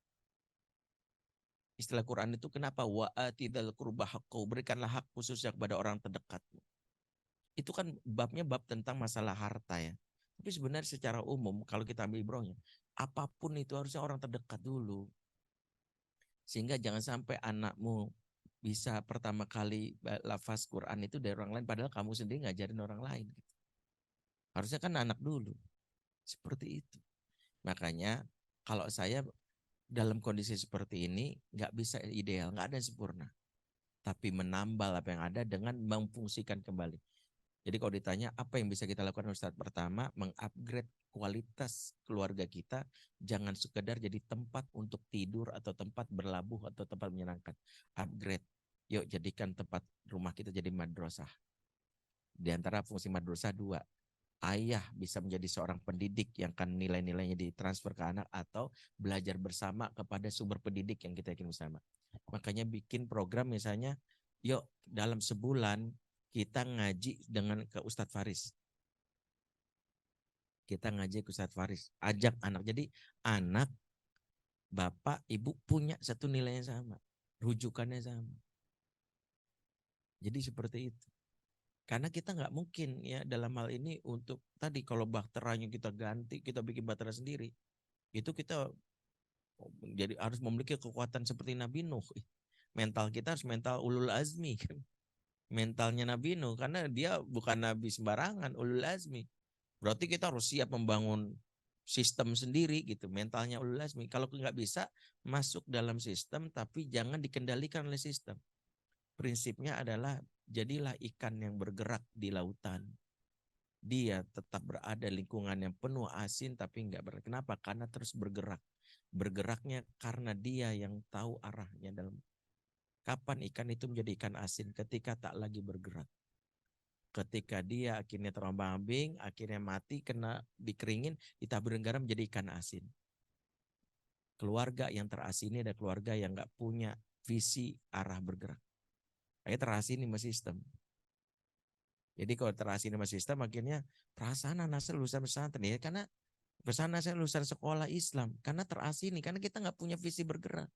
Istilah Quran itu kenapa? Wa'atidal qurba haqqo, berikanlah hak khususnya kepada orang terdekatmu. Itu kan babnya bab tentang masalah harta ya. Tapi sebenarnya secara umum kalau kita ambil ibrohnya, apapun itu harusnya orang terdekat dulu. Sehingga jangan sampai anakmu bisa pertama kali lafaz Quran itu dari orang lain, padahal kamu sendiri ngajarin orang lain. Harusnya kan anak dulu. Seperti itu. Makanya kalau saya dalam kondisi seperti ini nggak bisa ideal, nggak ada yang sempurna. Tapi menambal apa yang ada dengan memfungsikan kembali. Jadi kalau ditanya apa yang bisa kita lakukan Ustadz? Pertama, mengupgrade kualitas keluarga kita. Jangan sekedar jadi tempat untuk tidur atau tempat berlabuh atau tempat menyenangkan. Upgrade. Yuk jadikan tempat rumah kita jadi madrasah. Di antara fungsi madrasah dua. Ayah bisa menjadi seorang pendidik yang kan nilai-nilainya ditransfer ke anak atau belajar bersama kepada sumber pendidik yang kita yakin bersama. Makanya bikin program misalnya, yuk dalam sebulan kita ngaji dengan ke Ustadz Faris. Kita ngaji ke Ustadz Faris. Ajak anak. Jadi anak, bapak, ibu punya satu nilai yang sama. Rujukannya sama. Jadi seperti itu. Karena kita nggak mungkin ya dalam hal ini untuk tadi kalau bakteranya kita ganti, kita bikin bahtera sendiri. Itu kita jadi harus memiliki kekuatan seperti Nabi Nuh. Mental kita harus mental ulul azmi kan. Mentalnya Nabi Nuh karena dia bukan nabi sembarangan, ulul azmi. Berarti kita harus siap membangun sistem sendiri gitu, mentalnya ulul azmi. Kalau nggak bisa masuk dalam sistem tapi jangan dikendalikan oleh sistem. Prinsipnya adalah jadilah ikan yang bergerak di lautan. Dia tetap berada di lingkungan yang penuh asin tapi enggak bergerak. Kenapa? Karena terus bergerak. Bergeraknya karena dia yang tahu arahnya dalam. Kapan ikan itu menjadi ikan asin? Ketika tak lagi bergerak. Ketika dia akhirnya terombang-ambing, akhirnya mati, kena dikeringin, ditaburi garam menjadi ikan asin. Keluarga yang terasini ada keluarga yang enggak punya visi arah bergerak. Akhirnya terasini sama sistem. Jadi kalau terasini sama sistem akhirnya perasaan anak saya lulusan pesantren ya karena perasaan saya lulusan sekolah Islam karena terasini karena kita nggak punya visi bergerak.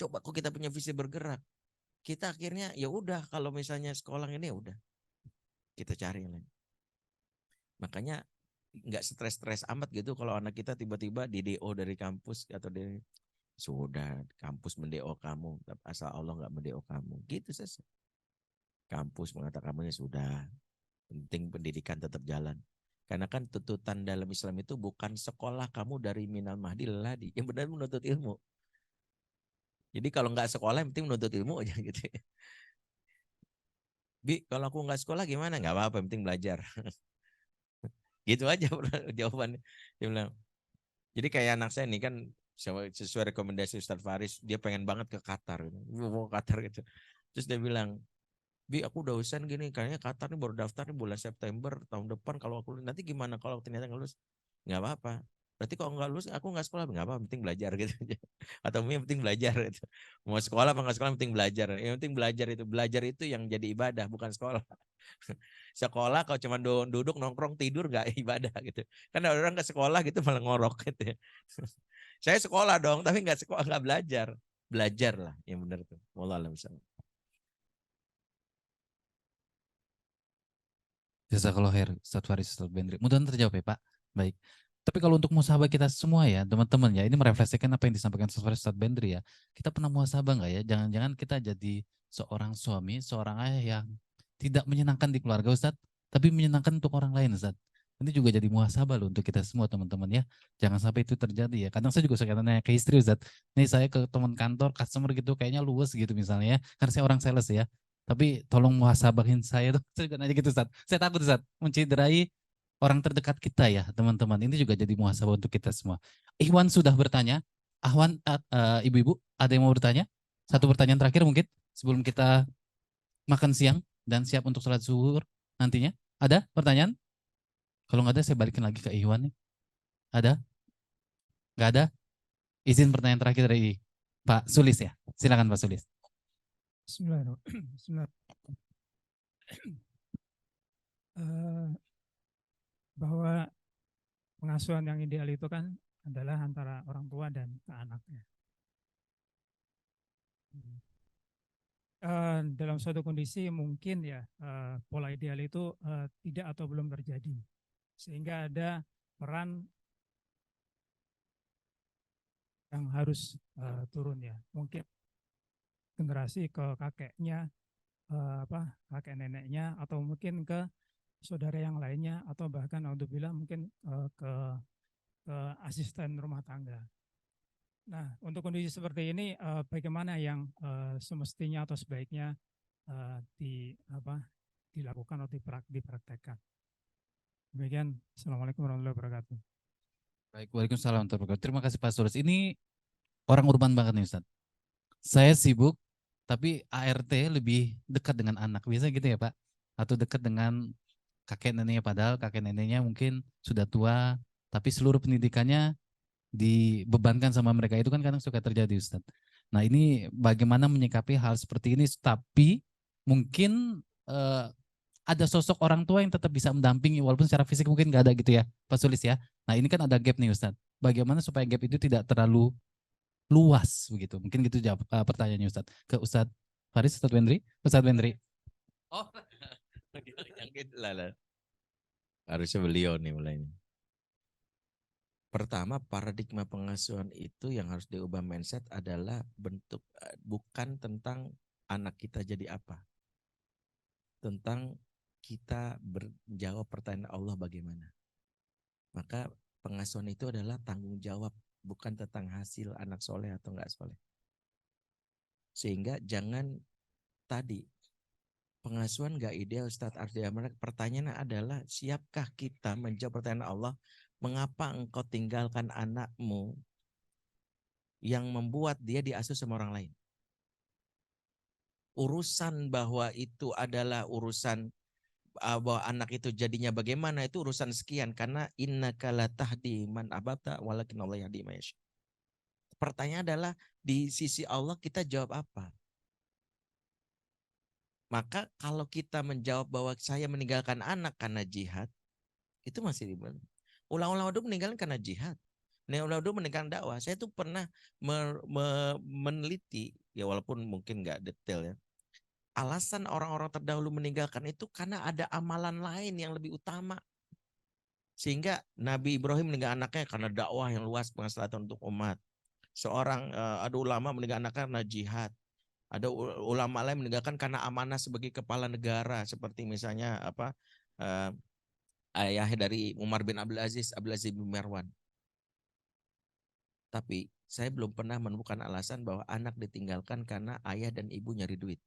Coba kok kita punya visi bergerak, kita akhirnya ya udah kalau misalnya sekolah ini ya udah kita cari yang lain. Makanya nggak stres-stres amat gitu kalau anak kita tiba-tiba di DO dari kampus atau dari sudah kampus mendeo kamu asal Allah nggak mendeo kamu gitu saja. Kampus mengatakan kamu ya sudah penting pendidikan tetap jalan. Karena kan tuntutan dalam Islam itu bukan sekolah kamu dari minal mahdi leladi. Yang benar menuntut ilmu. Jadi kalau nggak sekolah yang penting menuntut ilmu aja gitu. Bi, kalau aku nggak sekolah gimana? Nggak apa-apa, yang penting belajar. Gitu aja jawabannya. Dia bilang. Jadi kayak anak saya nih kan sesuai rekomendasi Ustadz Faris, dia pengen banget ke Qatar. Mau ke Qatar gitu. Terus dia bilang, Bi, aku udah usahain gini, kayaknya Qatar nih baru daftar nih bulan September tahun depan. Kalau aku nanti gimana kalau ternyata nggak lulus? Nggak apa-apa. Berarti kalau nggak lulus, aku nggak sekolah, nggak apa, penting belajar gitu. Atau yang penting belajar gitu. Mau sekolah apa nggak sekolah, penting belajar. Yang penting belajar itu yang jadi ibadah, bukan sekolah. Sekolah kalau cuma duduk nongkrong tidur nggak ibadah gitu. Kan ada orang ke sekolah gitu malah ngorok gitu. Saya sekolah dong, tapi nggak sekolah nggak belajar. Belajar lah yang benar tuh. Wallah alam. Jazakallah khair, Ustadz Faris, Ustadz Bendri. Mudah-mudahan terjawab ya Pak. Baik. Tapi kalau untuk muhasabah kita semua ya, teman-teman ya, ini merefleksikan apa yang disampaikan Ustadz Faris, Ustadz Bendri ya. Kita pernah muhasabah nggak ya? Jangan-jangan kita jadi seorang suami, seorang ayah yang tidak menyenangkan di keluarga Ustadz, tapi menyenangkan untuk orang lain Ustadz. Ini juga jadi muhasabah loh untuk kita semua teman-teman ya. Jangan sampai itu terjadi ya. Kadang saya juga suka nanya ke istri Ustadz. Nih saya ke teman kantor, customer gitu kayaknya luwes gitu misalnya ya. Karena saya orang sales ya. Tapi tolong muhasabahin saya dong. Saya juga nanya gitu Ustaz. Saya takut Ustaz menciderai orang terdekat kita ya teman-teman. Ini juga jadi muhasabah untuk kita semua. Ikhwan sudah bertanya. Ahwan, ibu-ibu ada yang mau bertanya? Satu pertanyaan terakhir mungkin sebelum kita makan siang dan siap untuk sholat zuhur nantinya. Ada pertanyaan? Kalau nggak ada saya balikin lagi ke Ikhwan nih. Ada? Nggak ada? Izin pertanyaan terakhir dari Pak Sulis ya. Silakan Pak Sulis. Bismillahirrahmanirrahim. Bismillahirrahmanirrahim. Bahwa pengasuhan yang ideal itu kan adalah antara orang tua dan ke anaknya. Dalam suatu kondisi mungkin ya pola ideal itu tidak atau belum terjadi. sehingga ada peran yang harus turun ya. Mungkin generasi ke kakeknya, kakek neneknya, atau mungkin ke saudara yang lainnya, atau bahkan alhamdulillah mungkin ke asisten rumah tangga. Nah, untuk kondisi seperti ini, bagaimana yang semestinya atau sebaiknya dilakukan atau dipraktekkan? Demikian, Assalamualaikum warahmatullahi wabarakatuh. Baik, waalaikumsalam warahmatullahi wabarakatuh. Terima kasih Pak Sulis. Ini orang urban banget nih Ustadz. Saya sibuk, tapi ART lebih dekat dengan anak. Biasa gitu ya Pak? Atau dekat dengan kakek neneknya, padahal kakek neneknya mungkin sudah tua, tapi seluruh pendidikannya dibebankan sama mereka. Itu kan kadang suka terjadi Ustadz. Nah ini bagaimana menyikapi hal seperti ini, tapi mungkin ada sosok orang tua yang tetap bisa mendampingi walaupun secara fisik mungkin nggak ada gitu ya Pak Sulis ya. Nah ini kan ada gap nih Ustadz. Bagaimana supaya gap itu tidak terlalu luas begitu? Mungkin gitu jawab pertanyaannya Ustadz. Ke Ustadz Faris, Ustadz Wendri. Ustadz Wendri. Oh, yang gitu lah. Harusnya beliau nih mulainya. Pertama, paradigma pengasuhan itu yang harus diubah mindset adalah bentuk, bukan tentang anak kita jadi apa. Tentang kita menjawab pertanyaan Allah bagaimana. Maka pengasuhan itu adalah tanggung jawab, bukan tentang hasil anak soleh atau enggak soleh. Sehingga jangan tadi, pengasuhan enggak ideal Ustadz Ardiamara. Pertanyaannya adalah, siapkah kita menjawab pertanyaan Allah, mengapa engkau tinggalkan anakmu yang membuat dia diasuh sama orang lain? Urusan bahwa itu adalah urusan bahwa anak itu jadinya bagaimana itu urusan sekian, karena innaka la tahdi man ahbabta walakin Allah yahdi man yasha. Pertanyaan adalah di sisi Allah kita jawab apa? Maka kalau kita menjawab bahwa saya meninggalkan anak karena jihad, itu masih dibilang. Ulama-ulama dulu meninggalkan karena jihad. Ulama dulu meninggalkan dakwah. Saya tuh pernah meneliti, ya walaupun mungkin nggak detail ya. Alasan orang-orang terdahulu meninggalkan itu karena ada amalan lain yang lebih utama. Sehingga Nabi Ibrahim meninggalkan anaknya karena dakwah yang luas, pengemaslahatan untuk umat. Ada ulama meninggalkan anaknya karena jihad. Ada ulama lain meninggalkan karena amanah sebagai kepala negara, seperti misalnya ayah dari Umar bin Abdul Aziz bin Marwan. Tapi saya belum pernah menemukan alasan bahwa anak ditinggalkan karena ayah dan ibu nyari duit.